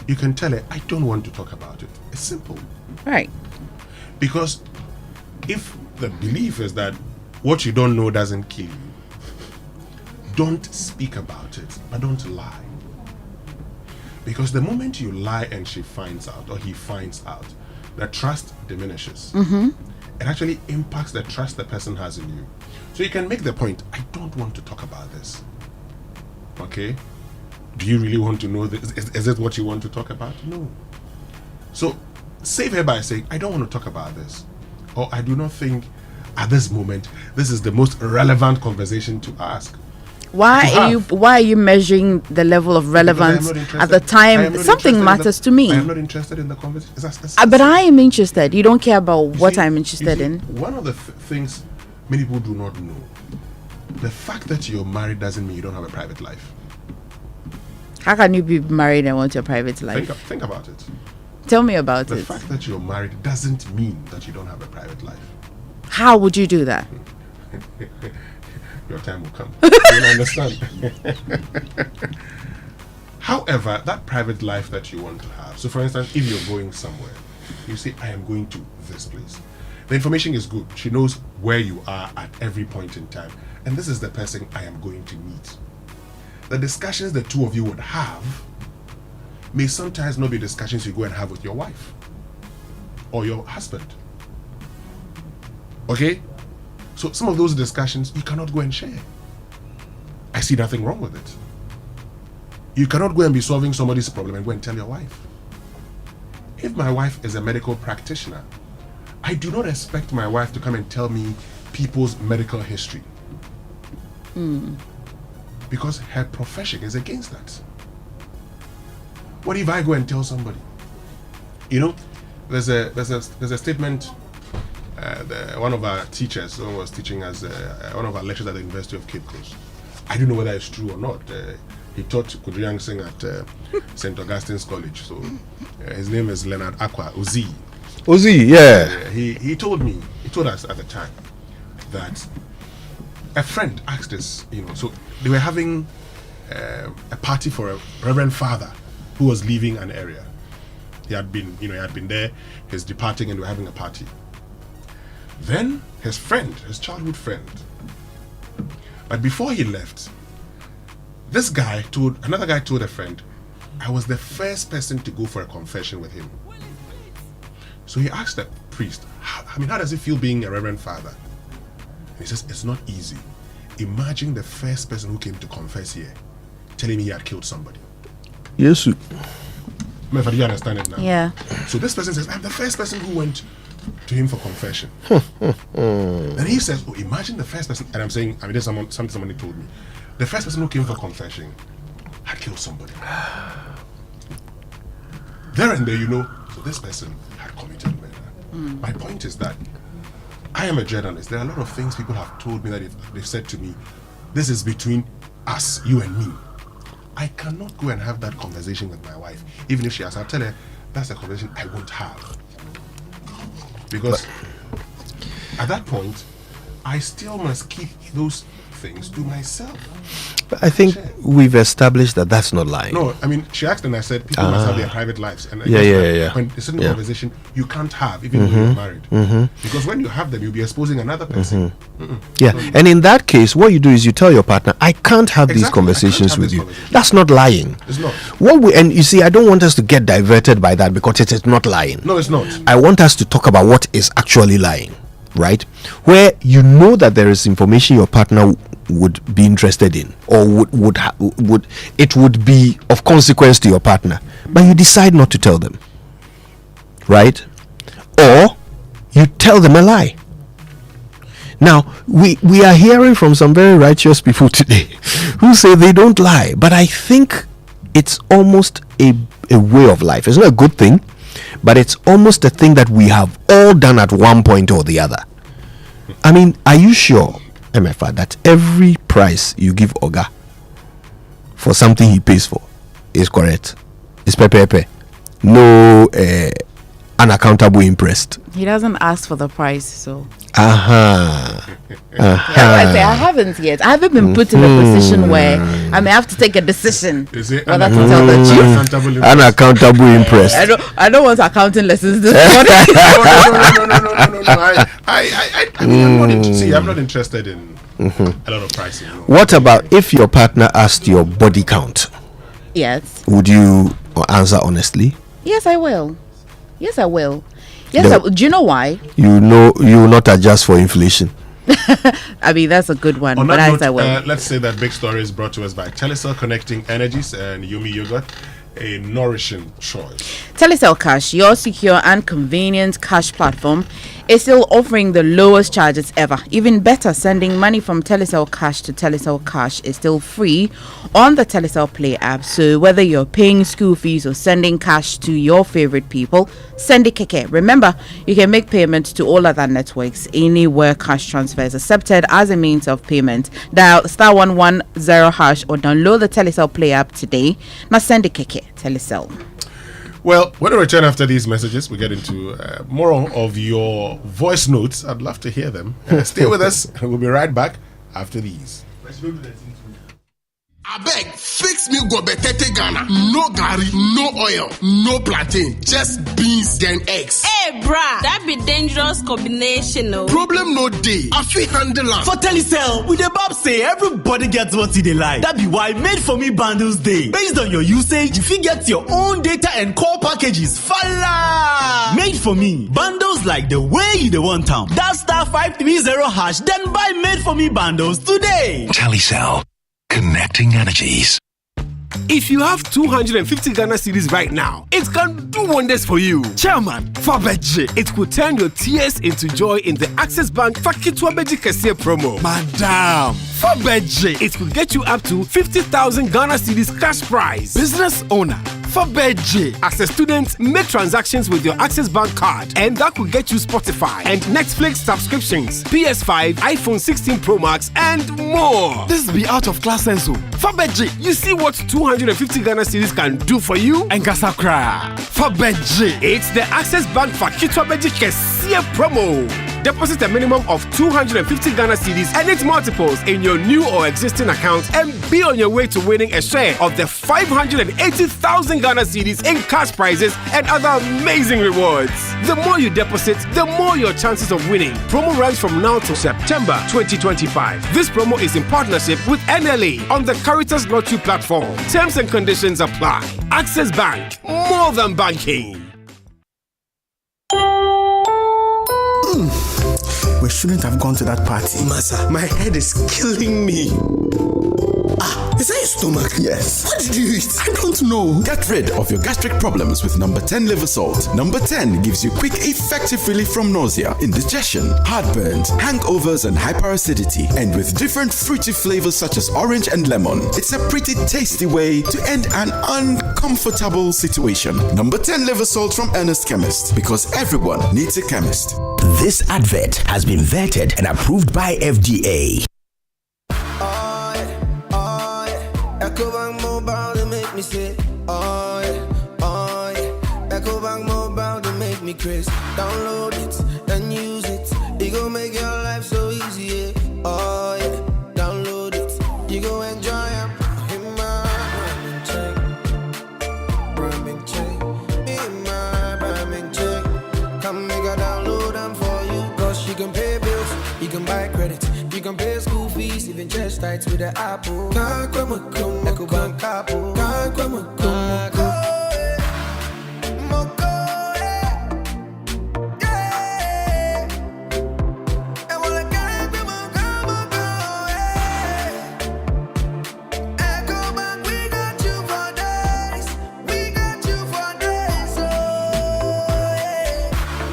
you can tell her, "I don't want to talk about it." It's simple. Right. Because if the belief is that what you don't know doesn't kill you, don't speak about it, but don't lie. Because the moment you lie and she finds out, or he finds out, the trust diminishes. It actually impacts the trust the person has in you. So you can make the point, "I don't want to talk about this." Okay? Do you really want to know this? Is it what you want to talk about? No. So save her by saying, "I don't want to talk about this," or "I do not think at this moment this is the most relevant conversation to ask." Why are you measuring the level of relevance at the time? Something matters to me. I am not interested in the conversation. But I am interested. You don't care about what I'm interested in. One of the things many people do not know, the fact that you're married doesn't mean you don't have a private life. How can you be married and want your private life? Think about it. Tell me about it. The fact that you're married doesn't mean that you don't have a private life. How would you do that? Your time will come. You'll understand. However, that private life that you want to have. So for instance, if you're going somewhere, you say, "I am going to this place." The information is good. She knows where you are at every point in time. And this is the person I am going to meet. The discussions the two of you would have may sometimes not be discussions you go and have with your wife or your husband. Okay? So some of those discussions you cannot go and share. I see nothing wrong with it. You cannot go and be solving somebody's problem and go and tell your wife. If my wife is a medical practitioner, I do not expect my wife to come and tell me people's medical history. Because her profession is against that. What if I go and tell somebody? You know, there's a statement. One of our teachers who was teaching us one of our lectures at the University of Cape Coast. I don't know whether it's true or not. He taught Kojo Yankson at St. Augustine's College. So his name is Leonard Aqua Ozi. Ozi, yeah. He told us at the time that a friend asked us, so they were having a party for a reverend father who was leaving an area. He had been there, he's departing, and we're having a party. Then his childhood friend, but before he left, another guy told a friend, I was the first person to go for a confession with him. So he asked the priest, how does it feel being a reverend father? And he says, it's not easy. Imagine the first person who came to confess here, telling me he had killed somebody. Yes. Emefa, do you understand it now? Yeah. So this person says, I'm the first person who went to him for confession. And he says, imagine the first person, and I'm saying, this is something somebody told me. The first person who came for confession had killed somebody. There and there, so this person had committed murder. My point is that I am a journalist. There are a lot of things people have told me that they've said to me, this is between us, you and me. I cannot go and have that conversation with my wife. Even if she asks, I'll tell her, that's a conversation I won't have. Because at that point, I still must keep those things to myself. But I think we've established that that's not lying. No, she asked and I said people must have their private lives. And yeah. When a certain conversation you can't have, even though you're married. Because when you have them, you'll be exposing another person. Yeah, and in that case, what you do is you tell your partner, I can't have these conversations with you. That's not lying. It's not. And you see, I don't want us to get diverted by that because it is not lying. No, it's not. I want us to talk about what is actually lying, right? Where you know that there is information your partner would be interested in, or would be of consequence to your partner, but you decide not to tell them, right? Or you tell them a lie. Now we are hearing from some very righteous people today who say they don't lie, but I think it's almost a way of life. It's not a good thing, but it's almost a thing that we have all done at one point or the other. Are you sure, Emefa, that every price you give Oga for something he pays for is correct? It's pepe. No unaccountable interest. He doesn't ask for the price, so. I haven't yet. I haven't been put in a position where I may have to take a decision whether to tell the truth. Unaccountable interest. I don't want accounting lessons this morning. No. I'm not interested in a lot of pricing. No. What about if your partner asked your body count? Yes. Would you answer honestly? Yes, I will. Yes, do you know why? You will not adjust for inflation. That's a good one. On but that note, I will. Let's say that big story is brought to us by Telecel, connecting energies, and Yumi Yogurt, a nourishing choice. Telecel Cash, your secure and convenient cash platform, is still offering the lowest charges ever. Even better, sending money from Telecel Cash to Telecel Cash is still free on the Telecel Play app. So whether you're paying school fees or sending cash to your favorite people, send it keke. Remember, you can make payments to all other networks anywhere cash transfer is accepted as a means of payment. Dial *110# or download the Telecel Play app today. Now send it keke. Telecel. Well, when we return after these messages, we get into more of your voice notes. I'd love to hear them. Stay with us, and we'll be right back after these. I beg, fix me go betete Ghana. No gari, no oil, no plantain, just beans then eggs. Hey, brah, that be dangerous combination, no? Problem no day. I feel handle am. For Telecel, with the Bob say everybody gets what they like. That be why Made For Me bundles day. Based on your usage, you fit get your own data and call packages. Fala! Made For Me bundles like the way you the want town. That *530# then buy Made For Me bundles today. Telecel, connecting energies. If you have 250 Ghana cedis right now, it can do wonders for you. Chairman, Fabeji, it could turn your tears into joy in the Access Bank Fakitwa Beji Kese promo. Madam, Fabeji, it could get you up to 50,000 Ghana cedis cash prize. Business owner, Fabeji, as a student, make transactions with your Access Bank card, and that could get you Spotify and Netflix subscriptions, PS5, iPhone 16 Pro Max, and more. This be out of class senso. Fabeji, you see what 250 Ghana cedis can do for you? And Gasakra. Fabeji, it's the Access Bank Fakitwa Beji Kese promo. Deposit a minimum of 250 Ghana cedis and its multiples in your new or existing account and be on your way to winning a share of the 580,000 Ghana cedis in cash prizes and other amazing rewards. The more you deposit, the more your chances of winning. Promo runs from now to September 2025. This promo is in partnership with NLA on the Caritas Lottery platform. Terms and conditions apply. Access Bank, more than banking. We shouldn't have gone to that party. Masa, my head is killing me. Is that your stomach? Yes. What did you eat? I don't know. Get rid of your gastric problems with number 10 liver salt. Number 10 gives you quick, effective relief from nausea, indigestion, heartburns, hangovers, and hyperacidity. And with different fruity flavors such as orange and lemon, it's a pretty tasty way to end an uncomfortable situation. Number 10 liver salt from Ernest Chemist, because everyone needs a chemist. This advert has been vetted and approved by FDA. EcoBank Mobile, they make me say, oh yeah. EcoBank Mobile, they make me crazy. Download it and use it. It gon' make your life so easy, yeah. Oh yeah. Download it. You gon' enjoy it. In my Brahmin check. In my Brahmin check. Come make a download them for you. Cause you can pay bills, you can buy credit. You can pay school fees, even chest tights with the Apple. EcoBank Apple.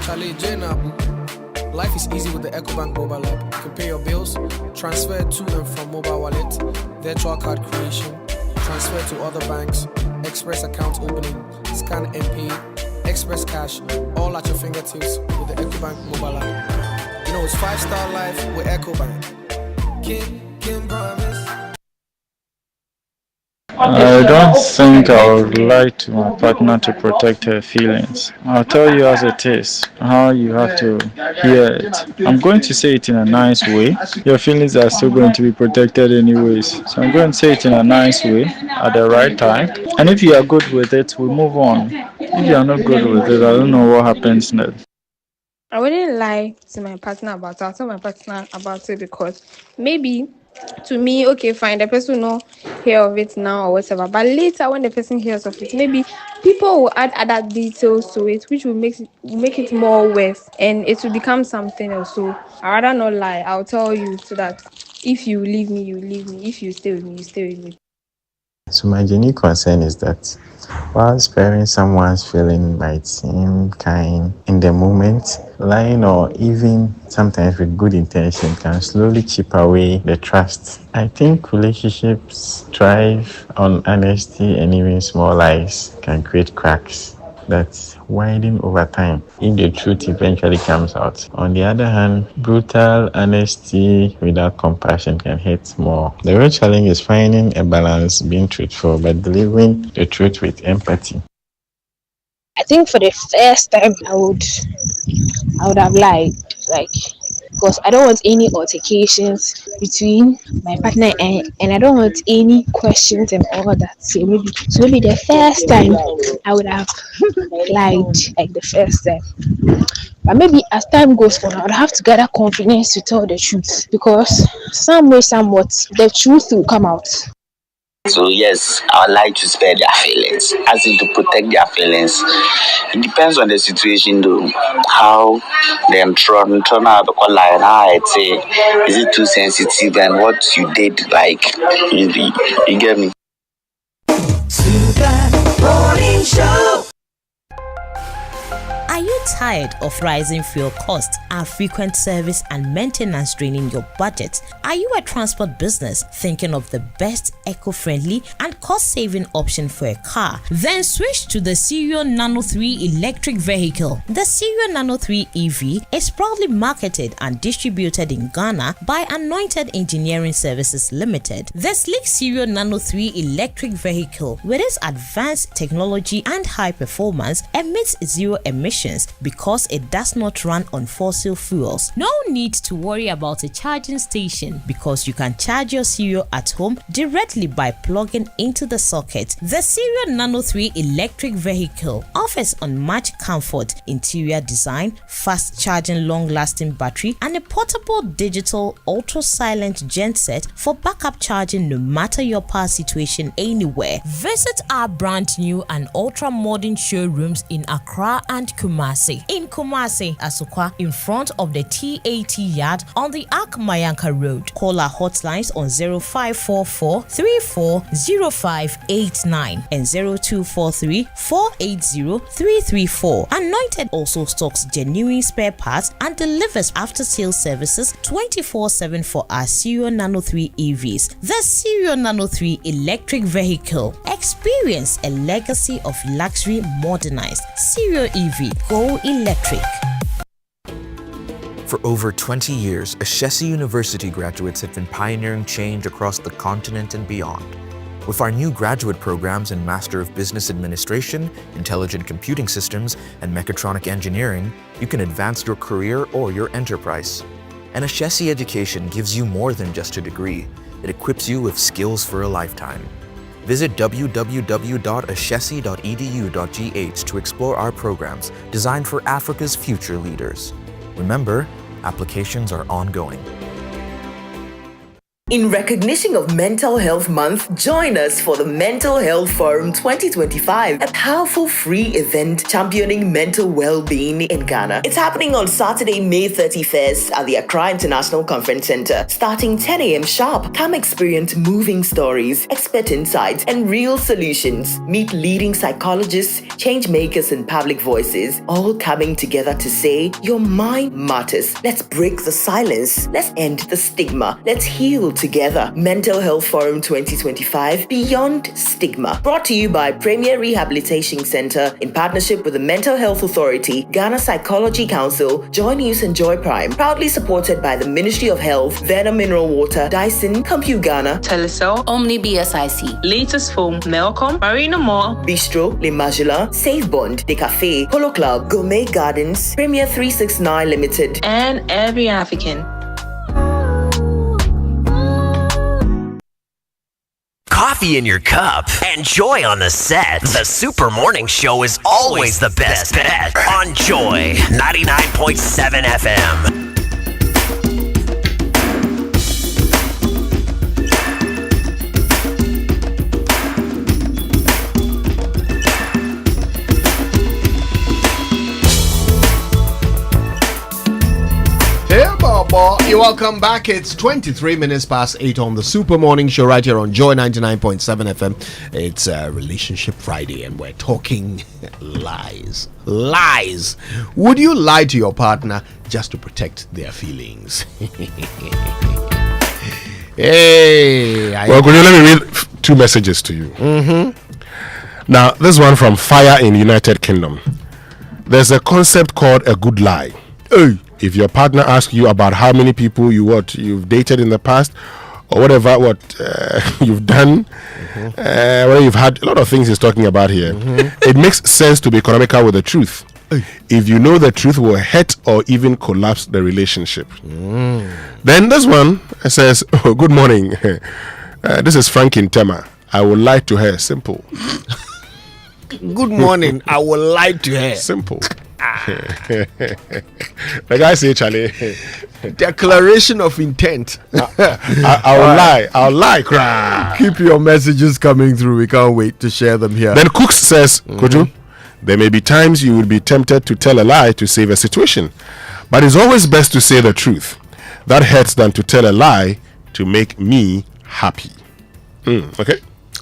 Charlie J Nabu. Life is easy with the EcoBank mobile app. You can pay your bills, transfer to and from mobile wallet, virtual card creation, transfer to other banks, express account opening, scan and pay, express cash, all at your fingertips with the EcoBank mobile app. You know it's 5-star life with EcoBank. Can promise. I don't think I would lie to my partner to protect her feelings. I'll tell you as it is, how you have to hear it. I'm going to say it in a nice way. Your feelings are still going to be protected anyways. So I'm going to say it in a nice way at the right time. And if you are good with it, we move on. If you are not good with it, I don't know what happens next. I wouldn't lie to my partner about it. I'll tell my partner about it because maybe to me, okay, fine, the person will not hear of it now or whatever. But later, when the person hears of it, maybe people will add other details to it, which will make it more worse, and it will become something else. So I rather not lie. I'll tell you so that if you leave me, you leave me. If you stay with me, you stay with me. So my genuine concern is that while sparing someone's feeling might seem kind in the moment, lying or even sometimes with good intention can slowly chip away the trust. I think relationships thrive on honesty, and even small lies can create cracks that widen over time if the truth eventually comes out. On the other hand, brutal honesty without compassion can hurt more. The real challenge is finding a balance, being truthful but delivering the truth with empathy. I think for the first time I would have lied. Like because I don't want any altercations between my partner and I don't want any questions and all that. So maybe the first time I would have lied, like the first time. But maybe as time goes on, I would have to gather confidence to tell the truth, because some way, somewhat, the truth will come out. So yes, I would like to spare their feelings, as in to protect their feelings. It depends on the situation though, how them turn out the call line, how I'd say, is it too sensitive and what you did, like, you get me? Super Morning Show. Are you tired of rising fuel costs and frequent service and maintenance draining your budget? Are you a transport business thinking of the best eco-friendly and cost-saving option for a car? Then switch to the Cerio Nano 3 electric vehicle. The Cerio Nano 3 EV is proudly marketed and distributed in Ghana by Anointed Engineering Services Limited. The sleek Cerio Nano 3 electric vehicle, with its advanced technology and high performance, emits zero emissions because it does not run on fossil fuels. No need to worry about a charging station because you can charge your Cerio at home directly by plugging into the socket. The Cerio Nano 3 electric vehicle offers unmatched comfort, interior design, fast charging, long-lasting battery, and a portable digital ultra-silent genset for backup charging no matter your power situation anywhere. Visit our brand new and ultra-modern showrooms in Accra and Kumasi. In Kumasi, Asukwa, in front of the TAT yard on the Ak Mayanka Road. Call our hotlines on 0544 340589 and 0243 480 334. Anointed also stocks genuine spare parts and delivers after-sales services 24/7 for our Cerio Nano 3 EVs. The Cerio Nano 3 electric vehicle. Experience a legacy of luxury modernized. Cerio EV. Go electric. For over 20 years, Ashesi University graduates have been pioneering change across the continent and beyond. With our new graduate programs in Master of Business Administration, Intelligent Computing Systems, and Mechatronic Engineering, you can advance your career or your enterprise. And Ashesi education gives you more than just a degree. It equips you with skills for a lifetime. Visit www.ashesi.edu.gh to explore our programs designed for Africa's future leaders. Remember, applications are ongoing. In recognition of Mental Health Month, join us for the Mental Health Forum 2025, a powerful free event championing mental well-being in Ghana. It's happening on Saturday, May 31st at the Accra International Conference Center, starting 10 a.m. sharp. Come experience moving stories, expert insights, and real solutions. Meet leading psychologists, change makers, and public voices, all coming together to say, your mind matters. Let's break the silence. Let's end the stigma. Let's heal together. Mental Health Forum 2025, Beyond Stigma. Brought to you by Premier Rehabilitation Center in partnership with the Mental Health Authority, Ghana Psychology Council, Joy News and Joy Prime. Proudly supported by the Ministry of Health, Vena Mineral Water, Dyson, Compute Ghana, Telecel, Omni BSIC, Latest Foam, Melcom, Marina Mall, Bistro, Le Magela, Save Bond, The Cafe, Polo Club, Gourmet Gardens, Premier 369 Limited, and Every African. Coffee in your cup and joy on the set. The Super Morning Show is always the best bet on Joy 99.7 FM. Hey, Bobo. You're welcome back. It's 23 minutes past 8 on the Super Morning Show right here on Joy 99.7 FM. It's Relationship Friday and we're talking lies. Lies. Would you lie to your partner just to protect their feelings? Well, Kojo, let me read two messages to you. Now, this one from Fire in United Kingdom. There's a concept called a good lie. If your partner asks you about how many people you've dated in the past, or whatever you've done, whether you've had a lot of things he's talking about here, it makes sense to be economical with the truth. if you know the truth will hurt or even collapse the relationship. Then this one says, oh, good morning. This is Frank in Tema. I will lie to her. Simple. Good morning. I will lie to her. Simple. The guy say, Charlie. Declaration of intent. I'll lie. Cry. Keep your messages coming through. We can't wait to share them here. Then Cooks says, Kojo, there may be times you will be tempted to tell a lie to save a situation, but it's always best to say the truth. That hurts than to tell a lie to make me happy. Okay?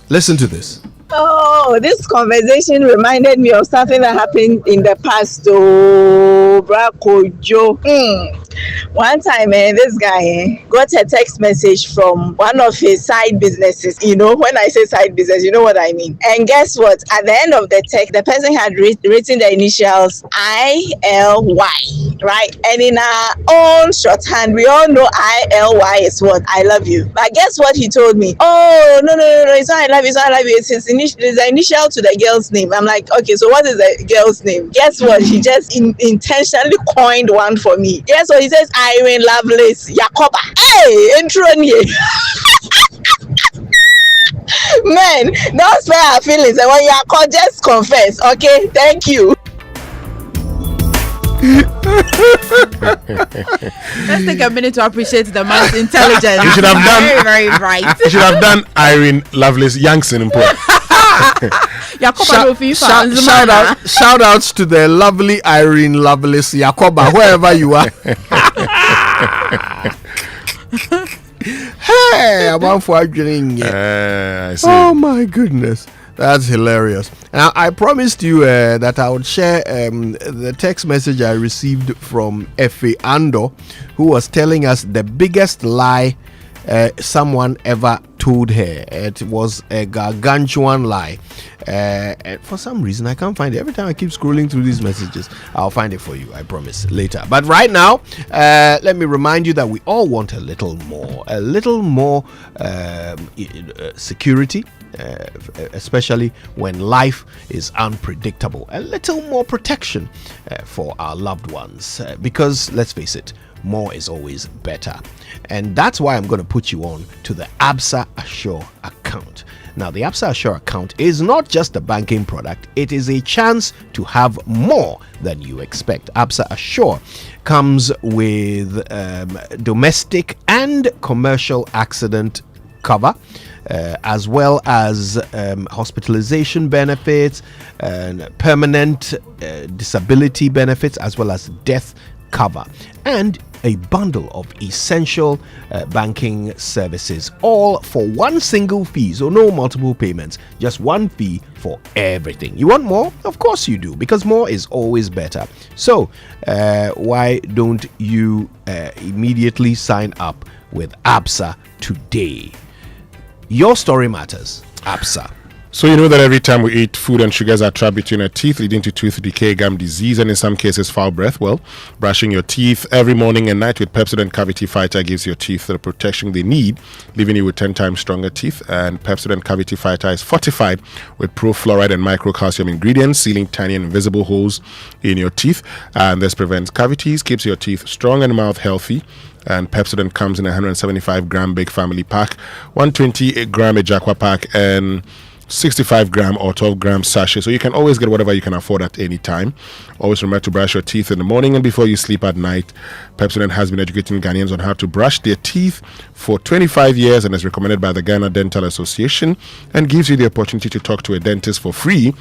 Listen to this. Oh, this conversation reminded me of something that happened in the past. Oh, Kojo. One time, this guy got a text message from one of his side businesses. You know, when I say side business, you know what I mean. And guess what? At the end of the text, the person had written the initials ILY, right? And in our own shorthand, we all know ILY is what? I love you. But guess what he told me? Oh, no, it's not I love you, it's not I love you. It's the initial to the girl's name. I'm like, okay, so what is the girl's name? Guess what? He just intentionally coined one for me. Guess what? He says Irene Lovelace Yakoba. Hey, intro here. Man, don't spare our feelings. And when you are called, just confess. Okay, thank you. Let's take a minute to appreciate the man's intelligence. You should have done very right. You should have done Irene Lovelace Yankson in Port. Shout outs to the lovely Irene Lovelace Yakoba, wherever you are. Hey, I'm out for drinking. Oh my goodness. That's hilarious. Now, I promised you that I would share the text message I received from Efe Ando, who was telling us the biggest lie someone ever told her. It was a gargantuan lie. And for some reason, I can't find it. Every time I keep scrolling through these messages, I'll find it for you, I promise, later. But right now, let me remind you that we all want a little more security. Especially when life is unpredictable, a little more protection for our loved ones, because let's face it, more is always better. And that's why I'm going to put you on to the Absa Assure account. Now, the Absa Assure account is not just a banking product, it is a chance to have more than you expect. Absa Assure comes with domestic and commercial accident cover, as well as hospitalization benefits and permanent disability benefits, as well as death cover, and a bundle of essential banking services, all for one single fee. So no multiple payments, just one fee for everything. You want more? Of course you do, because more is always better. So why don't you immediately sign up with ABSA today? Your story matters. ABSA. So you know that every time we eat, food and sugars are trapped between our teeth, leading to tooth decay, gum disease, and in some cases foul breath. Well, brushing your teeth every morning and night with Pepsodent Cavity Fighter gives your teeth the protection they need, leaving you with 10 times stronger teeth. And Pepsodent Cavity Fighter is fortified with pro-fluoride and microcalcium ingredients, sealing tiny and invisible holes in your teeth. And this prevents cavities, keeps your teeth strong and mouth healthy. And Pepsodent comes in a 175-gram big family pack, 120-gram Ejakwa pack, and 65-gram or 12-gram sachet, so you can always get whatever you can afford at any time. Always remember to brush your teeth in the morning and before you sleep at night. Pepsodent has been educating Ghanaians on how to brush their teeth for 25 years and is recommended by the Ghana Dental Association and gives you the opportunity to talk to a dentist for free.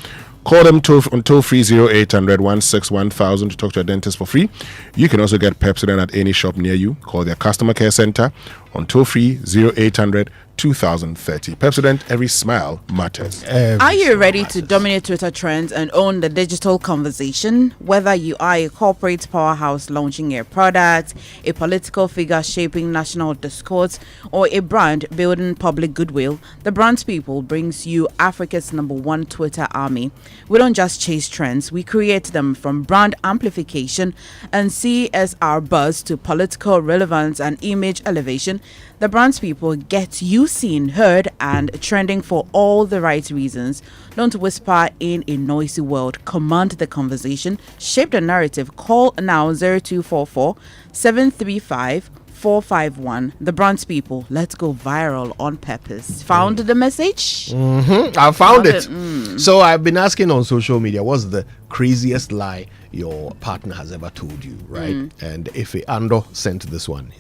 Call them on toll-free 0800 161,000 to talk to a dentist for free. You can also get Pepsodent at any shop near you. Call their customer care center on toll-free 0800 2030. Pepsodent, every smile matters. Are you ready to dominate Twitter trends and own the digital conversation? Whether you are a corporate powerhouse launching a product, a political figure shaping national discourse, or a brand building public goodwill, the Brands People brings you Africa's #1 Twitter army. We don't just chase trends, we create them, from brand amplification and CSR buzz to political relevance and image elevation. The Brands People get you seen, heard, and trending for all the right reasons. Don't whisper in a noisy world. Command the conversation. Shape the narrative. Call now 0244 735 451. The Brands People, let's go viral on purpose. Found the message? I found it. So I've been asking on social media, what's the craziest lie your partner has ever told you, right? And if Ando sent this one,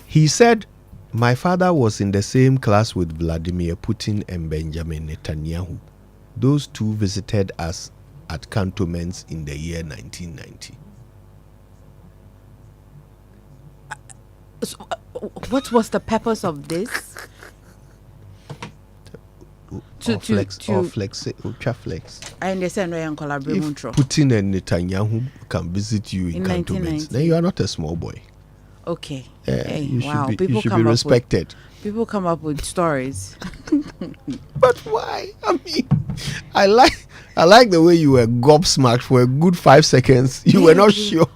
he said, my father was in the same class with Vladimir Putin and Benjamin Netanyahu. Those two visited us at cantonments in the year 1990. So, what was the purpose of this? Ultra flex. I understand why you collaborate. If Putin and Netanyahu can visit you in cantonments, then you are not a small boy. Okay. You should be, people you should come be respected. People come up with stories. But why? I mean, I like the way you were gobsmacked for a good 5 seconds. You were not sure.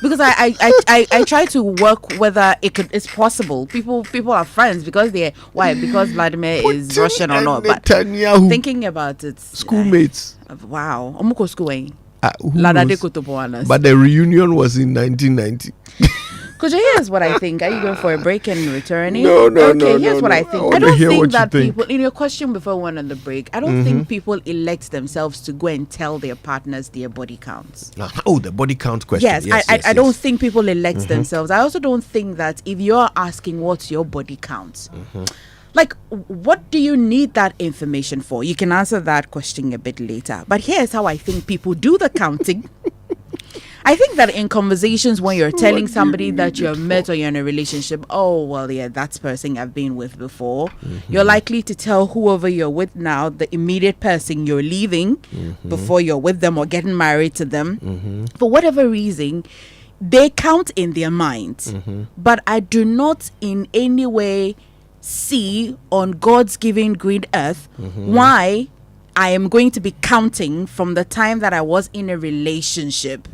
Because I try to work whether it's possible. People are friends because because Vladimir is Russian or not. But Netanyahu, thinking about it, schoolmates. Wow, Omuko school. But the reunion was in 1990. Kojo, here's what I think. Are you going for a break and returning? No. Okay, here's what I think. I don't think that think. people, in your question before we went on the break, I don't think people elect themselves to go and tell their partners their body counts. Oh, the body count question. Yes, I don't think people elect themselves. I also don't think that if you're asking what's your body count, like, what do you need that information for? You can answer that question a bit later. But here's how I think people do the counting. I think that in conversations when you're telling somebody that you're met or you're in a relationship, oh, well, yeah, that's person I've been with before. You're likely to tell whoever you're with now, the immediate person you're leaving before you're with them or getting married to them. For whatever reason, they count in their minds. But I do not in any way see on God's given green earth why I am going to be counting from the time that I was in a relationship.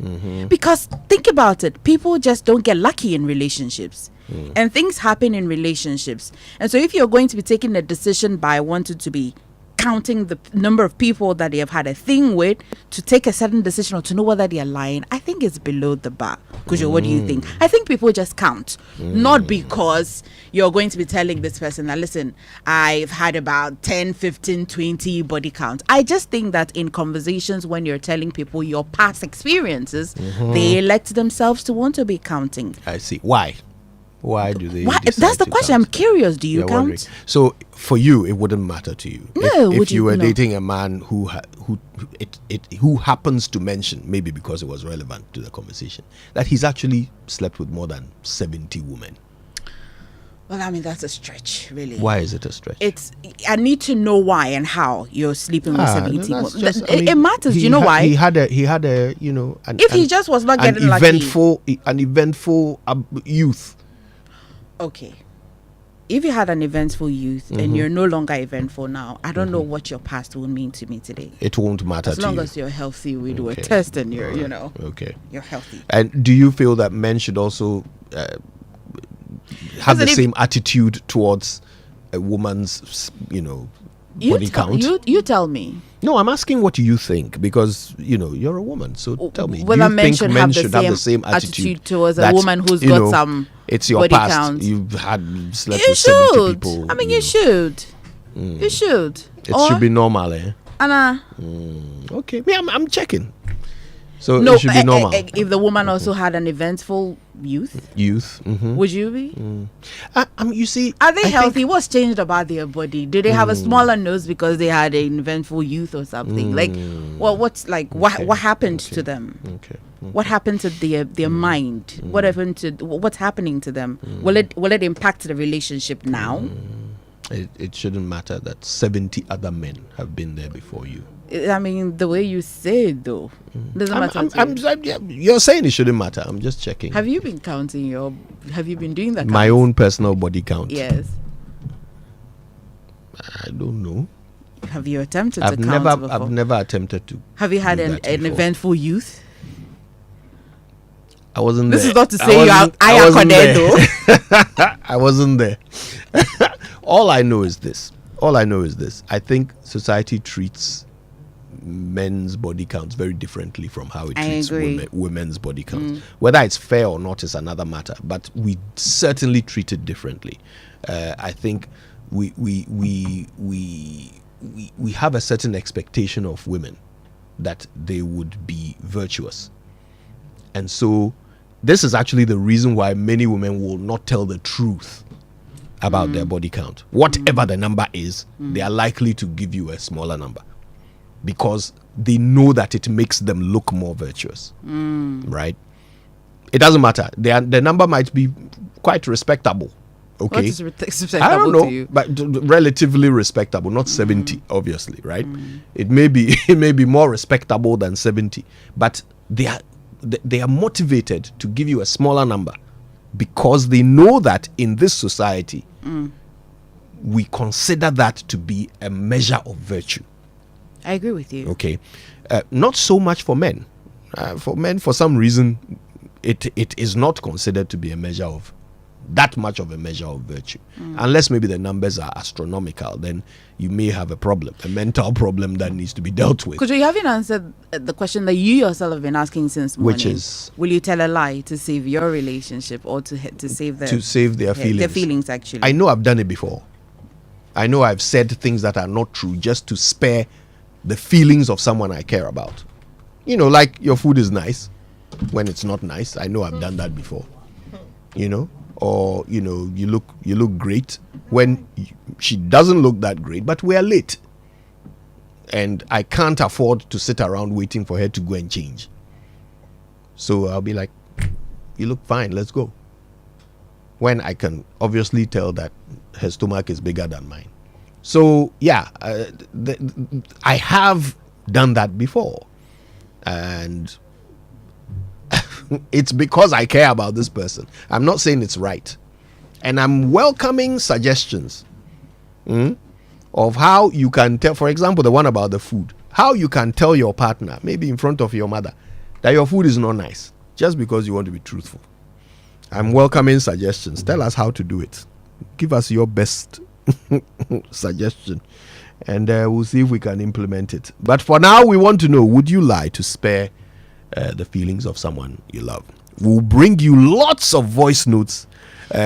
Because think about it, people just don't get lucky in relationships. And things happen in relationships. And so if you're going to be taking a decision by wanting to be counting the number of people that they have had a thing with to take a certain decision or to know whether they are lying, I think it's below the bar. Kojo, what do you think? I think people just count, not because you're going to be telling this person that, listen, I've had about 10, 15, 20 body count. I just think that in conversations when you're telling people your past experiences, they elect themselves to want to be counting. I see. Why? Why do they? That's the question. Count? I'm curious. Do you count? Wondering. So for you, it wouldn't matter to you. No. If you were dating a man who happens to mention, maybe because it was relevant to the conversation, that he's actually slept with more than 70 women. Well, I mean, that's a stretch, really. Why is it a stretch? I need to know why and how you're sleeping with 70 women. It matters. You know why? He had a if he just was not getting an eventful youth. Okay. If you had an eventful youth and you're no longer eventful now, I don't know what your past will mean to me today. It won't matter as long as you're healthy. We do a test and you're, you're healthy. And do you feel that men should also have the same attitude towards a woman's, body count? You tell me. No, I'm asking what you think because you're a woman. So tell me, do you think men should have the same attitude towards a woman who's got some? It's your body past. Count. You've had slept with 70 people. I mean, you should. You should. It should be normal, eh? Anna. Okay. Yeah, I'm checking. So it should be normal. If the woman also had an eventful youth, would you be? You see, are they healthy? What's changed about their body? Do they have a smaller nose because they had an eventful youth or something? What happened to them? What happened to their mind? What's happening to them? Will it impact the relationship now? It shouldn't matter that 70 other men have been there before you. I mean, the way you say it, though, doesn't matter. You're saying it shouldn't matter. I'm just checking. Have you been counting have you been doing that? My own personal body count? Yes. I don't know. Have you attempted to count before? I've never attempted to. Have you had an eventful youth? I wasn't there. This is not to say I wasn't there. I wasn't there. All I know is this. I think society treats men's body counts very differently from how it treats women's body counts. Whether it's fair or not is another matter, but we certainly treat it differently. I think we have a certain expectation of women that they would be virtuous, and so this is actually the reason why many women will not tell the truth about their body count. Whatever the number is, they are likely to give you a smaller number, because they know that it makes them look more virtuous, right? It doesn't matter. The number might be quite respectable, okay? What is respectable I don't know, to you? but relatively respectable, not 70, obviously, right? It may be more respectable than 70, but they are motivated to give you a smaller number because they know that in this society, we consider that to be a measure of virtue. I agree with you. Okay. Not so much for men. For men, for some reason, it is not considered to be that much of a measure of virtue. Unless maybe the numbers are astronomical, then you may have a problem, a mental problem that needs to be dealt with. Kojo, you haven't answered the question that you yourself have been asking since morning. Which is? Will you tell a lie to save your relationship or to save their feelings? Their feelings, actually. I know I've done it before. I know I've said things that are not true just to spare the feelings of someone I care about. You know, like your food is nice when it's not nice. I know I've done that before. You know, or you know, you look great when she doesn't look that great, but we are late, and I can't afford to sit around waiting for her to go and change. So I'll be like, "You look fine. Let's go." When I can obviously tell that her stomach is bigger than mine. So yeah, I have done that before, and it's because I care about this person. I'm not saying it's right, and I'm welcoming suggestions of how you can tell. For example, the one about the food, how you can tell your partner, maybe in front of your mother, that your food is not nice, just because you want to be truthful. I'm welcoming suggestions. Tell us how to do it. Give us your best suggestion, and we'll see if we can implement it. But for now, we want to know, would you lie to spare the feelings of someone you love? We'll bring you lots of voice notes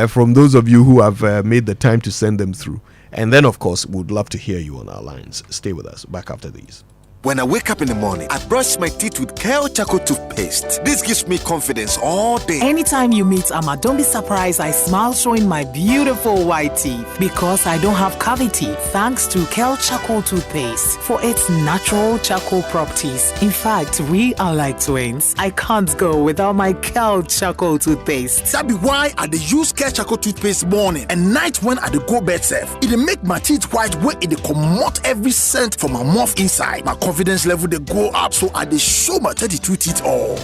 from those of you who have made the time to send them through, and then of course we'd love to hear you on our lines. Stay with us. Back after these. When I wake up in the morning, I brush my teeth with Kale Charcoal toothpaste. This gives me confidence all day. Anytime you meet Amma, don't be surprised I smile showing my beautiful white teeth, because I don't have cavity thanks to Kale Charcoal toothpaste for its natural charcoal properties. In fact, we are like twins. I can't go without my Kale Charcoal toothpaste. That be why I dey use Kale Charcoal toothpaste morning and night when I dey go bed safe. It dey make my teeth white when it dey comot every scent from my mouth inside. My confidence level they go up, so I dey show my 32 teeth all.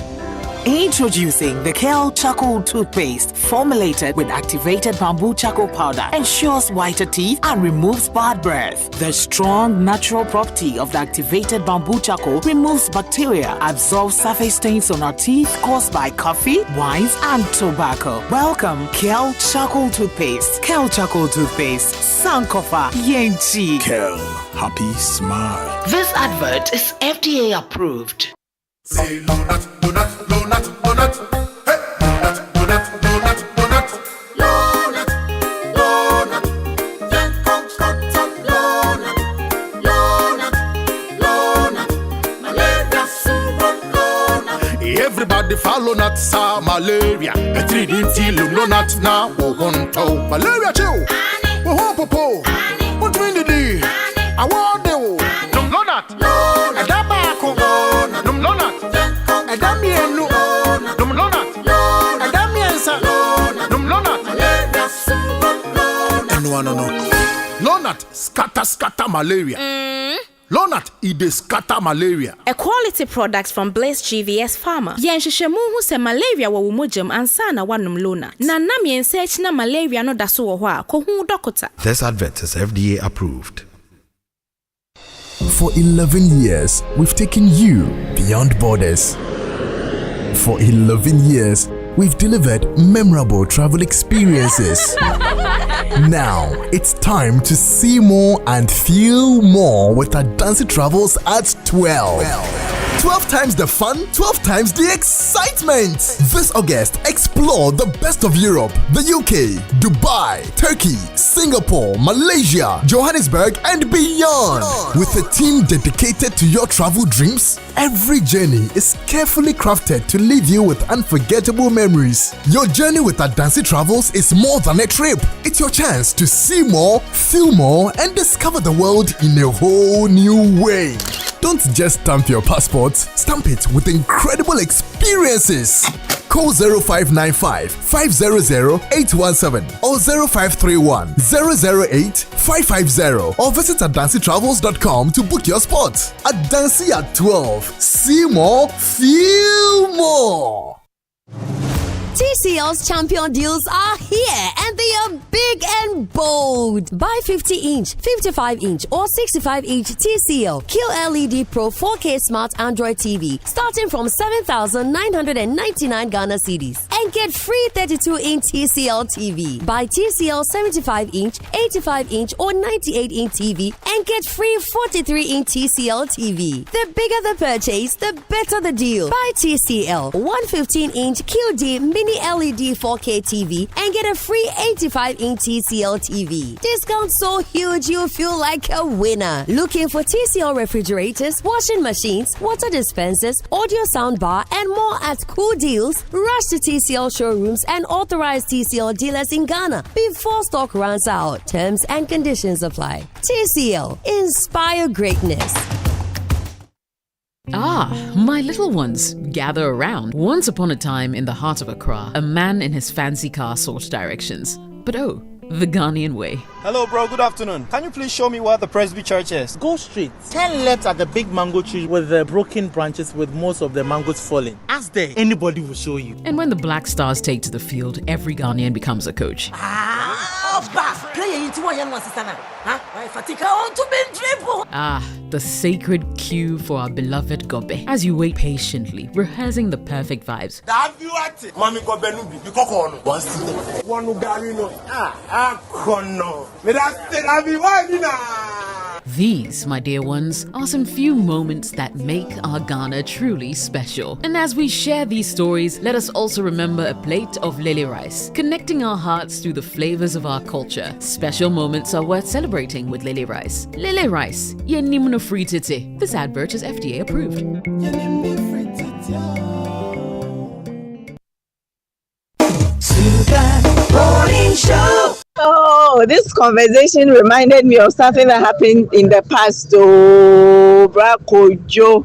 Introducing the Kale Charcoal toothpaste, formulated with activated bamboo charcoal powder, ensures whiter teeth and removes bad breath. The strong natural property of the activated bamboo charcoal removes bacteria, absorbs surface stains on our teeth caused by coffee, wines, and tobacco. Welcome, Kale Charcoal toothpaste. Kale Charcoal toothpaste, Sankofa Yenchi. Kale, happy smile. This advert is FDA approved. Say donut, donut, donut, donut. Hey, donut, donut, donut, donut. Donut, donut. Yankson cotton donut. Donut, donut. Malaria super donut. Everybody follow not sa malaria. A 3D till no not now. Won't malaria chill. Won't popo. What win the day? I want the donut. Donut. Adabako. Donut. Donut. Adamienu. Donut. Adamiensa. Donut. Malaria super donut. No. Donut scatter malaria. Lonat, it is scatter malaria. A quality product from Blaze GVS Pharma. Yenshishemu hu se malaria wa wumujam ansana wanum Lonat. Na nam yensearch na malaria no daso wo hwa ko hu dokota. This advert is FDA approved. For 11 years, we've taken you beyond borders. For 11 years, we've delivered memorable travel experiences. Now, it's time to see more and feel more with Adeti Travels at 12. 12 times the fun, 12 times the excitement. This August, explore the best of Europe, the UK, Dubai, Turkey, Singapore, Malaysia, Johannesburg, and beyond. With a team dedicated to your travel dreams, every journey is carefully crafted to leave you with unforgettable memories. Your journey with Adeti Travels is more than a trip. It's your chance to see more, feel more, and discover the world in a whole new way. Don't just stamp your passport, stamp it with incredible experiences. Call 0595 500 817 or 0531 008 550 or visit adetitravels.com to book your spot. Adeti at 12. See more, feel more. TCL's champion deals are here and they are big and bold. Buy 50-inch, 55-inch or 65-inch TCL QLED Pro 4K Smart Android TV starting from 7,999 Ghana cedis and get free 32-inch TCL TV. Buy TCL 75-inch, 85-inch or 98-inch TV and get free 43-inch TCL TV. The bigger the purchase, the better the deal. Buy TCL 115-inch QD Mini LED 4K TV and get a free 85-inch TCL TV. Discount so huge you feel like a winner. Looking for TCL refrigerators, washing machines, water dispensers, audio soundbar, and more at cool deals? Rush to TCL showrooms and authorized TCL dealers in Ghana before stock runs out. Terms and conditions apply. TCL, inspire greatness. Ah, my little ones, gather around. Once upon a time in the heart of Accra, a man in his fancy car sought directions. But oh, the Ghanaian way. Hello, bro. Good afternoon. Can you please show me where the Presby Church is? Go straight. 10 left at the big mango tree with the broken branches with most of the mangoes falling. Ask there. Anybody will show you. And when the Black Stars take to the field, every Ghanaian becomes a coach. Ah, the sacred cue for our beloved Gobe. As you wait patiently, rehearsing the perfect vibes. These, my dear ones, are some few moments that make our Ghana truly special. And as we share these stories, let us also remember a plate of lily rice, connecting our hearts through the flavors of our culture. Special moments are worth celebrating with lily rice. Lily rice, yenimno free tete. This advert is FDA approved. Super Morning Show. Oh, this conversation reminded me of something that happened in the past. Kojo.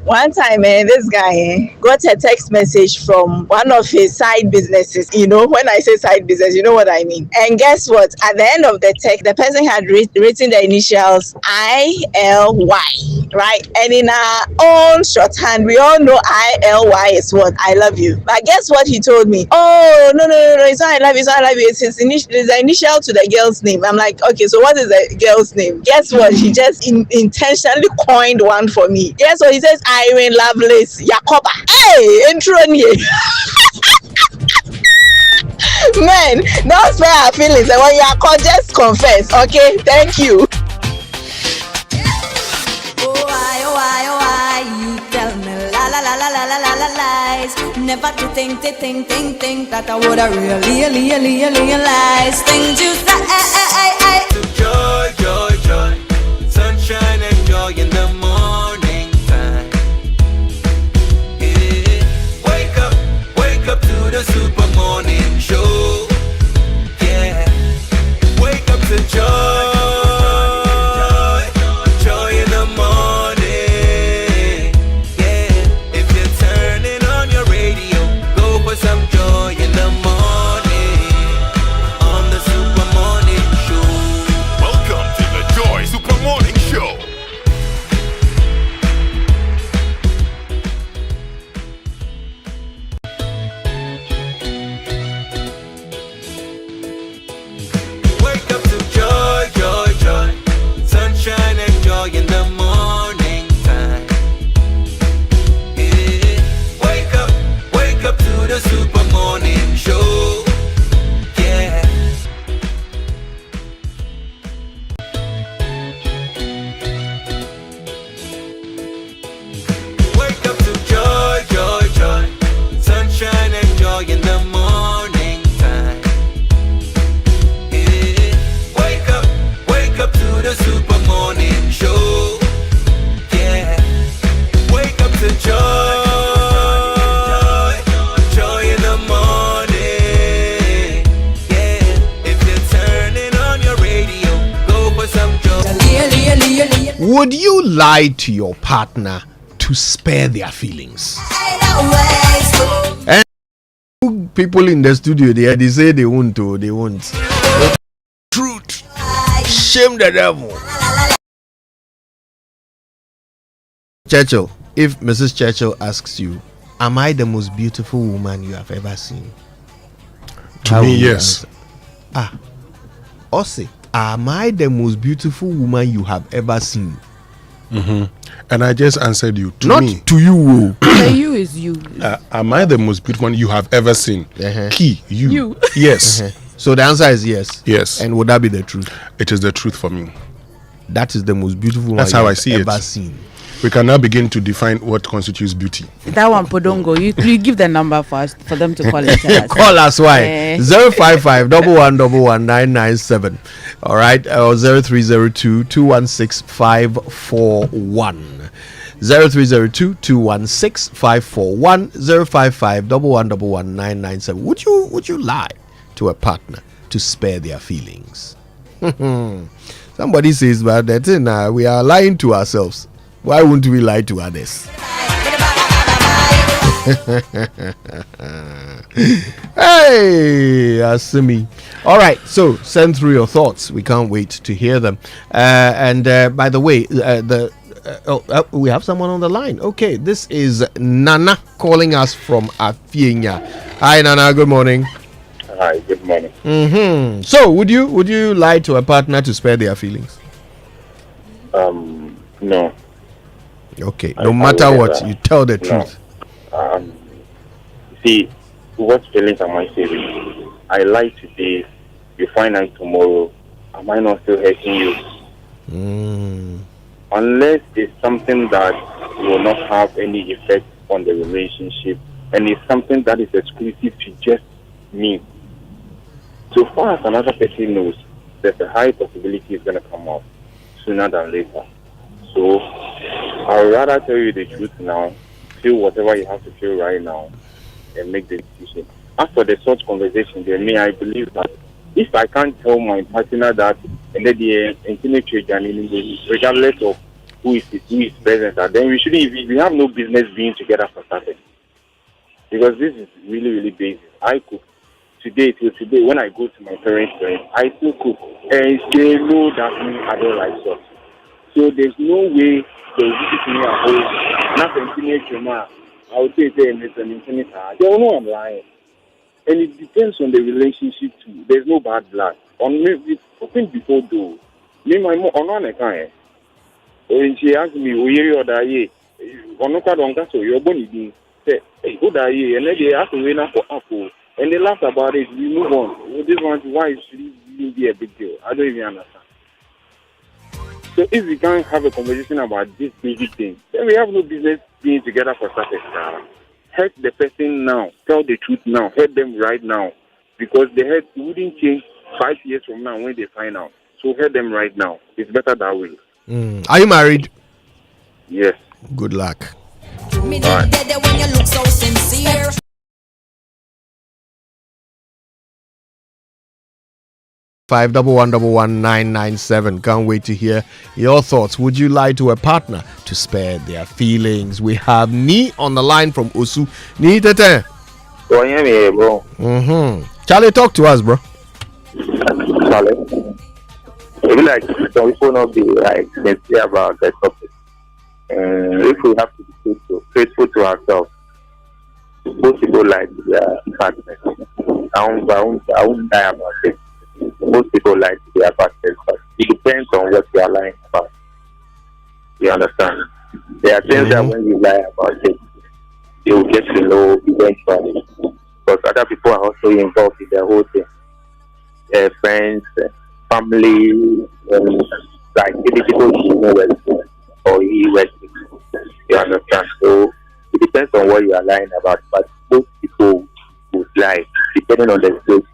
One time, this guy got a text message from one of his side businesses. You know, when I say side business, you know what I mean. And guess what? At the end of the text, the person had written the initials ILY, right? And in our own shorthand, we all know ILY is what? I love you. But guess what he told me? Oh, no, it's not I love you, it's not I love you. It's the initial to the girl's name. I'm like, okay, so what is the girl's name? Guess what? He just intentionally coined one for me. Guess what? He says Irene Lovelace Yakoba. Hey, intro here. Man, don't spare our feelings. And when you are called, just confess. Okay, thank you. Oh, why, you tell me la lies. Never to think that I would have really realized things you say. Joy, sunshine and joy in the morning time. Yeah. Wake up to the super morning show. Yeah, wake up to joy. Would you lie to your partner to spare their feelings? And people in the studio there, they say they won't. Truth. Shame the devil. Churchill, if Mrs. Churchill asks you, am I the most beautiful woman you have ever seen? To me, yes. Ose, am I the most beautiful woman you have ever seen? And I just answered you. Not me. To you. You is you. Am I the most beautiful one you have ever seen? Key, you. Yes. So the answer is yes. Yes. And would that be the truth? It is the truth for me. That is the most beautiful That's one how you I see have it. ever seen. We can now begin to define what constitutes beauty. That one, Podongo, you give the number for us for them to call it. Call us, why? 055 111 all right, or 0302 216 541. 0302 216 541 055 111 Would you lie to a partner to spare their feelings? Somebody says, but that's it now. We are lying to ourselves. Why wouldn't we lie to others? Hey, Asimi. All right, so send through your thoughts. We can't wait to hear them. And by the way, we have someone on the line. Okay, this is Nana calling us from Afienya. Hi, Nana. Good morning. Hi. Good morning. So, would you lie to a partner to spare their feelings? No. Okay. No matter what, you tell the truth. See, what feelings am I saving? I lie today. You find out tomorrow. Am I not still hurting you? Unless it's something that will not have any effect on the relationship, and it's something that is exclusive to just me. So far as another person knows, there's a high possibility it's going to come out sooner than later. So I'd rather tell you the truth now, feel whatever you have to feel right now, and make the decision. As for the such conversation, I believe that if I can't tell my partner that, and then the internet regardless of who is present, then we have no business being together for starters. Because this is really, really basic. I cook. Today, when I go to my parents' place, I still cook. And they know that I don't like sauce. So there's no way they'll visit me at home. Nothing I would say it's an infinite. They don't know I'm lying. And it depends on the relationship too. There's no bad blood. On me, it's open before though. Me, my mom, on a kind. When she asked me, "Where are you?" On no card on castle, you're born in. Say, "Hey, who are you?" And then they ask me for apple, and they laugh about it. We move on. This one, why should it be a big deal? I don't even understand. So if we can't have a conversation about this basic thing, then we have no business being together for starters. Hurt the person now. Tell the truth now. Hurt them right now. Because the hurt wouldn't change 5 years from now when they find out. So hurt them right now. It's better that way. Are you married? Yes. Good luck. All right. 5111997. Can't wait to hear your thoughts. Would you lie to a partner to spare their feelings? We have Ni on the line from Osu. Ni Tete. Charlie, talk to us, bro. Charlie, maybe like some people not be like sincere about the topic. If we have to be faithful to ourselves, most people like their partners. I won't die about it. Most people like their partners, but it depends on what you are lying about. You understand? There are things that when you lie about it, you will get to know eventually. Because other people are also involved in the whole thing. Friends, family, like maybe people you know well or he works with. You understand? So it depends on what you are lying about. But most people would lie, depending on the situation.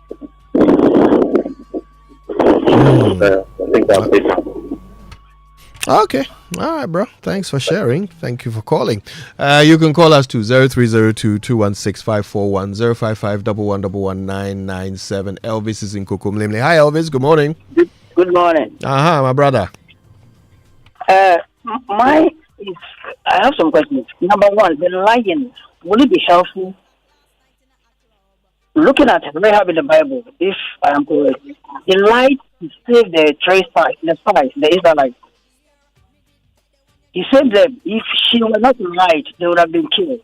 Okay. All right, bro. Thanks for sharing. Thank you for calling. You can call us to 0302 216 541 055 1111997. Elvis is in Kukumlimli. Hi, Elvis. Good morning. Good morning. My brother. Mine is, I have some questions. Number one, the lion, will it be helpful? Looking at Rahab in the Bible, if I am correct, the light to save the spies, the Israelites. He saved them. If she were not light, they would have been killed.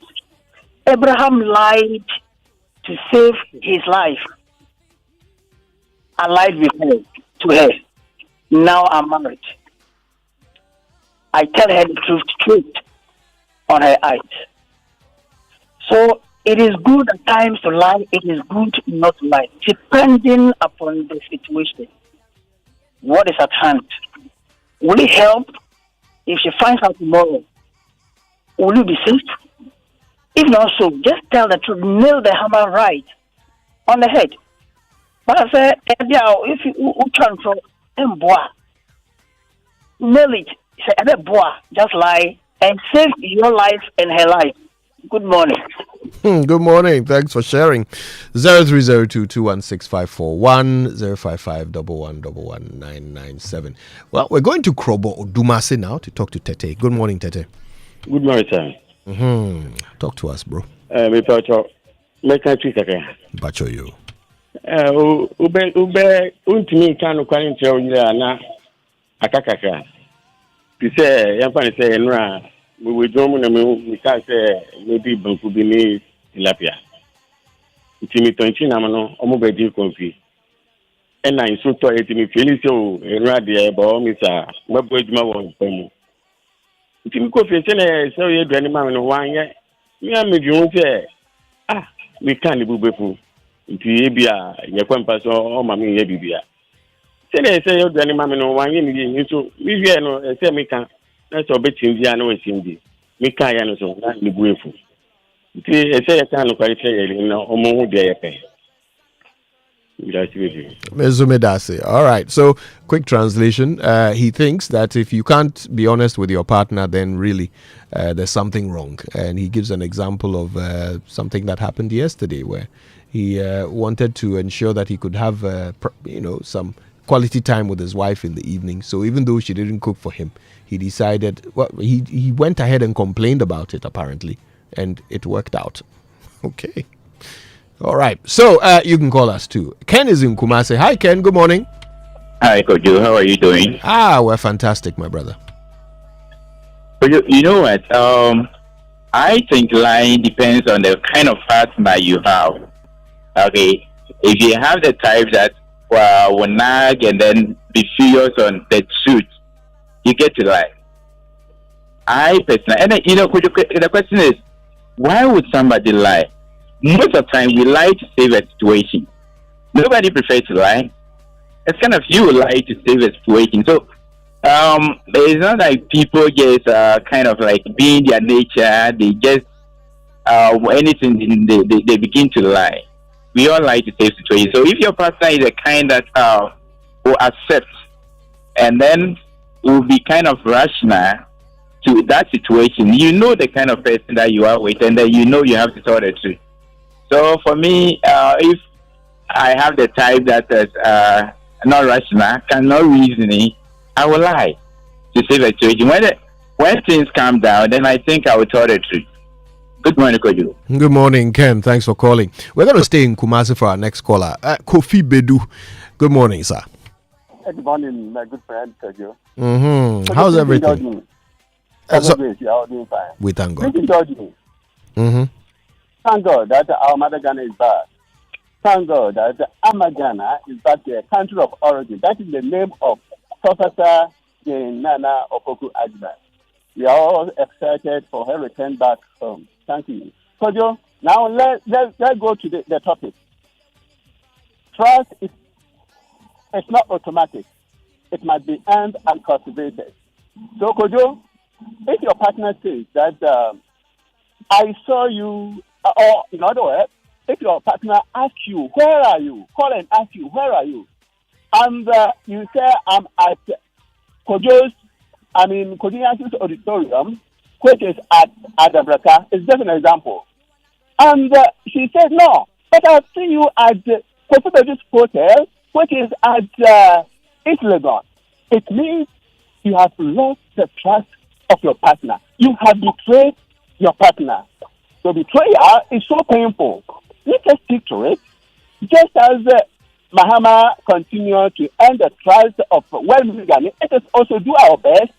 Abraham lied to save his life. I lied to her. Now I'm married. I tell her the truth on her eyes. So it is good at times to lie. It is good not to lie, depending upon the situation. What is at hand? Will it help if she finds out tomorrow? Will you be safe? If not so, just tell the truth. Nail the hammer right on the head. But I said, if you transfer nail it. Just lie and save your life and her life. Good morning. Good morning. Thanks for sharing. 0302216541 05511119997. Well, we're going to Krobo Odumase now to talk to Tete. Good morning, Tete. Good morning, sir. Talk to us, bro. Bacho you. Ube untimi kanu kwani nche onyira na akakaka. Pise yamfani se enra we drum na me can say maybe banku bi ni tilapia. Ntimi tonchi na no omo bedi konfi. Ena inso to etimi feli so enra de ba o mi sa mabo adwuma wo npamu. Ntimi kofi se na se ye duane ma no wanye. Mi amedwu se we can be bubefu. Nti ebia yekwampa so o ma me ye bibia. Se na se yo duane ma me no wanye ni nso mi wie no se me kan na so betim dia na wesim me kan ya no so na ni buefu. Nti se ye kan no kwari se ye na omo hu de ye pe. All right. So, quick translation. He thinks that if you can't be honest with your partner, then really there's something wrong. And he gives an example of something that happened yesterday where he wanted to ensure that he could have, some quality time with his wife in the evening. So even though she didn't cook for him, he decided, he went ahead and complained about it, apparently, and it worked out. Okay. All right. So you can call us too. Ken is in Kumasi. Hi, Ken. Good morning. Hi, Kojo. How are you doing? We're fantastic, my brother. Kojo, you know what? I think lying depends on the kind of partner you have. Okay. If you have the type that will nag and then be furious on the truth, you get to lie. I personally, and Kojo, the question is, why would somebody lie? Most of the time, we lie to save a situation. Nobody prefers to lie. It's kind of you lie to save a situation. So, it's not like people just kind of like being their nature. They just anything they begin to lie. We all lie to save situations. So, if your partner is a kind that will accept and then will be kind of rational to that situation, you know the kind of person that you are with, and then you know you have to tell the truth. So for me, if I have the type that is not rational, cannot reasoning, I will lie to save a situation. When things calm down, then I think I will tell the truth. Good morning, Kojo. Good morning, Ken. Thanks for calling. We're going to stay in Kumasi for our next caller. Kofi Bedu. Good morning, sir. Good morning, my good friend, Kojo. How's everything? Doing fine. We thank God. Thank God that our mother Ghana is back. Thank God that Amoah Ghana is back to a country of origin. That is the name of Professor Nana Opoku Adjumah. We are all excited for her return back home. Thank you. Kojo, now let's go to the topic. Trust is not automatic. It must be earned and cultivated. So, Kojo, if your partner says that I saw you, or in other words, if your partner asks you, where are you? Call and ask you, where are you? And you say, I'm at Kojo's auditorium, which is at Adabraka. It's just an example. And she said, no, but I've seen you at Kojo's hotel, which is at East Legon. It means you have lost the trust of your partner. You have betrayed your partner. So betrayal is so painful. Let us stick to it. Just as Mahama continued to earn the trust of well-meaning Ghanaians, let us also do our best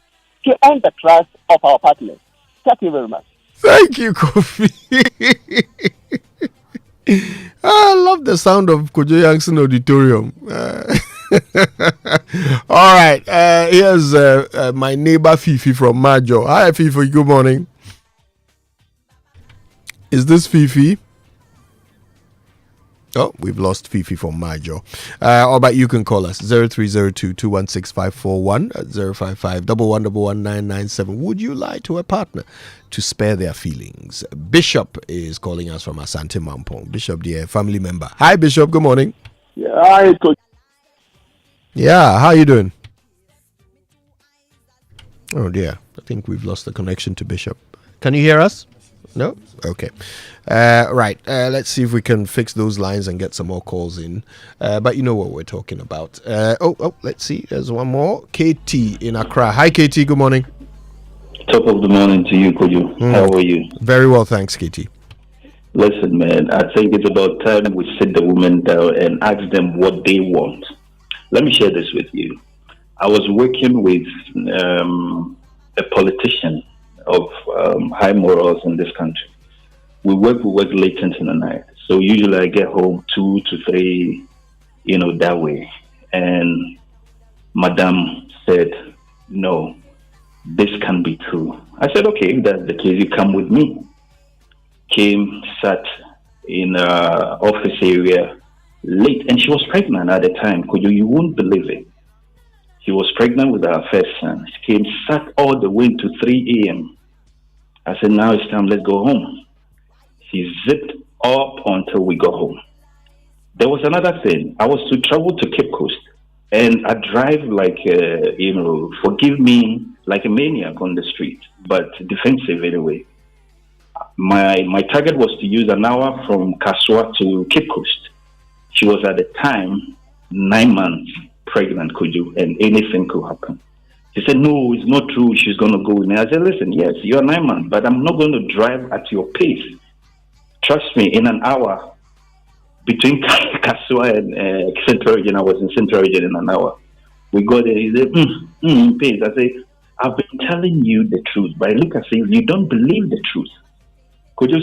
to earn the trust of our partners. Thank you very much. Thank you, Kofi. I love the sound of Kojo Yankson Auditorium. All right. Here's my neighbor Fifi from Majo. Hi, Fifi. Good morning. Is this Fifi? Oh, we've lost Fifi from Majo. All right, you can call us 0302-216-541 055-111-997. Would you lie to a partner to spare their feelings? Bishop is calling us from Asante Mampong. Bishop, dear family member. Hi, Bishop. Good morning. Yeah, hi, Coach. Yeah, how are you doing? Oh dear, I think we've lost the connection to Bishop. Can you hear us? No? Okay. Right. Let's see if we can fix those lines and get some more calls in. But you know what we're talking about. Let's see. There's one more. KT in Accra. Hi, KT. Good morning. Top of the morning to you, Kojo. How are you? Very well, thanks, KT. Listen, man, I think it's about time we sit the women down and ask them what they want. Let me share this with you. I was working with a politician of high morals in this country. We work late into the night. So usually I get home 2 to 3, that way. And Madame said, no, this can be true. I said, okay, if that's the case, you come with me. Came, sat in office area late, and she was pregnant at the time. You won't believe it. She was pregnant with our first son. She came, sat all the way to 3 a.m. I said, now it's time, let's go home. She zipped up until we got home. There was another thing. I was to travel to Cape Coast, and I drive like, forgive me, like a maniac on the street, but defensive anyway. My target was to use an hour from Akosua to Cape Coast. She was at the time 9 months pregnant, and anything could happen. She said, no, it's not true. She's going to go in. I said, listen, yes, you're 9 months, but I'm not going to drive at your pace. Trust me, in an hour, between Akosua and Central Region, I was in Central Region in an hour. We got there. He said, pace. I said, I've been telling you the truth, but I look at things, you don't believe the truth.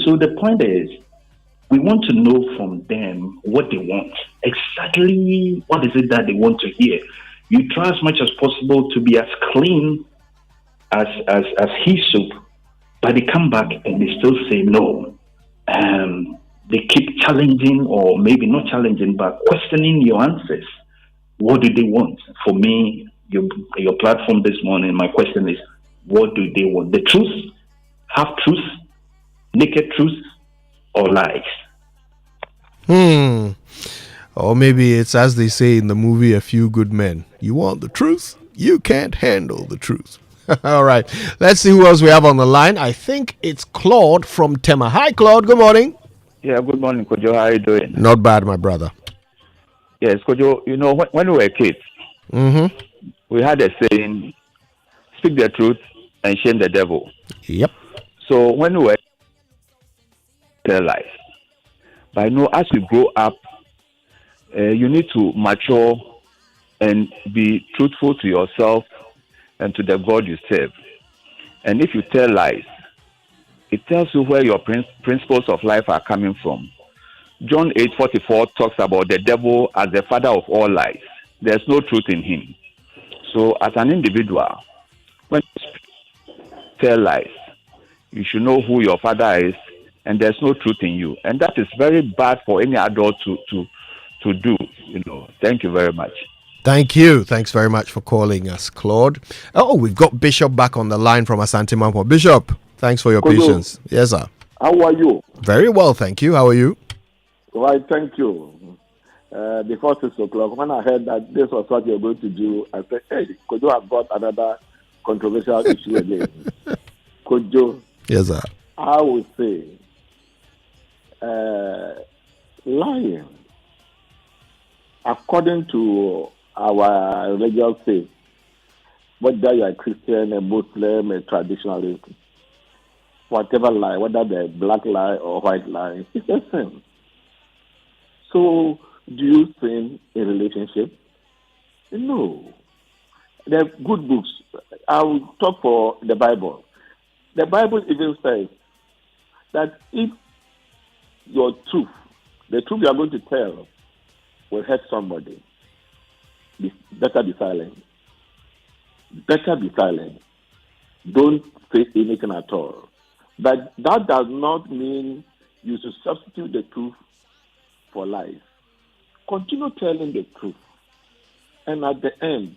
So the point is, we want to know from them what they want. Exactly what is it that they want to hear. You try as much as possible to be as clean as he soup, but they come back and they still say no. They keep challenging, or maybe not challenging, but questioning your answers. What do they want? For me, your platform this morning, my question is, what do they want? The truth, half truth, naked truth, or lies? Or maybe it's as they say in the movie A Few Good Men. You want the truth? You can't handle the truth. All right. Let's see who else we have on the line. I think it's Claude from Tema. Hi, Claude. Good morning. Yeah, good morning, Kojo. How are you doing? Not bad, my brother. Yes, Kojo, when we were kids, we had a saying, speak the truth and shame the devil. Yep. So when we were tell lies. But I know as you grow up, you need to mature and be truthful to yourself and to the God you serve. And if you tell lies, it tells you where your principles of life are coming from. John 8:44 talks about the devil as the father of all lies. There's no truth in him. So as an individual, when you tell lies, you should know who your father is, and there's no truth in you. And that is very bad for any adult to do. Thank you very much. Thank you. Thanks very much for calling us, Claude. Oh, we've got Bishop back on the line from Asante Mampo. Bishop, thanks for your patience. Yes, sir. How are you? Very well, thank you. How are you? Right, thank you. Before 6 o'clock, when I heard that this was what you're going to do, I said, hey, Kojo have got another controversial issue again. Kojo. Yes, sir. I would say, lying, according to our religious faith, whether you are a Christian, a Muslim, a traditionalist, whatever lie, whether they're black lie or white lie, it's a sin. So, do you sin in relationship? No. There are good books. I will talk for the Bible. The Bible even says that if your truth, the truth you are going to tell, will hurt somebody, better be silent. Better be silent. Don't say anything at all. But that does not mean you should substitute the truth for lies. Continue telling the truth. And at the end,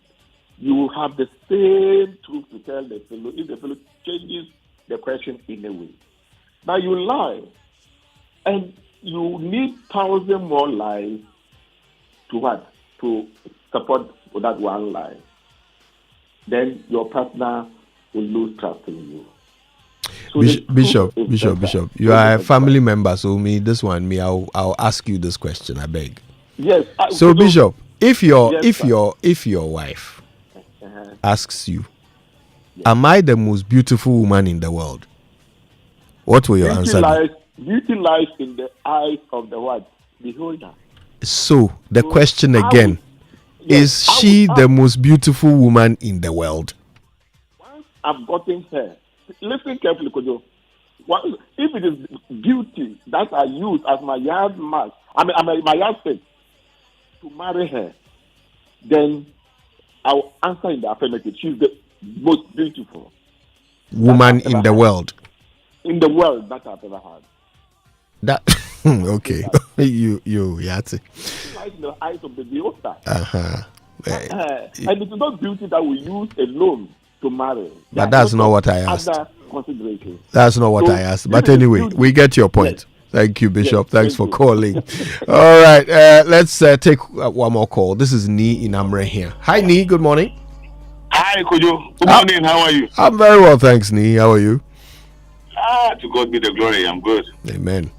you will have the same truth to tell the fellow if the fellow changes the question in a way. Now you lie, and you need 1,000 more lies to what? To support that one lie. Then your partner will lose trust in you. So Bishop, you are a family member, so I'll ask you this question, I beg. Yes. So Bishop, if your wife asks you, am I the most beautiful woman in the world? What will your answer be? Beauty lies in the eyes of the what? Beholder. So the question again, is she the most beautiful woman in the world? Once I've gotten her, listen carefully, Kojo. If it is beauty that I use as my yardstick, my yardstick to marry her, then I'll answer in the affirmative. She's the most beautiful woman in the world. In the world that I've ever had. That okay. you Yati. It lies in the eyes of the beholder. And it is not beauty that we use alone to marry. But that's not what I asked. Other considerations. That's not what I asked. But anyway, we get your point. Yes. Thank you, Bishop. Thanks for calling. All right, let's take one more call. This is Nee in Amre here. Hi, Nee. Good morning. Hi, Kojo. Good morning. How are you? I'm very well, thanks, Nee. How are you? To God be the glory. I'm good. Amen.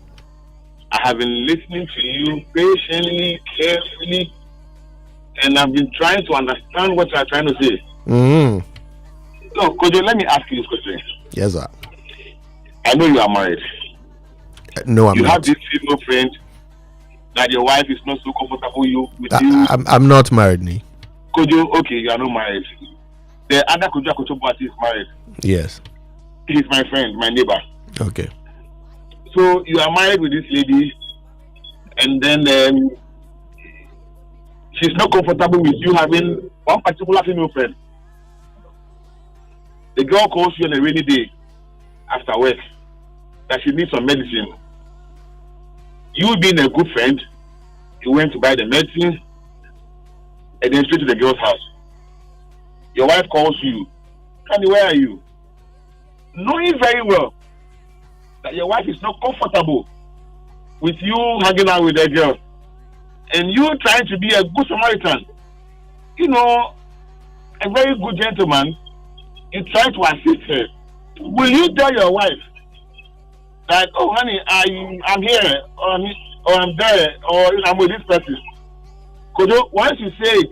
I have been listening to you patiently, carefully, and I've been trying to understand what you are trying to say. Mm-hmm. So, Kojo, let me ask you this question. Yes, sir. I know you are married. No, I'm not. You have this female friend that your wife is not so comfortable with you. I'm not married, Nee. Kojo, okay, you are not married. The other Kojo is married. Yes. He's my friend, my neighbor. Okay. So you are married with this lady, and then she's not comfortable with you having one particular female friend. The girl calls you on a rainy day after work that she needs some medicine. You being a good friend, you went to buy the medicine and then straight to the girl's house. Your wife calls you, Candy, where are you? Knowing very well that your wife is not comfortable with you hanging out with a girl, and you trying to be a good Samaritan, a very good gentleman, you try to assist her. Will you tell your wife that, oh honey, I'm here, or I'm there, or I'm with this person? Kojo, once you say it,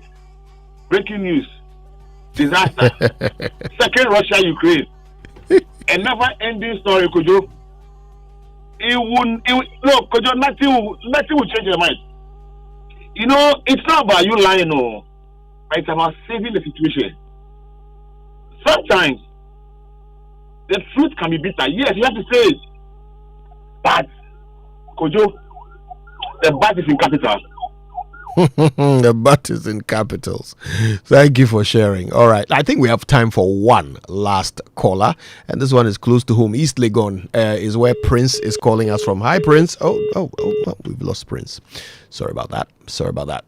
breaking news, disaster, second Russia, Ukraine, a never ending story, Kojo. No, Kojo, nothing will change your mind. It's not about you lying, no. It's about saving the situation. Sometimes the truth can be bitter. Yes, you have to say it. But Kojo, the bat is in capital. The bat is in capitals. Thank you for sharing. All right, I think we have time for one last caller, and this one is close to home. East Legon is where Prince is calling us from. Hi, Prince. Oh, we've lost Prince. Sorry about that.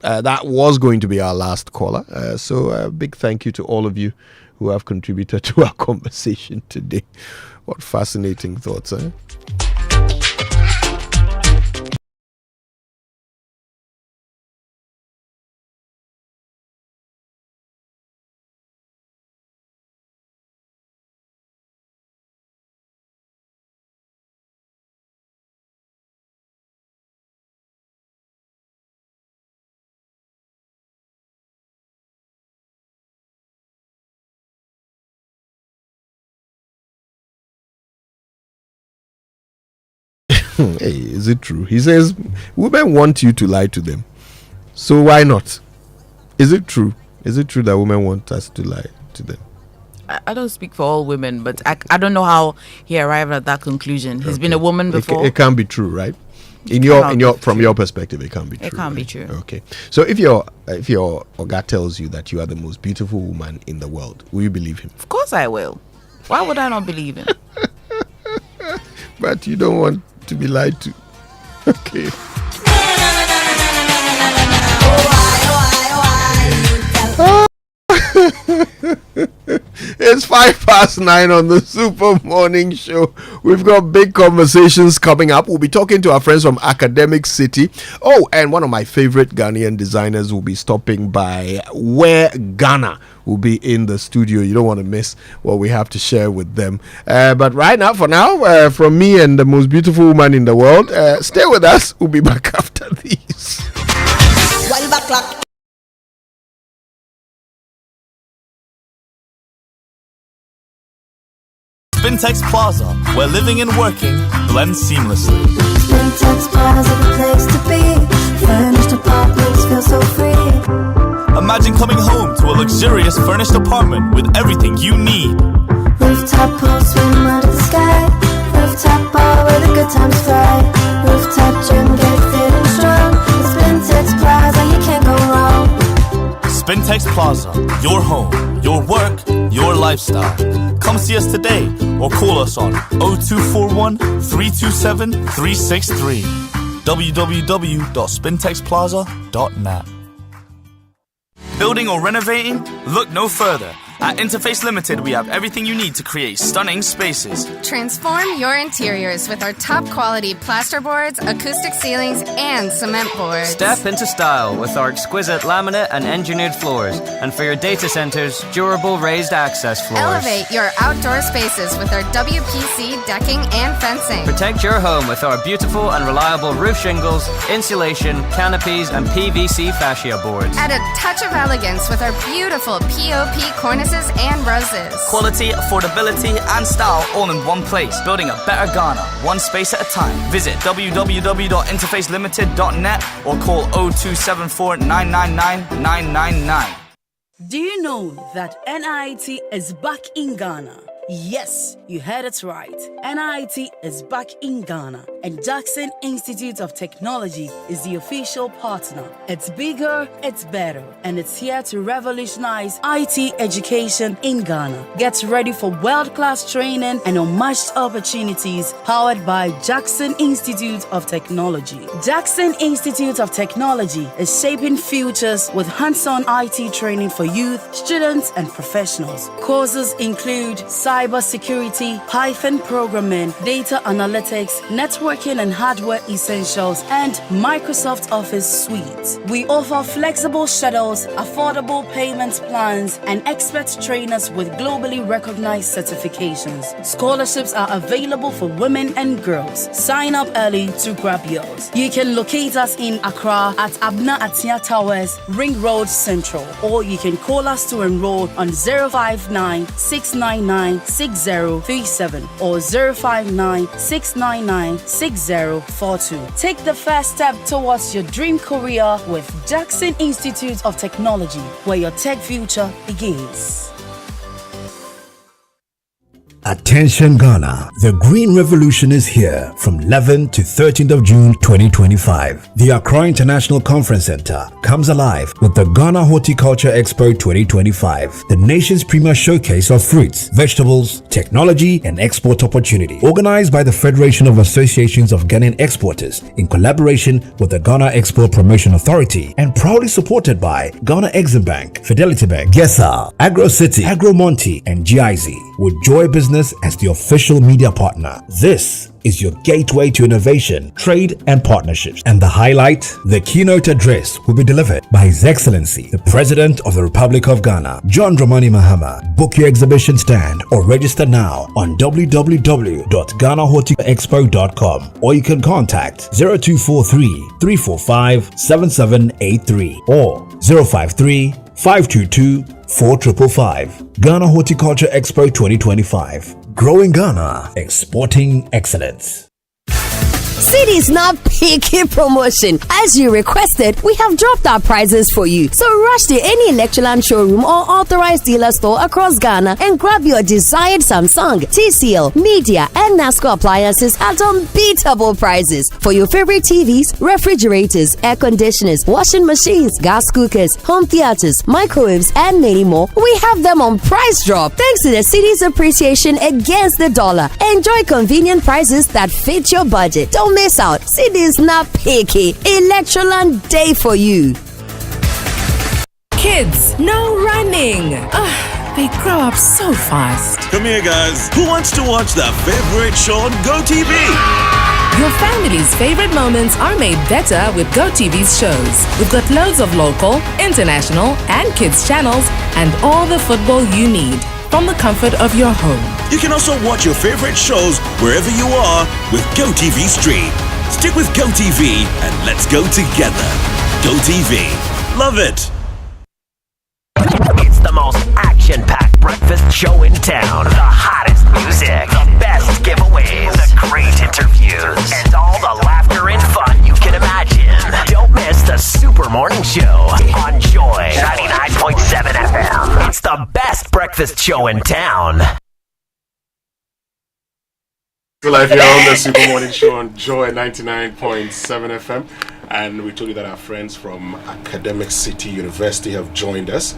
That was going to be our last caller. So a big thank you to all of you who have contributed to our conversation today. What fascinating thoughts, eh? Hey, is it true? He says women want you to lie to them. So why not? Is it true? Is it true that women want us to lie to them? I don't speak for all women, but I don't know how he arrived at that conclusion. He's been a woman before. It can't be true, right? From your perspective, it can't be true. It can't be right? true. Okay. So if your Oga tells you that you are the most beautiful woman in the world, will you believe him? Of course I will. Why would I not believe him? But you don't want to be lied to. Okay. It's 9:05 on the Super Morning Show. We've got big conversations coming up. We'll be talking to our friends from Academic City. Oh, and one of my favorite Ghanaian designers will be stopping by. Where Ghana will be in the studio. You don't want to miss what we have to share with them. But right now, for now, from me and the most beautiful woman in the world, stay with us. We'll be back after these. 12 o'clock. Spintex Plaza, where living and working blend seamlessly. Spintex Plaza, the place to be. Furnished apartments feel so free. Imagine coming home to a luxurious furnished apartment with everything you need. Rooftop pool, swim under the sky. Rooftop bar where the good times fly. Rooftop gym, get fit and strong. Spintex Plaza, you can't go wrong. Spintex Plaza, your home, your work, your lifestyle. Come see us today or call us on 0241 327 363. www.spintexplaza.net. Building or renovating? Look no further. At Interface Limited, we have everything you need to create stunning spaces. Transform your interiors with our top quality plasterboards, acoustic ceilings, and cement boards. Step into style with our exquisite laminate and engineered floors. And for your data centers, durable raised access floors. Elevate your outdoor spaces with our WPC decking and fencing. Protect your home with our beautiful and reliable roof shingles, insulation, canopies, and PVC fascia boards. Add a touch of elegance with our beautiful POP cornices and roses. Quality, affordability, and style all in one place. Building a better Ghana, one space at a time. Visit www.interfacelimited.net or call 0274 999 999. Do you know that NIT is back in Ghana? Yes, you heard it right. NIT is back in Ghana, and Jackson Institute of Technology is the official partner. It's bigger, it's better, and it's here to revolutionize IT education in Ghana. Get ready for world-class training and unmatched opportunities powered by Jackson Institute of Technology. Jackson Institute of Technology is shaping futures with hands-on IT training for youth, students, and professionals. Courses include cybersecurity, Python programming, data analytics, networking and hardware essentials, and Microsoft Office Suite. We offer flexible schedules, affordable payment plans, and expert trainers with globally recognized certifications. Scholarships are available for women and girls. Sign up early to grab yours. You can locate us in Accra at Abna Atia Towers, Ring Road Central, or you can call us to enroll on 059 699 6037 or 059 699 6042. Take the first step towards your dream career with Jackson Institute of Technology, where your tech future begins. Attention Ghana, the Green Revolution is here from 11th to 13th of June 2025. The Accra International Conference Center comes alive with the Ghana Horticulture Expo 2025, the nation's premier showcase of fruits, vegetables, technology, and export opportunity. Organized by the Federation of Associations of Ghanaian Exporters in collaboration with the Ghana Export Promotion Authority and proudly supported by Ghana Exim Bank, Fidelity Bank, Gesa, Agro City, Agro Monte, and GIZ, with Joy Business as the official media partner. This is your gateway to innovation, trade, and partnerships. And the highlight, the keynote address will be delivered by His Excellency, the President of the Republic of Ghana, John Dramani Mahama. Book your exhibition stand or register now on www.ghanahortiexpo.com, or you can contact 0243 345 7783 or 053 522 4555. Ghana Horticulture Expo 2025. Growing Ghana, exporting excellence. City's not picky promotion. As you requested, we have dropped our prices for you. So rush to any Electroland showroom or authorized dealer store across Ghana and grab your desired Samsung, TCL, Media, and NASCO appliances at unbeatable prices. For your favorite TVs, refrigerators, air conditioners, washing machines, gas cookers, home theaters, microwaves, and many more, we have them on price drop. Thanks to the city's appreciation against the dollar. Enjoy convenient prices that fit your budget. Don't miss out. City's not picky. Electroland Day for you. Kids, no running. They grow up so fast. Come here, guys. Who wants to watch their favorite show on GoTV? Your family's favorite moments are made better with GoTV's shows. We've got loads of local, international, and kids channels, and all the football you need from the comfort of your home. You can also watch your favorite shows wherever you are with GoTV Stream. Stick with GoTV and let's go together. GoTV. Love it. It's the most action-packed breakfast show in town. The hottest music, the best giveaways, the great interviews, and all the laughter and fun you can imagine. Don't miss the Super Morning Show on Joy 99.7 FM. It's the best breakfast show in town. Live here on the Super Morning Show on Joy 99.7 FM. And we told you that our friends from Academic City University have joined us.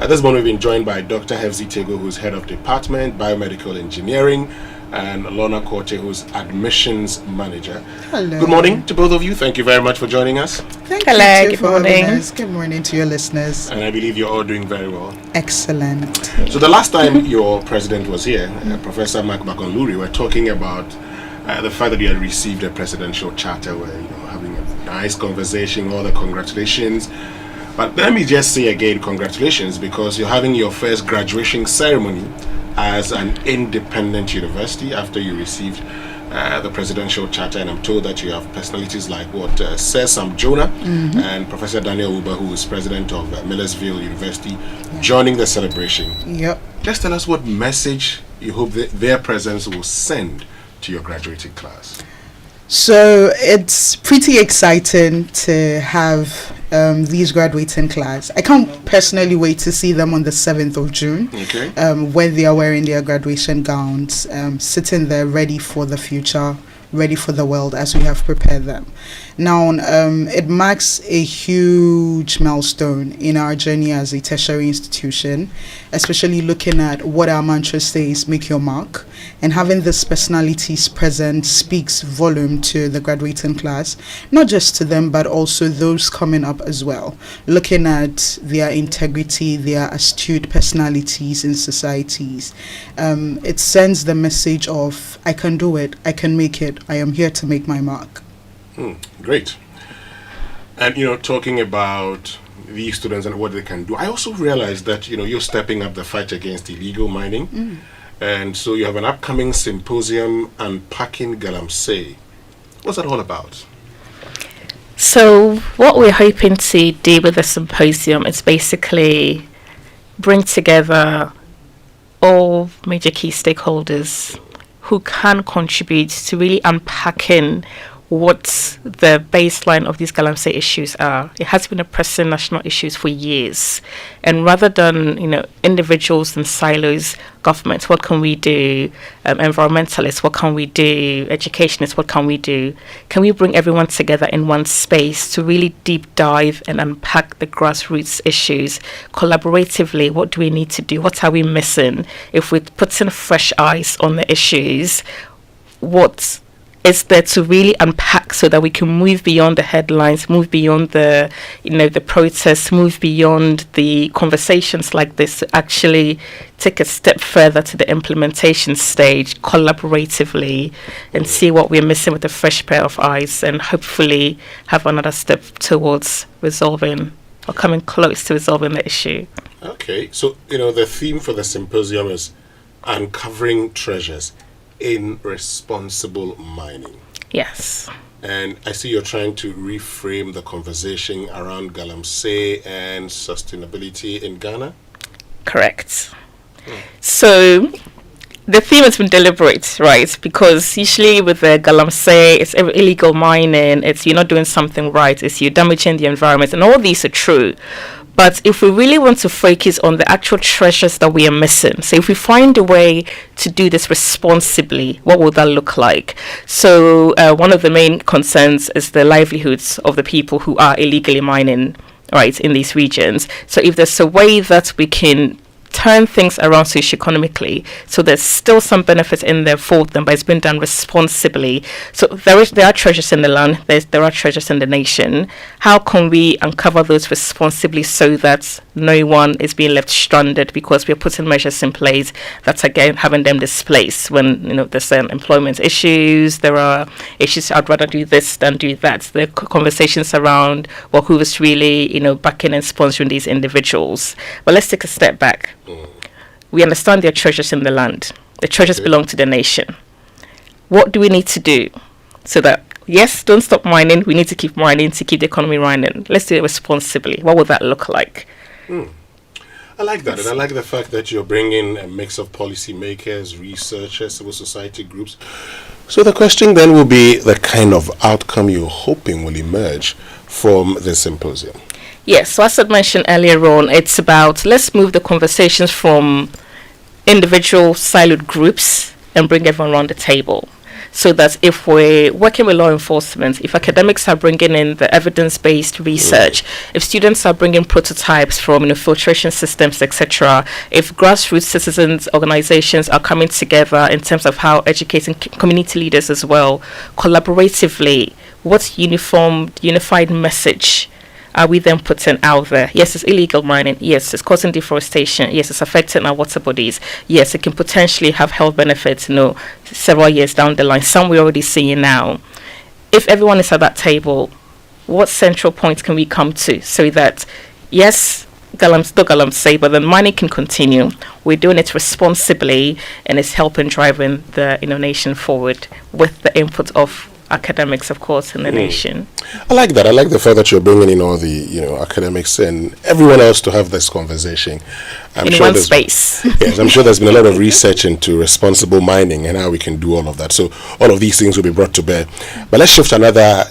This morning we've been joined by Dr. Hefzi Tego, who's Head of Department, Biomedical Engineering, and Lorna Koche, who's Admissions Manager. Hello. Good morning to both of you. Thank you very much for joining us. Thank you for having us. Good morning to your listeners. And I believe you're all doing very well. Excellent. So the last time your president was here, Professor Mark Bakonluri, we were talking about the fact that you had received a presidential charter where having a nice conversation, all the congratulations. But let me just say again, congratulations, because you're having your first graduation ceremony as an independent university after you received the presidential charter. And I'm told that you have personalities like Sir Sam Jonah and Professor Daniel Uber, who is president of Millersville University, joining the celebration. Yep. Just tell us what message you hope that their presence will send to your graduating class. So it's pretty exciting to have these graduating class. I can't personally wait to see them on the 7th of June, when they are wearing their graduation gowns, sitting there ready for the future, ready for the world as we have prepared them. Now, it marks a huge milestone in our journey as a tertiary institution, especially looking at what our mantra says, make your mark, and having these personalities present speaks volume to the graduating class, not just to them, but also those coming up as well, looking at their integrity, their astute personalities in societies. It sends the message of, I can do it, I can make it, I am here to make my mark. Great. And talking about these students and what they can do, I also realized that you're stepping up the fight against illegal mining, and so you have an upcoming symposium unpacking Galamsey. What's that all about? So what we're hoping to do with the symposium is basically bring together all major key stakeholders who can contribute to really unpacking what the baseline of these Galamsey issues are. It has been a pressing national issues for years, and rather than individuals and silos, governments, what can we do? Environmentalists, what can we do? Educationists, what can we do? Can we bring everyone together in one space to really deep dive and unpack the grassroots issues collaboratively? What do we need to do? What are we missing? If we put in fresh eyes on the issues, what is there to really unpack so that we can move beyond the headlines, move beyond the protests, move beyond the conversations like this, to actually take a step further to the implementation stage collaboratively and see what we're missing with a fresh pair of eyes, and hopefully have another step towards resolving or coming close to resolving the issue. Okay, so the theme for the symposium is uncovering treasures in responsible mining. Yes. And I see you're trying to reframe the conversation around Galamsey and sustainability in Ghana. Correct. So the theme has been deliberate, right? Because usually with the galamsey, it's illegal mining, it's you're not doing something right, it's you're damaging the environment, and all these are true. But if we really want to focus on the actual treasures that we are missing, so if we find a way to do this responsibly, what will that look like? So one of the main concerns is the livelihoods of the people who are illegally mining, right, in these regions. So if there's a way that we can turn things around socio-economically, so there's still some benefits in there for them, but it's been done responsibly. So there are treasures in the land, there are treasures in the nation. How can we uncover those responsibly so that no one is being left stranded because we're putting measures in place that's again having them displaced when there's employment issues, there are issues, I'd rather do this than do that. There are conversations around who is really backing and sponsoring these individuals. But let's take a step back. We understand there are treasures in the land. The treasures belong to the nation. What do we need to do so that, yes, don't stop mining, we need to keep mining to keep the economy running? Let's do it responsibly. What would that look like? I like that, and I like the fact that you're bringing a mix of policymakers, researchers, civil society groups. So the question then will be the kind of outcome you're hoping will emerge from the symposium. Yes, so as I mentioned earlier on, it's about let's move the conversations from individual siloed groups and bring everyone around the table. So that if we're working with law enforcement, if academics are bringing in the evidence-based research, if students are bringing prototypes from filtration systems, etc., if grassroots citizens organizations are coming together in terms of how educating community leaders as well, collaboratively, what unified message are we then putting out there? Yes, it's illegal mining. Yes, it's causing deforestation. Yes, it's affecting our water bodies. Yes, it can potentially have health benefits, several years down the line. Some we're already seeing now. If everyone is at that table, what central point can we come to so that, yes, galamsey, but the mining can continue. We're doing it responsibly, and it's helping driving the nation forward with the input of academics, of course, in the nation. I like that. I like the fact that you're bringing in all the academics and everyone else to have this conversation. In one space. Yes, I'm sure there's been a lot of research into responsible mining and how we can do all of that. So all of these things will be brought to bear. But let's shift to another,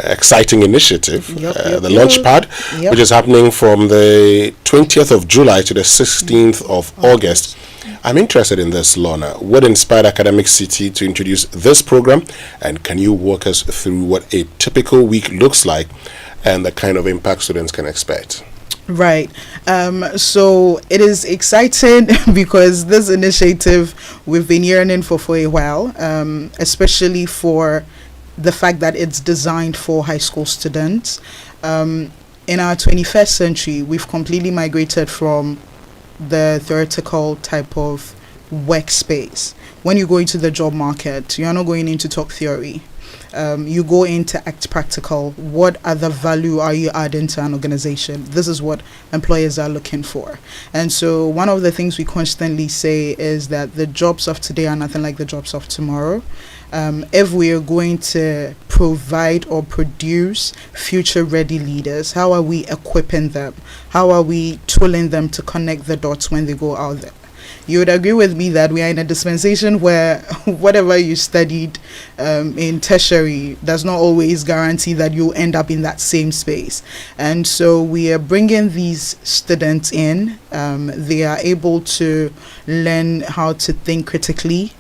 exciting initiative, the launch pad, which is happening from the 20th of July to the 16th of August. I'm interested in this, Lorna. What inspired Academic City to introduce this program? And can you walk us through what a typical week looks like and the kind of impact students can expect? Right. So it is exciting because this initiative we've been yearning for a while, especially for the fact that it's designed for high school students. In our 21st century, we've completely migrated from the theoretical type of workspace. When you go into the job market, you're not going in to talk theory. You go in to act practical. What other value are you adding to an organization? This is what employers are looking for. And so one of the things we constantly say is that the jobs of today are nothing like the jobs of tomorrow. If we are going to provide or produce future-ready leaders, how are we equipping them? How are we tooling them to connect the dots when they go out there? You would agree with me that we are in a dispensation where whatever you studied in tertiary does not always guarantee that you'll end up in that same space. And so we are bringing these students in. They are able to learn how to think critically,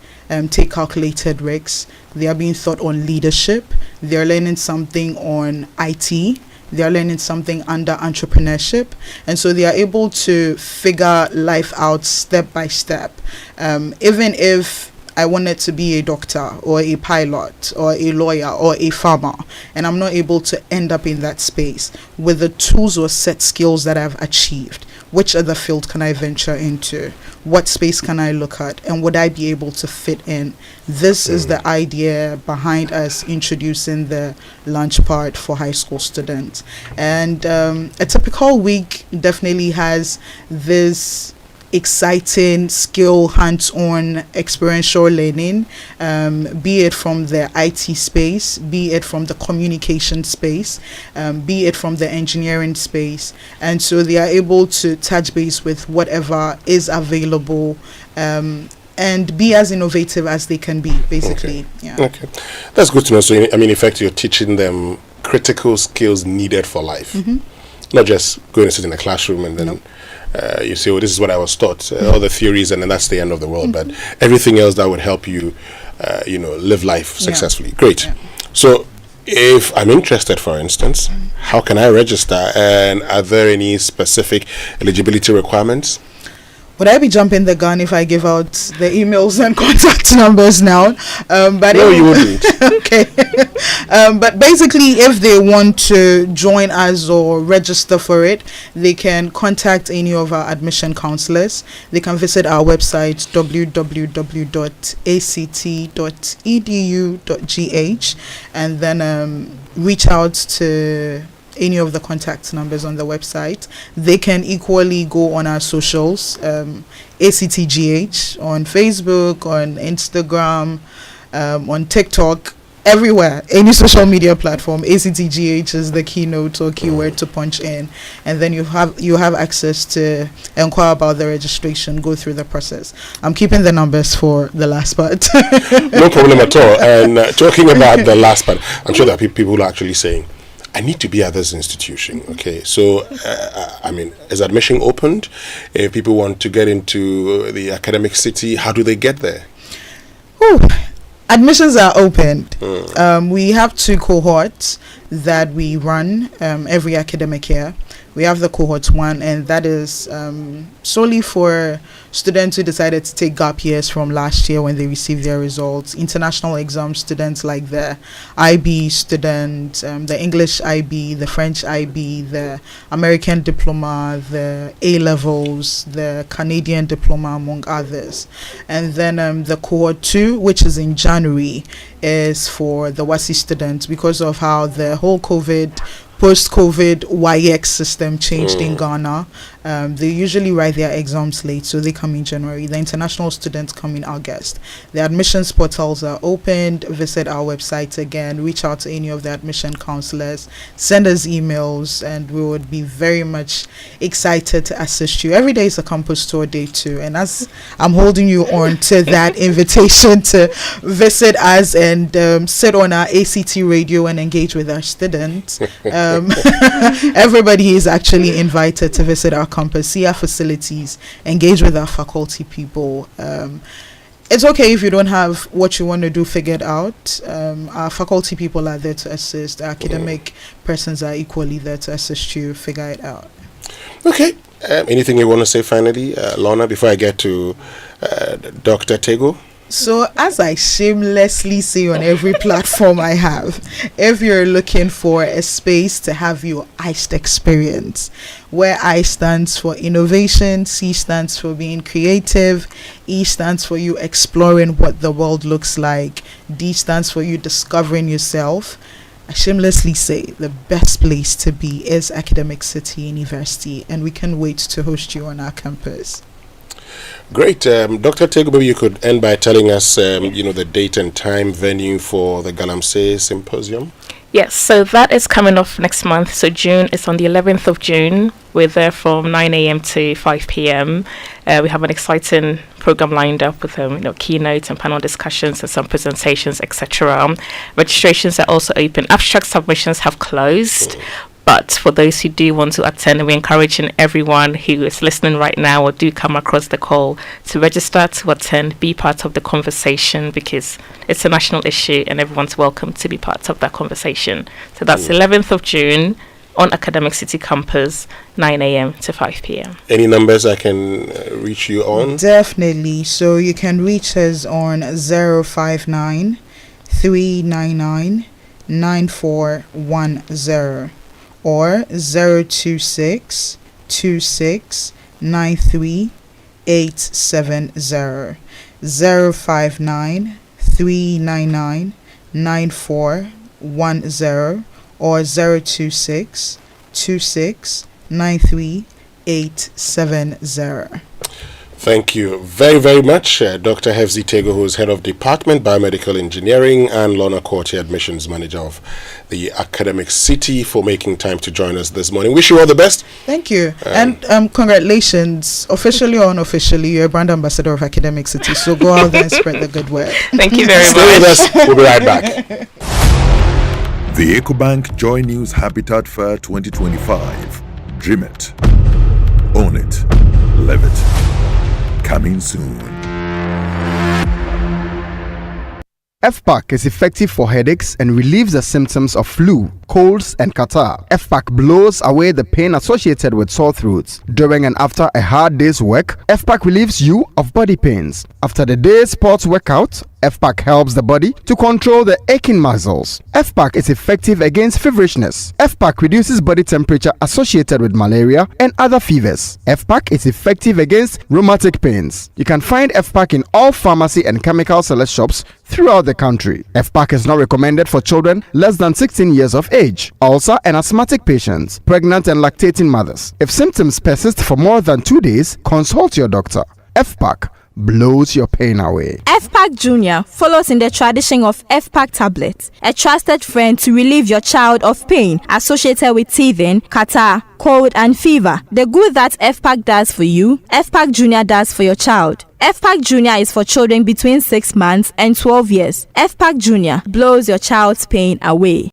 take calculated risks. They are being taught on leadership. They are learning something on IT. They are learning something under entrepreneurship. And so they are able to figure life out step by step. Even if I wanted to be a doctor or a pilot or a lawyer or a farmer, and I'm not able to end up in that space with the tools or set skills that I've achieved, which other field can I venture into? What space can I look at? And would I be able to fit in? This is the idea behind us introducing the lunch part for high school students. And a typical week definitely has this exciting skill, hands-on experiential learning, be it from the IT space, be it from the communication space, be it from the engineering space. And so they are able to touch base with whatever is available, and be as innovative as they can be, basically. Yeah. Okay, that's good to know. So, I mean, in fact, you're teaching them critical skills needed for life, not just going to sit in a classroom and then you say, "Oh, this is what I was taught," all the theories, and then that's the end of the world. But everything else that would help you, live life successfully. Great. Yeah. So, if I'm interested, for instance, how can I register, and are there any specific eligibility requirements? Would I be jumping the gun if I give out the emails and contact numbers now? But no, you wouldn't. Okay. But basically, if they want to join us or register for it, they can contact any of our admission counselors. They can visit our website, www.act.edu.gh, and then reach out to any of the contact numbers on the website. They can equally go on our socials, ACTGH, on Facebook, on Instagram, on TikTok, everywhere, any social media platform. ACTGH is the keynote or keyword to punch in, and then you have access to inquire about the registration, go through the process. I'm keeping the numbers for the last part. No problem at all. And talking about the last part, I'm sure that people are actually saying, I need to be at this institution. Okay, so I mean, is admission opened? If people want to get into the academic city, how do they get there? Admissions are opened. We have 2 cohorts that we run every academic year. We have the cohort 1, and that is solely for students who decided to take gap years from last year when they received their results. International exam students like the IB student, the English IB, the French IB, the American diploma, the A-levels, the Canadian diploma, among others. And then the cohort 2, which is in January, is for the WASI students because of how the whole post-COVID YX system changed in Ghana. They usually write their exams late, so they come in January. The international students come in August. The admissions portals are opened. Visit our website again. Reach out to any of the admission counselors. Send us emails, and we would be very much excited to assist you. Every day is a campus tour day too, and as I'm holding you on to that invitation to visit us and sit on our ACT radio and engage with our students, everybody is actually invited to visit our campus, see our facilities, engage with our faculty people. It's okay if you don't have what you want to do figured out. Our faculty people are there to assist. Our academic persons are equally there to assist you figure it out. Okay. Anything you want to say finally, Lorna, before I get to Dr. Tego? So, as I shamelessly say on every platform I have, if you're looking for a space to have your iced experience, where I stands for innovation, C stands for being creative, E stands for you exploring what the world looks like, D stands for you discovering yourself, I shamelessly say the best place to be is Academic City University, and we can wait to host you on our campus. Great. Dr. Tego, maybe you could end by telling us, the date and time, venue for the Galamsey Symposium. Yes, so that is coming off next month. So June is on the 11th of June. We're there from 9 a.m. to 5 p.m. We have an exciting program lined up with keynotes and panel discussions and some presentations, etc. Registrations are also open. Abstract submissions have closed. But for those who do want to attend, we're encouraging everyone who is listening right now or do come across the call to register to attend, be part of the conversation, because it's a national issue and everyone's welcome to be part of that conversation. So that's 11th of June on Academic City Campus, 9 a.m. to 5 p.m. Any numbers I can reach you on? Definitely. So you can reach us on 059 399 9410. Or 026 26 93 870, 059 399 9410, or 026 26 93 870. Thank you very, very much, Dr. Hefzi Tego, who is Head of Department, Biomedical Engineering, and Lorna Korte, Admissions Manager of the Academic City, for making time to join us this morning. Wish you all the best. Thank you. And congratulations, officially or unofficially, you're a brand ambassador of Academic City, so go out there and spread the good word. Thank you very much. Stay with us. We'll be right back. The EcoBank Joy News Habitat Fair 2025. Dream it. Own it. Live it. Coming soon. FPAC is effective for headaches and relieves the symptoms of flu, colds, and catarrh. FPAC blows away the pain associated with sore throats. During and after a hard day's work, FPAC relieves you of body pains. After the day's sports workout, FPAC helps the body to control the aching muscles. FPAC is effective against feverishness. FPAC reduces body temperature associated with malaria and other fevers. FPAC is effective against rheumatic pains. You can find FPAC in all pharmacy and chemical select shops throughout the country. FPAC is not recommended for children less than 16 years of age, ulcer and asthmatic patients, pregnant and lactating mothers. If symptoms persist for more than 2 days, consult your doctor. FPAC blows your pain away. FPAC Junior follows in the tradition of FPAC tablets, a trusted friend to relieve your child of pain associated with teething, catarrh, cold and fever. The good that FPAC does for you, FPAC Junior does for your child. FPAC Junior is for children between 6 months and 12 years. FPAC Junior blows your child's pain away.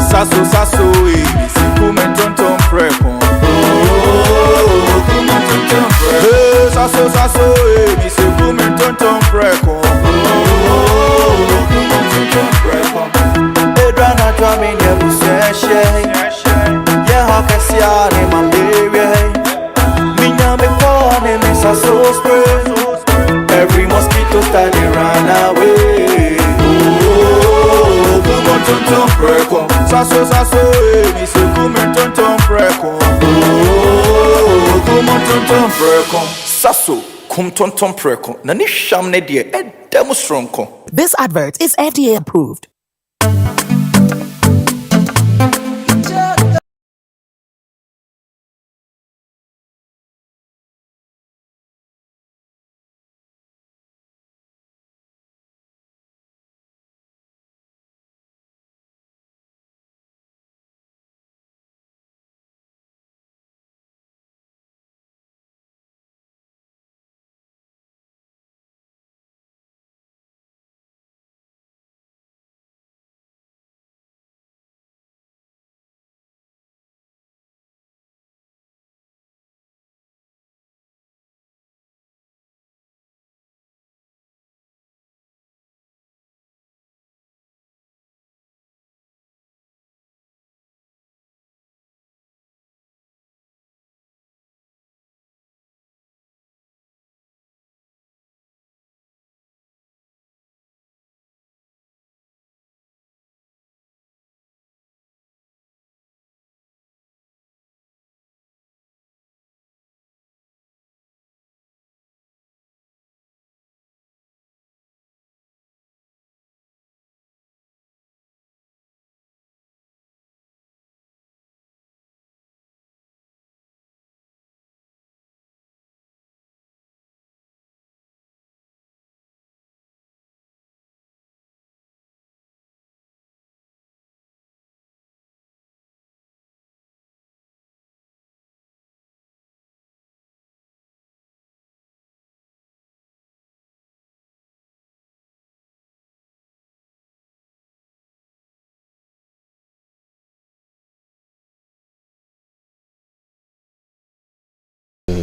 Sasso, sasso, come tonton preko. Sasso, sasso, come tonton preko. Edrana drami nebu seshe. Ye hakesia ne malaria. Minya me kone me sasso spray. Every mosquito study run away. Tonton preko. Sasso, sasso, mi se come tonton preko. Come tonton preko. Sasso, come tonton preko. Nani sham ne die demo stronko. This advert is FDA approved.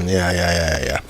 Yeah.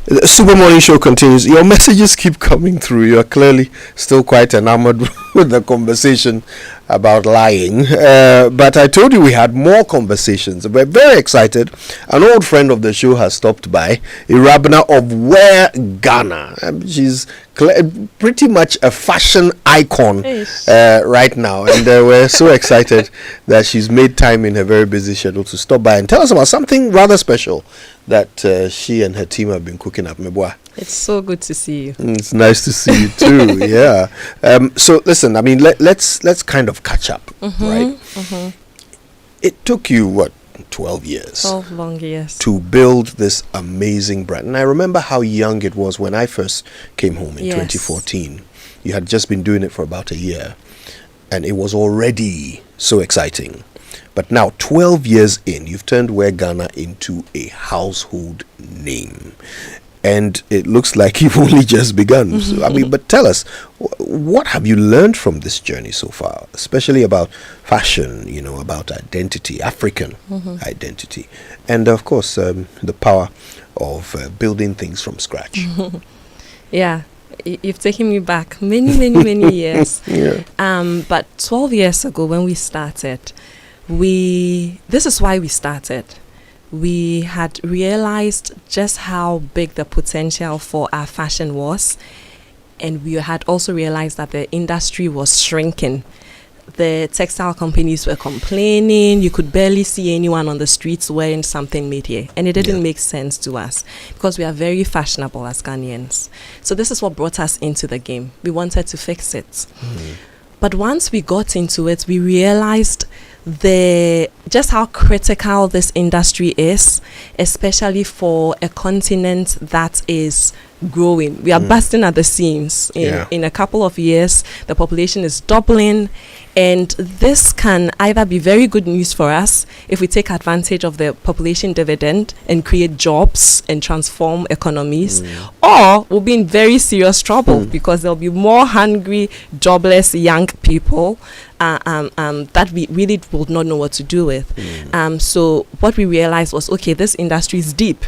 The Super Morning Show continues. Your messages keep coming through. You are clearly still quite enamored with the conversation about lying. But I told you we had more conversations. We're very excited. An old friend of the show has stopped by, Irabna of Where Ghana. She's pretty much a fashion icon right now. And we're so excited that she's made time in her very busy schedule to stop by and tell us about something rather special that she and her team have been cooking up. Meboa. It's so good to see you. It's nice to see you too. Yeah. So listen, I mean, let's kind of catch up, right? It took you what, 12 years? 12 long years to build this amazing brand. And I remember how young it was when I first came home in 2014. You had just been doing it for about a year, and it was already so exciting. But now, 12 years in, you've turned Wear Ghana into a household name. And it looks like you've only just begun. So, I mean, but tell us, what have you learned from this journey so far, especially about fashion, you know, about identity, African identity, and of course, the power of building things from scratch. Yeah, you've taken me back many years. But 12 years ago when we started, this is why we started. We had realized just how big the potential for our fashion was, and we had also realized that the industry was shrinking. The textile companies were complaining. You could barely see anyone on the streets wearing something made here, and it didn't make sense to us because we are very fashionable as Ghanaians. So this is what brought us into the game. We wanted to fix it. But once we got into it, we realized just how critical this industry is, especially for a continent that is growing. We are bursting at the seams. In a couple of years, the population is doubling, and this can either be very good news for us if we take advantage of the population dividend and create jobs and transform economies, or we'll be in very serious trouble because there'll be more hungry, jobless young people that we really would not know what to do with. So what we realized was, okay, this industry is deep.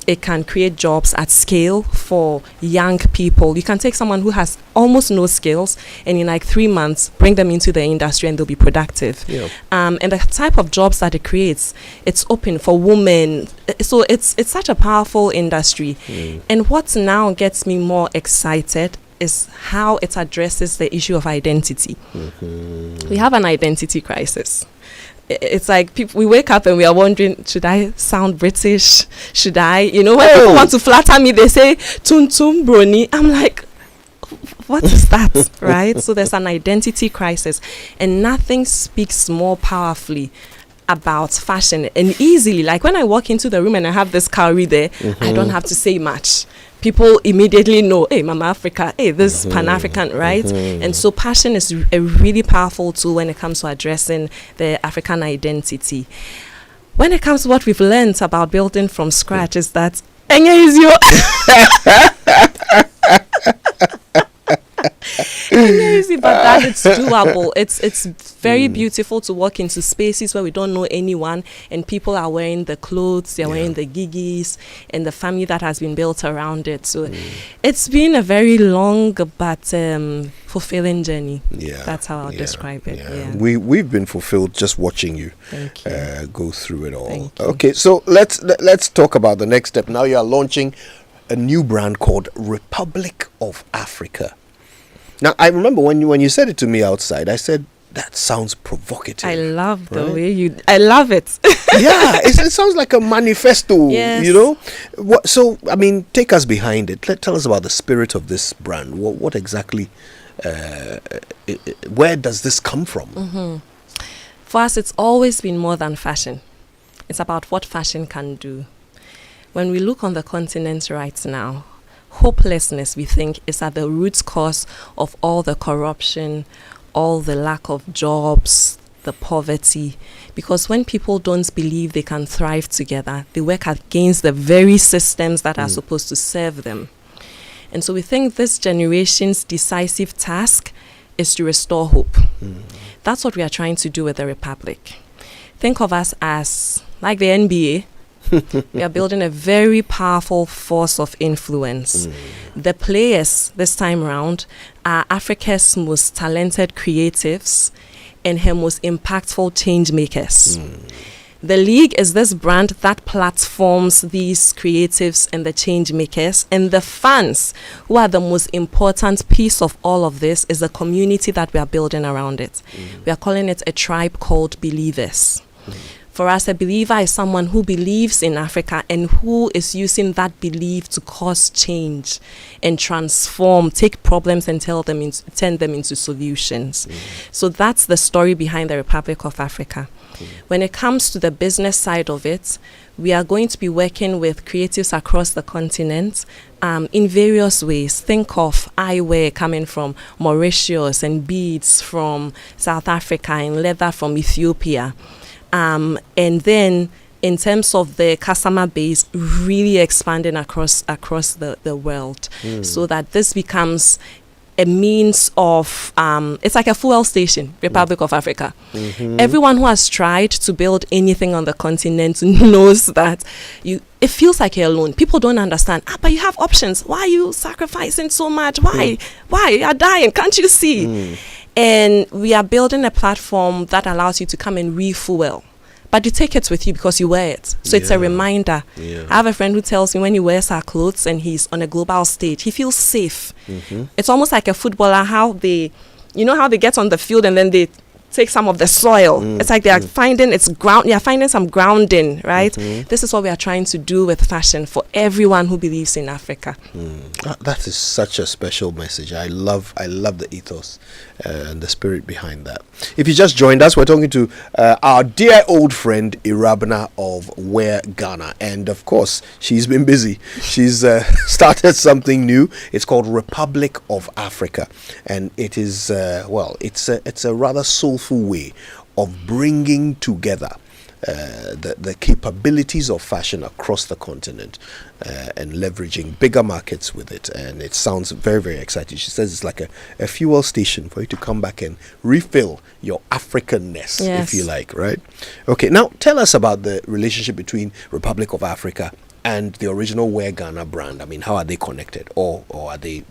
It can create jobs at scale for young people. You can take someone who has almost no skills and in like 3 months bring them into the industry and they'll be productive. And the type of jobs that it creates, it's open for women. So it's such a powerful industry. And what now gets me more excited is how it addresses the issue of identity. We have an identity crisis. It's like we wake up and we are wondering, should I sound British? Should I, when people want to flatter me, they say tum tum brony. I'm like, what is that? Right? So there's an identity crisis, and nothing speaks more powerfully about fashion and easily. Like when I walk into the room and I have this cowrie there, I don't have to say much. People immediately know, hey, Mama Africa, hey, this is Pan-African, right? And so passion is a really powerful tool when it comes to addressing the African identity. When it comes to what we've learned about building from scratch is that easy, but that it's doable. It's very beautiful to walk into spaces where we don't know anyone and people are wearing the clothes, they're wearing the gigis and the family that has been built around it. So it's been a very long but fulfilling journey. That's how I'll describe it. We've been fulfilled just watching you go through it all. Okay, so let's talk about the next step. Now you are launching a new brand called Republic of Africa. Now, I remember when you said it to me outside, I said, that sounds provocative. I love the way I love it. It sounds like a manifesto, So, I mean, take us behind it. Tell us about the spirit of this brand. What exactly, where does this come from? For us, it's always been more than fashion. It's about what fashion can do. When we look on the continent right now, hopelessness, we think, is at the root cause of all the corruption, all the lack of jobs, the poverty. Because when people don't believe they can thrive together, they work against the very systems that are supposed to serve them. And so we think this generation's decisive task is to restore hope. That's what we are trying to do with the Republic. Think of us as like the NBA. We are building a very powerful force of influence. The players this time around are Africa's most talented creatives and her most impactful change makers. The league is this brand that platforms these creatives and the change makers, and the fans, who are the most important piece of all of this, is the community that we are building around it. We are calling it a tribe called Believers. For us, a believer is someone who believes in Africa and who is using that belief to cause change and transform, take problems and turn them into solutions. So that's the story behind the Republic of Africa. When it comes to the business side of it, we are going to be working with creatives across the continent in various ways. Think of eyewear coming from Mauritius and beads from South Africa and leather from Ethiopia. And then in terms of the customer base, really expanding across the world, so that this becomes a means of, it's like a fuel station, Republic of Africa. Everyone who has tried to build anything on the continent knows that it feels like you're alone. People don't understand. But you have options. Why are you sacrificing so much? Why? You're dying. Can't you see? And we are building a platform that allows you to come and refuel. But you take it with you because you wear it. So it's a reminder. I have a friend who tells me when he wears our clothes and he's on a global stage, he feels safe. It's almost like a footballer, how they get on the field and then they take some of the soil. It's like they are finding some grounding, right? This is what we are trying to do with fashion for everyone who believes in Africa. That is such a special message. I love the ethos and the spirit behind that. If you just joined us, we're talking to our dear old friend Irabna of Wear Ghana, and of course she's been busy. She's started something new. It's called Republic of Africa, and it is it's a rather soulful way of bringing together the capabilities of fashion across the continent and leveraging bigger markets with it. And it sounds very, very exciting. She says it's like a fuel station for you to come back and refill your Africanness, if you like, right? Okay, now tell us about the relationship between Republic of Africa and the original Wear Ghana brand. I mean, how are they connected, or are they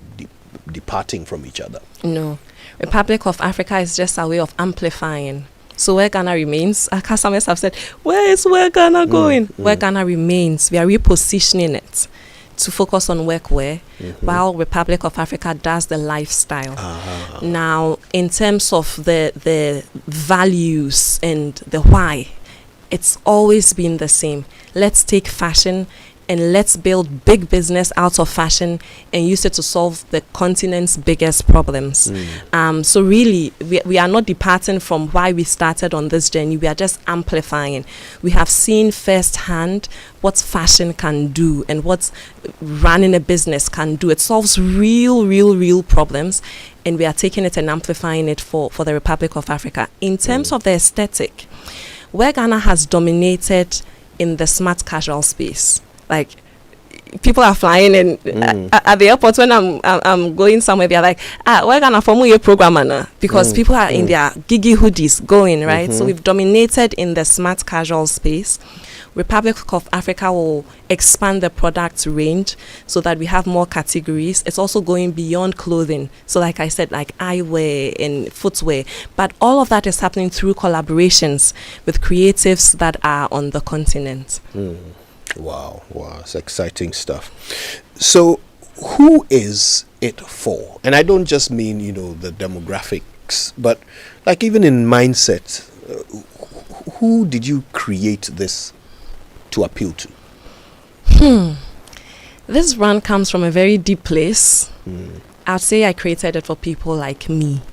departing from each other? No. Republic of Africa is just a way of amplifying. So Wear Ghana remains. Our customers have said, where is Wear Ghana going? Wear Ghana remains. We are repositioning it to focus on workwear, while Republic of Africa does the lifestyle. Now, in terms of the values and the why, it's always been the same. Let's take fashion and let's build big business out of fashion and use it to solve the continent's biggest problems. So really, we are not departing from why we started on this journey. We are just amplifying. We have seen firsthand what fashion can do and what running a business can do. It solves real problems, and we are taking it and amplifying it for the Republic of Africa. In terms of the aesthetic, Wear Ghana has dominated in the smart casual space. Like, people are flying in at the airport when I'm going somewhere. They're like, we're gonna form a program because people are in their gigi hoodies going, right? So we've dominated in the smart casual space. Republic of Africa will expand the product range so that we have more categories. It's also going beyond clothing. So like I said, like eyewear and footwear. But all of that is happening through collaborations with creatives that are on the continent. Wow, it's exciting stuff. So who is it for? And I don't just mean, the demographics, but like even in mindset, who did you create this to appeal to? This brand comes from a very deep place. I'd say I created it for people like me.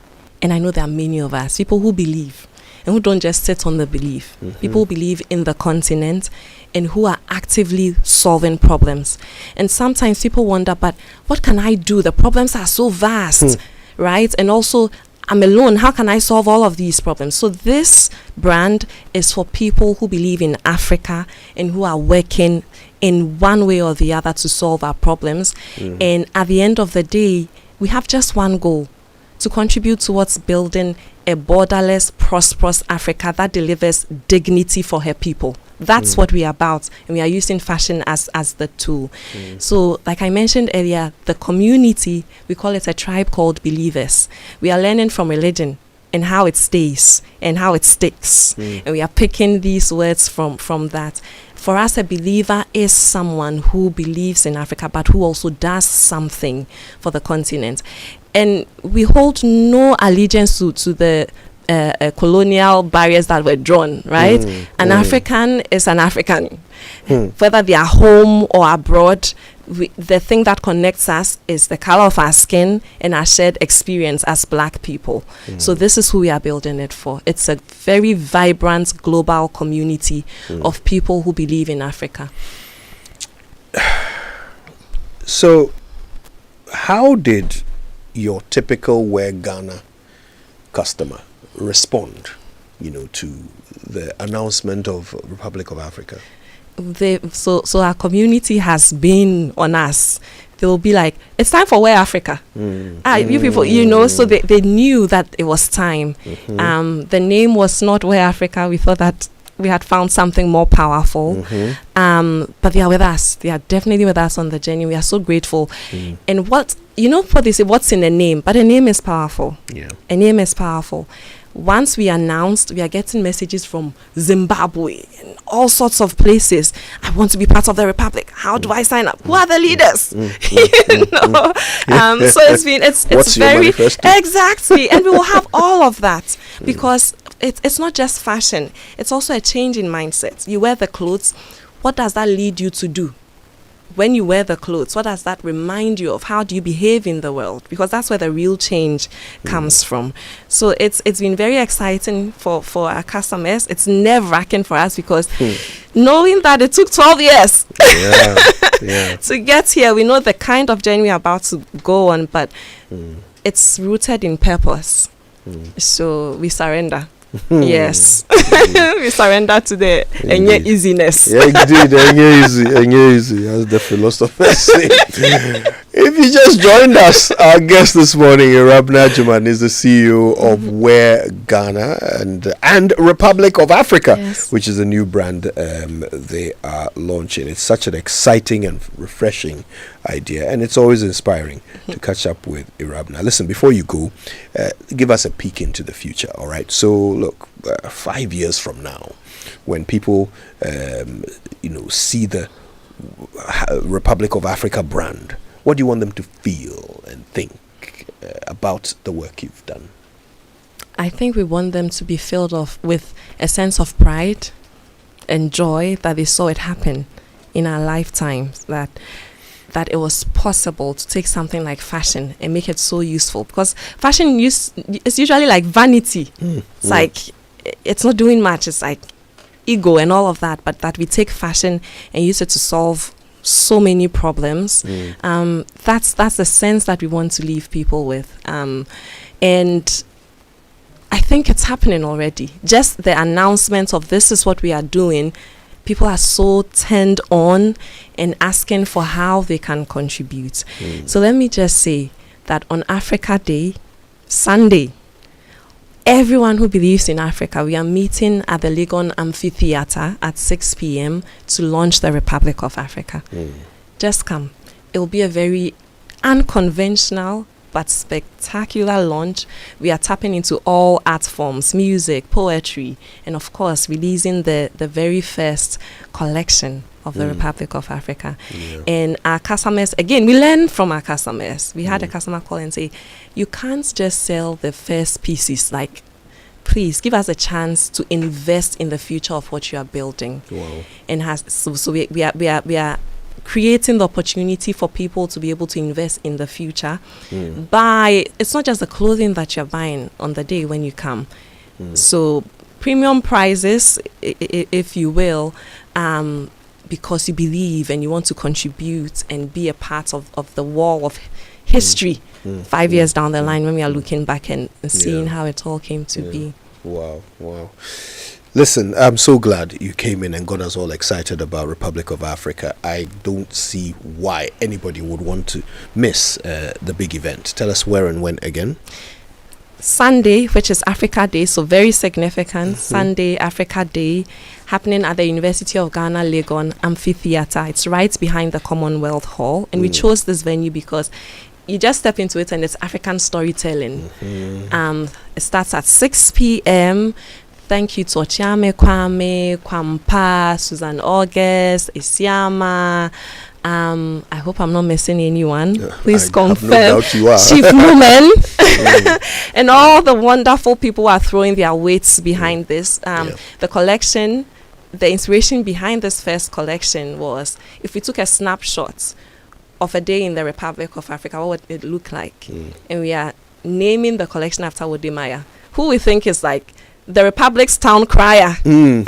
And I know there are many of us, people who believe and who don't just sit on the belief. People who believe in the continent and who are actively solving problems. And sometimes people wonder, but what can I do? The problems are so vast, right? And also, I'm alone. How can I solve all of these problems? So this brand is for people who believe in Africa and who are working in one way or the other to solve our problems. And at the end of the day, we have just one goal: to contribute towards building a borderless, prosperous Africa that delivers dignity for her people. That's what we are about, and we are using fashion as the tool. So, like I mentioned earlier, the community, we call it a tribe called believers. We are learning from religion and how it stays and how it sticks. And we are picking these words from that. For us, a believer is someone who believes in Africa, but who also does something for the continent. And we hold no allegiance to the colonial barriers that were drawn, right? An African is an African. Whether they are home or abroad, the thing that connects us is the color of our skin and our shared experience as Black people. So this is who we are building it for. It's a very vibrant global community of people who believe in Africa. So, how did your typical Wear Ghana customer respond, to the announcement of Republic of Africa? So our community has been on us. They will be like, it's time for Wear Africa. You people, so they knew that it was time. The name was not Wear Africa. We thought that we had found something more powerful. But they are with us. They are definitely with us on the journey. We are so grateful. And what they say, what's in a name? But a name is powerful. A name is powerful. Once we announced, we are getting messages from Zimbabwe and all sorts of places. I want to be part of the Republic. How do I sign up? Who are the leaders? So it's very exactly, and we will have all of that because it's not just fashion. It's also a change in mindset. You wear the clothes. What does that lead you to do? When you wear the clothes, what does that remind you of? How do you behave in the world? Because that's where the real change comes from. So it's been very exciting for our customers. It's nerve-wracking for us because knowing that it took 12 years to get here, we know the kind of journey we're about to go on, but it's rooted in purpose. So we surrender. Yes. We surrender to the easiness. Yeah, indeed, easy, as the philosophers say. If you just joined us, our guest this morning, Irabna Juman, is the CEO of Wear Ghana and Republic of Africa, which is a new brand they are launching. It's such an exciting and refreshing idea, and it's always inspiring to catch up with Irabna. Listen, before you go, give us a peek into the future, all right? So, look, 5 years from now, when people, see the Republic of Africa brand, what do you want them to feel and think about the work you've done? I think we want them to be filled with a sense of pride and joy that they saw it happen in our lifetimes, that it was possible to take something like fashion and make it so useful, because fashion is usually like vanity. It's like it's not doing much. It's like ego and all of that, but that we take fashion and use it to solve so many problems. That's the sense that we want to leave people with, and I think it's happening already. Just the announcement of this is what we are doing, people are so turned on and asking for how they can contribute. So let me just say that on Africa Day, Sunday, everyone who believes in Africa, we are meeting at the Legon Amphitheatre at 6 p.m. to launch the Republic of Africa. Just come. It will be a very unconventional but spectacular launch. We are tapping into all art forms, music, poetry, and of course releasing the very first collection of the Republic of Africa. And our customers, again, we learn from our customers. We had a customer call and say, you can't just sell the first pieces, like, please give us a chance to invest in the future of what you are building. And so we are creating the opportunity for people to be able to invest in the future by, it's not just the clothing that you're buying on the day when you come. So premium prices, if you will, because you believe and you want to contribute and be a part of the wall of history 5 years down the line when we are looking back and seeing how it all came to be. Wow. Listen, I'm so glad you came in and got us all excited about Republic of Africa. I don't see why anybody would want to miss the big event. Tell us where and when again. Sunday, which is Africa Day, so very significant. Sunday, Africa Day, happening at the University of Ghana, Legon Amphitheatre. It's right behind the Commonwealth Hall. And we chose this venue because you just step into it and it's African storytelling. It starts at 6 p.m. Thank you to Ochiame Kwame, Kwampa, Susan August, Isiama, I hope I'm not missing anyone. Please I have confirm. no doubt you are. Chief Woman and all the wonderful people who are throwing their weights behind this. The collection, the inspiration behind this first collection was, if we took a snapshot of a day in the Republic of Africa, what would it look like? And we are naming the collection after Wodemaya, who we think is like the Republic's town crier. And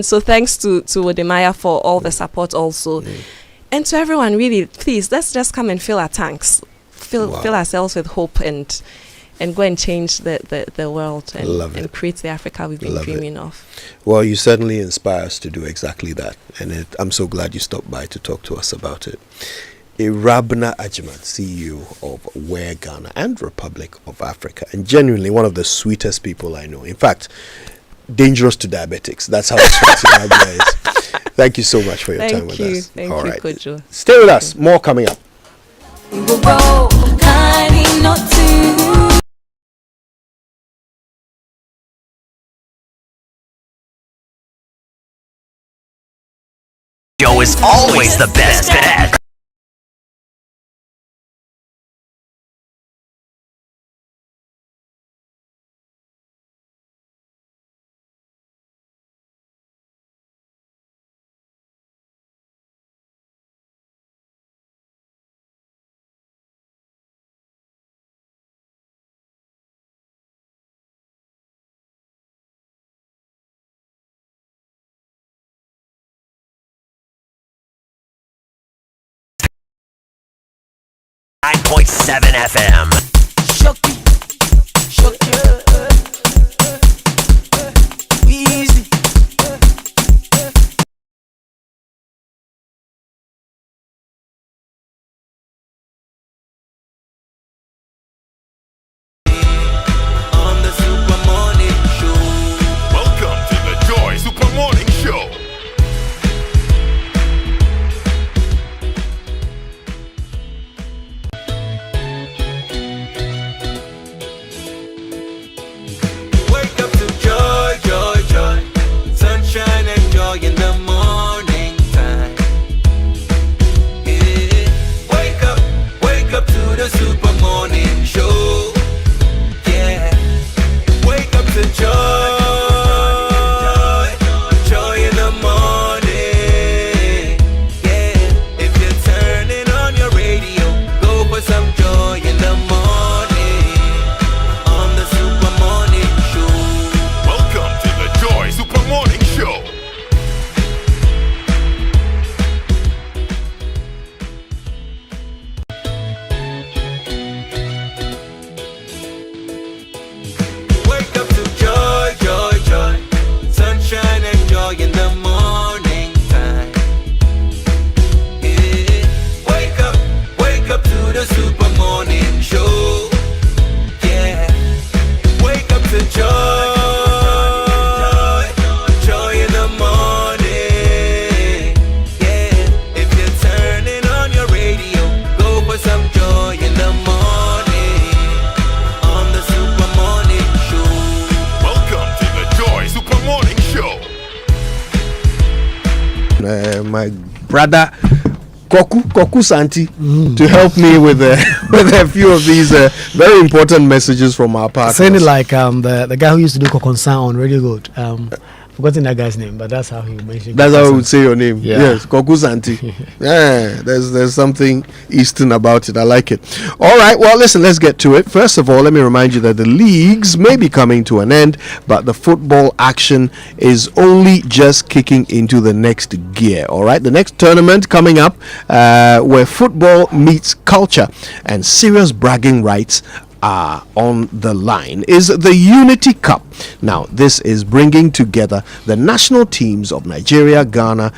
so thanks to Wodemaya for all the support also. And to everyone, really, please, let's just come and fill our tanks. Fill ourselves with hope and go and change the world and create the Africa we've been dreaming of. Well, you certainly inspire us to do exactly that. And I'm so glad you stopped by to talk to us about it. Irabna Ajimat, CEO of Where Ghana and Republic of Africa, and genuinely one of the sweetest people I know. In fact, dangerous to diabetics. That's how sweet Irabna is. Thank you so much for your time with us. Thank you, Kojo. Stay with us. More coming up. Joe is always the best at. .7 FM. Easy. On the Super Morning Show. Welcome to the Joy Super Morning Show. Wake up to joy, joy, joy. Sunshine and joy in the morning time. Yeah. Wake up to the Super Morning Show. Yeah. Wake up to joy, joy in the morning. Yeah. If you're turning on your radio, go for some joy in the morning. On the Super Morning Show. Welcome to the Joy Super Morning Show. Wake up to joy, joy, joy. Sunshine and joy in the morning time. Yeah. Wake up to the Super Morning Show. Yeah. Wake up to joy, joy in the morning. Yeah. If you're turning on your radio, go for some joy in the morning. On the Super Morning Show. Welcome to the Joy Super Morning Show. My brother Koku Santi to help me with a few of these very important messages from our partners. Saying it like the guy who used to do Kokonsan on Radio Gold. Forgotten that guy's name, but that's how he mentioned. That's how I would say your name. Yeah. Yes, Koku Santi. Yeah, there's something Eastern about it. I like it. All right, well, listen, let's get to it. First of all, let me remind you that the leagues may be coming to an end, but the football action is only just kicking into the next gear. All right, the next tournament coming up, where football meets culture and serious bragging rights are on the line, is the Unity Cup. Now, this is bringing together the national teams of Nigeria, Ghana,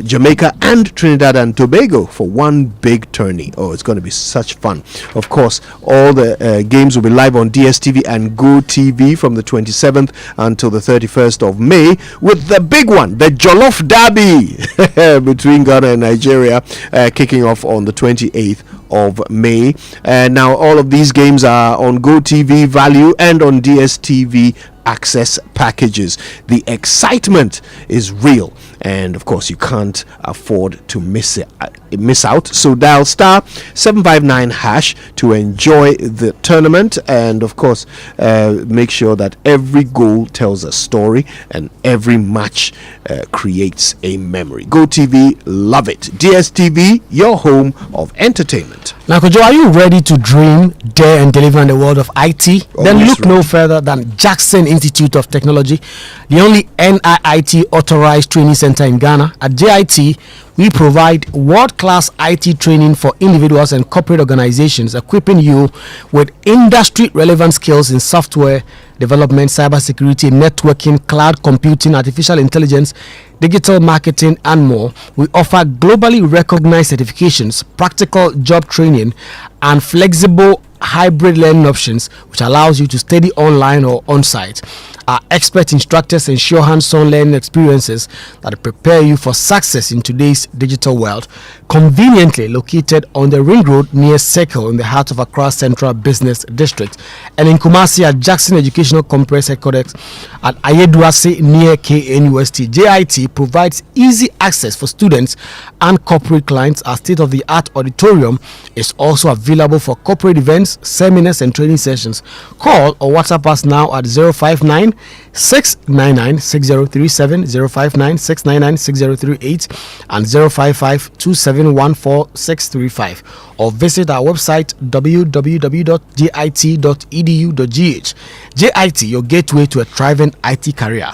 Jamaica, and Trinidad and Tobago for one big tourney. Oh, it's going to be such fun. Of course, all the games will be live on DSTV and Go TV from the 27th until the 31st of May, with the big one, the Jollof Derby between Ghana and Nigeria, kicking off on the 28th of May. And now all of these games are on Go TV Value and on DSTV access packages. The excitement is real, and of course you can't afford to miss out. So dial star 759 hash to enjoy the tournament, and of course make sure that every goal tells a story and every match creates a memory. Go TV, love it. DSTV, your home of entertainment. Now, Kojo, are you ready to dream, dare, and deliver in the world of IT? Then look no further than Yankson Institute of Technology, the only NIIT authorized training center in Ghana. At JIT, we provide world-class IT training for individuals and corporate organizations, equipping you with industry-relevant skills in software development, cybersecurity, networking, cloud computing, artificial intelligence, digital marketing, and more. We offer globally recognized certifications, practical job training, and flexible hybrid learning options, which allows you to study online or on-site. Our expert instructors ensure hands-on learning experiences that prepare you for success in today's digital world. Conveniently located on the Ring Road near Circle in the heart of Accra Central Business District, and in Kumasi at Jackson Educational Complex Headquarters at Ayeduase near KNUST. JIT provides easy access for students and corporate clients. Our state-of-the-art auditorium is also available for corporate events, seminars, and training sessions. Call or WhatsApp us now at 059 699 6037, 059 699 6038, and 055 2714 635, or visit our website www.jit.edu.gh. JIT, your gateway to a thriving IT career.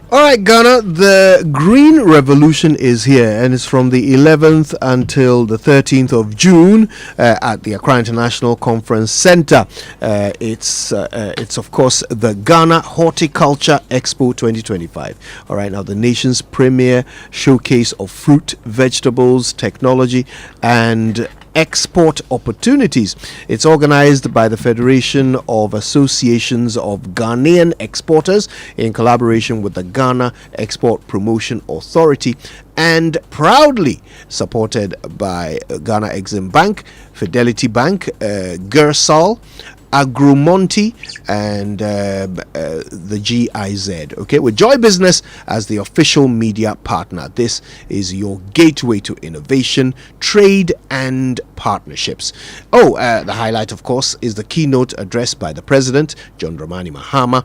All right, Ghana, the Green Revolution is here, and it's from the 11th until the 13th of June at the Accra International Conference Center. It's of course the Ghana Horticulture Expo 2025. All right, now the nation's premier showcase of fruit, vegetables, technology, and export opportunities. It's organized by the Federation of Associations of Ghanaian Exporters in collaboration with the Ghana Export Promotion Authority, and proudly supported by Ghana Exim Bank, Fidelity Bank, Gersal, Agromonti, and the GIZ. Okay, with Joy Business as the official media partner. This is your gateway to innovation, trade, and partnerships. The highlight, of course, is the keynote address by the President, John Dramani Mahama,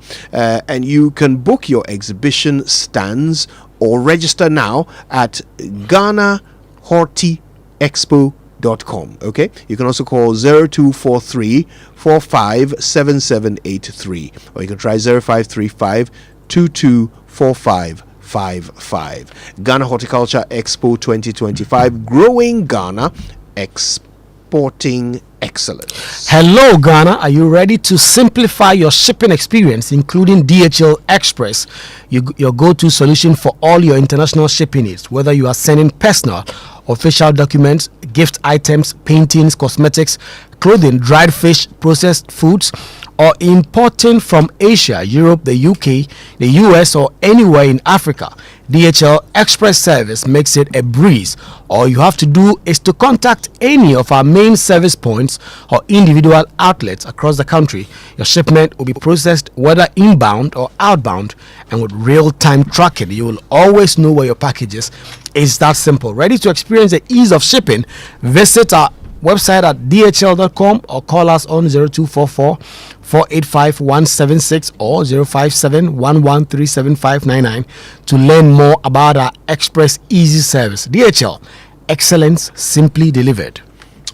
and you can book your exhibition stands or register now at GhanaHortiExpo.com. Okay, you can also call 0243 457783, or you can try 0535 224555. Ghana Horticulture Expo 2025, growing Ghana, exporting excellence. Hello, Ghana. Are you ready to simplify your shipping experience, including DHL Express, your go-to solution for all your international shipping needs, whether you are sending personal, official documents, gift items, paintings, cosmetics, clothing, dried fish, processed foods, or importing from Asia, Europe, the UK, the US, or anywhere in Africa. DHL Express service makes it a breeze. All you have to do is to contact any of our main service points or individual outlets across the country. Your shipment will be processed whether inbound or outbound, and with real-time tracking, you will always know where your package is. It's that simple. Ready to experience the ease of shipping? Visit our website at dhl.com or call us on 0244 485 176 or 057 1137 to learn more about our Express Easy service. DHL, excellence simply delivered.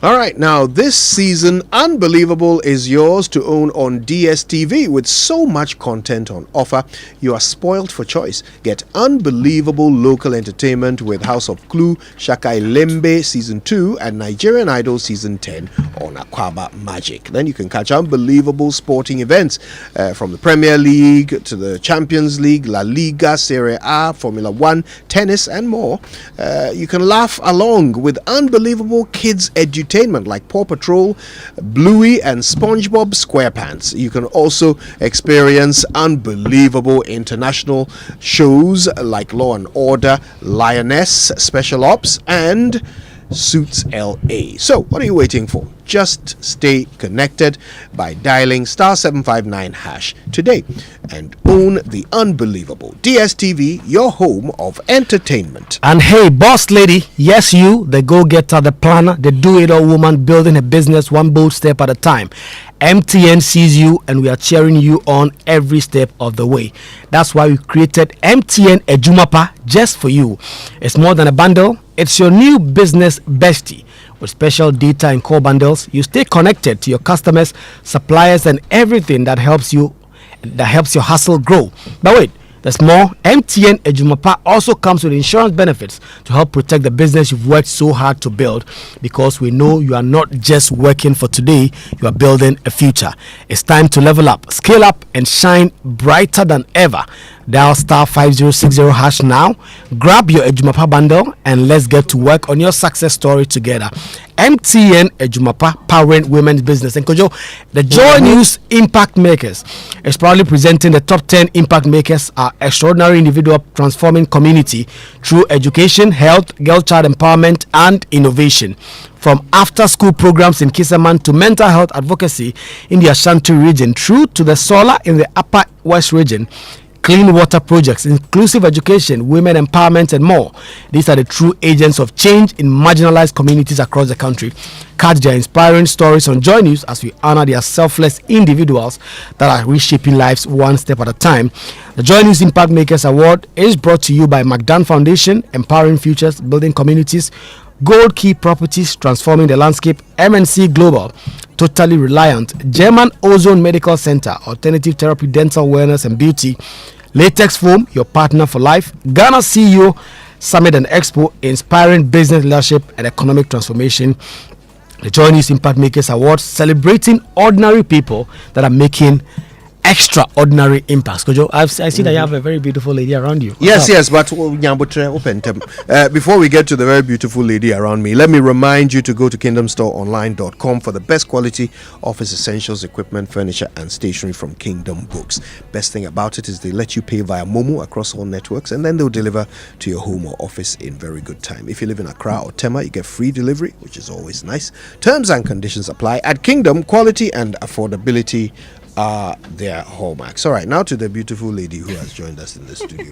All right, now this season, Unbelievable is yours to own on DSTV. With so much content on offer, you are spoiled for choice. Get Unbelievable local entertainment with House of Clue, Shakai Lembe Season 2 and Nigerian Idol Season 10 on Aquaba Magic. Then you can catch unbelievable sporting events from the Premier League to the Champions League, La Liga, Serie A, Formula 1, tennis, and more. You can laugh along with unbelievable kids edutainment like Paw Patrol, Bluey, and SpongeBob SquarePants. You can also experience unbelievable international shows like Law and Order, Lioness, Special Ops, and Suits LA. So, what are you waiting for? Just stay connected by dialing *759# today and own the unbelievable DSTV, your home of entertainment. And hey, boss lady, yes, you, the go-getter, the planner, the do-it-all woman building a business one bold step at a time. MTN sees you and we are cheering you on every step of the way. That's why we created MTN Ejumapa just for you. It's more than a bundle, it's your new business bestie. With special data and core bundles, you stay connected to your customers, suppliers, and everything that helps your hustle grow. But wait, there's more. MTN Ejumapa also comes with insurance benefits to help protect the business you've worked so hard to build, because we know you are not just working for today, you are building a future. It's time to level up, scale up, and shine brighter than ever. Dial *5060# now, grab your Ejumapa bundle, and let's get to work on your success story together. MTN Ejumapa, powering women's business. And Kojo, the Joy News Impact Makers is proudly presenting the top 10 impact makers, are extraordinary individual transforming community through education, health, girl-child empowerment, and innovation. From after-school programs in Kisaman to mental health advocacy in the Ashanti region, through to the solar in the Upper West region, clean water projects, inclusive education, women empowerment, and more. These are the true agents of change in marginalized communities across the country. Catch their inspiring stories on Joy News as we honor their selfless individuals that are reshaping lives one step at a time. The Joy News Impact Makers Award is brought to you by McDan Foundation, Empowering Futures, Building Communities, Gold Key Properties, Transforming the Landscape, MNC Global, Totally Reliant, German Ozone Medical Center, Alternative Therapy, Dental Wellness and Beauty, Latex Foam, your partner for life, Ghana CEO Summit and Expo, inspiring business leadership and economic transformation. The Joy News Impact Makers Awards, celebrating ordinary people that are making extraordinary impacts. Kojo, I see that you have a very beautiful lady around you. Yes, but before we get to the very beautiful lady around me, let me remind you to go to kingdomstoreonline.com for the best quality office essentials, equipment, furniture, and stationery from Kingdom Books. Best thing about it is they let you pay via Momo across all networks, and then they'll deliver to your home or office in very good time. If you live in Accra or Tema, you get free delivery, which is always nice. Terms and conditions apply. At Kingdom, quality and affordability are their hallmarks. All right, now to the beautiful lady who has joined us in the studio.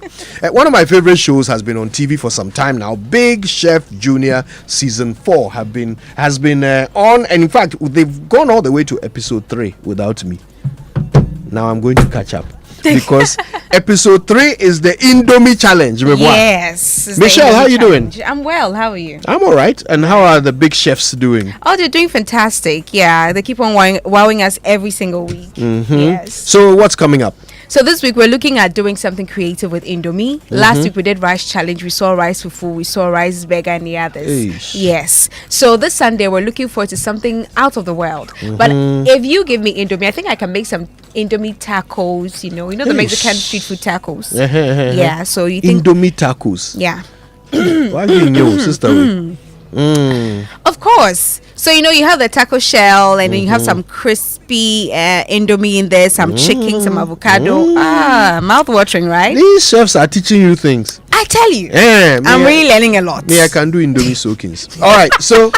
One of my favorite shows has been on TV for some time now. Big Chef Junior season 4 has been on, and in fact they've gone all the way to episode 3 without me. Now I'm going to catch up because episode 3 is the Indomie challenge. Yes. Michelle, how are you doing? I'm well. How are you? I'm all right. And how are the big chefs doing? Oh, they're doing fantastic. Yeah, they keep on wowing us every single week. Mm-hmm. Yes. So what's coming up? So this week we're looking at doing something creative with Indomie. Last week we did rice challenge. We saw rice fufu, we saw rice burger, and the others. Eish. Yes. So this Sunday we're looking forward to something out of the world. But if you give me Indomie, I think I can make some Indomie tacos. You know the Mexican street food tacos. Yeah. So you think Indomie tacos? Yeah. Why do you know, sister? Of course. So you have the taco shell, and then you have some crispy Indomie in there, some chicken, some avocado. Mouth-watering, right? These chefs are teaching you things. I tell you, I'm really learning a lot. Me, I can do Indomie soakings. All right, so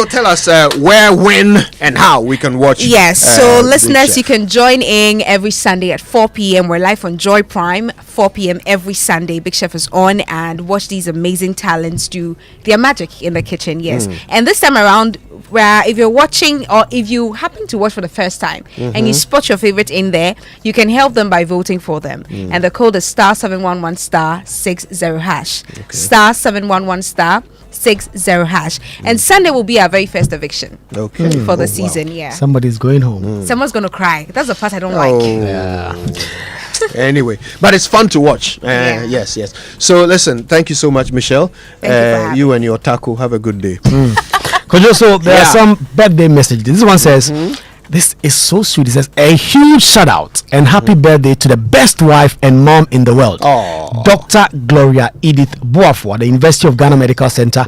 tell us where, when, and how we can watch. Yes, so listeners, you can join in every Sunday at 4 p.m. We're live on Joy Prime, 4 p.m. every Sunday. Big Chef is on, and watch these amazing talents do their magic in the kitchen. Yes, and this time around, where if you're watching or if you happen to watch for the first time and you spot your favorite in there, you can help them by voting for them. And the code is *711*60#. *711*60#. And Sunday will be our very first eviction for the season. Yeah, somebody's going home. Someone's gonna cry. That's the part I don't like. Anyway, but it's fun to watch. Yes. So listen, thank you so much, Michelle. You and your taco, have a good day. Kojo, so there are some birthday messages. This one says, this is so sweet. It says, a huge shout out and happy birthday to the best wife and mom in the world, Dr. Gloria Edith Boafo, the University of Ghana Medical Center.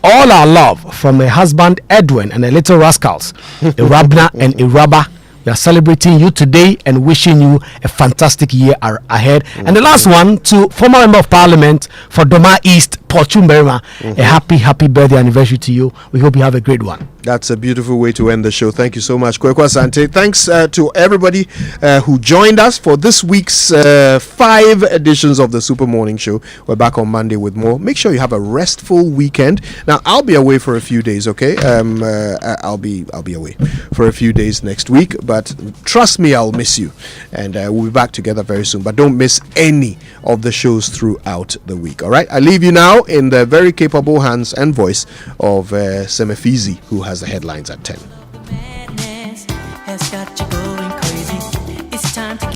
All our love from her husband Edwin and the little rascals, Irabna and Iraba. We are celebrating you today and wishing you a fantastic year ahead. And the last one to former Member of Parliament for Doma East, Porchumberima, a happy birthday anniversary to you. We hope you have a great one. That's a beautiful way to end the show. Thank you so much, Kwekwa Asante. Thanks to everybody who joined us for this week's 5 editions of the Super Morning Show. We're back on Monday with more. Make sure you have a restful weekend. Now, I'll be away for a few days, okay? I'll be away for a few days next week, but trust me, I'll miss you. And we'll be back together very soon. But don't miss any of the shows throughout the week, all right? I leave you now in the very capable hands and voice of Semefizi, who has the headlines at 10.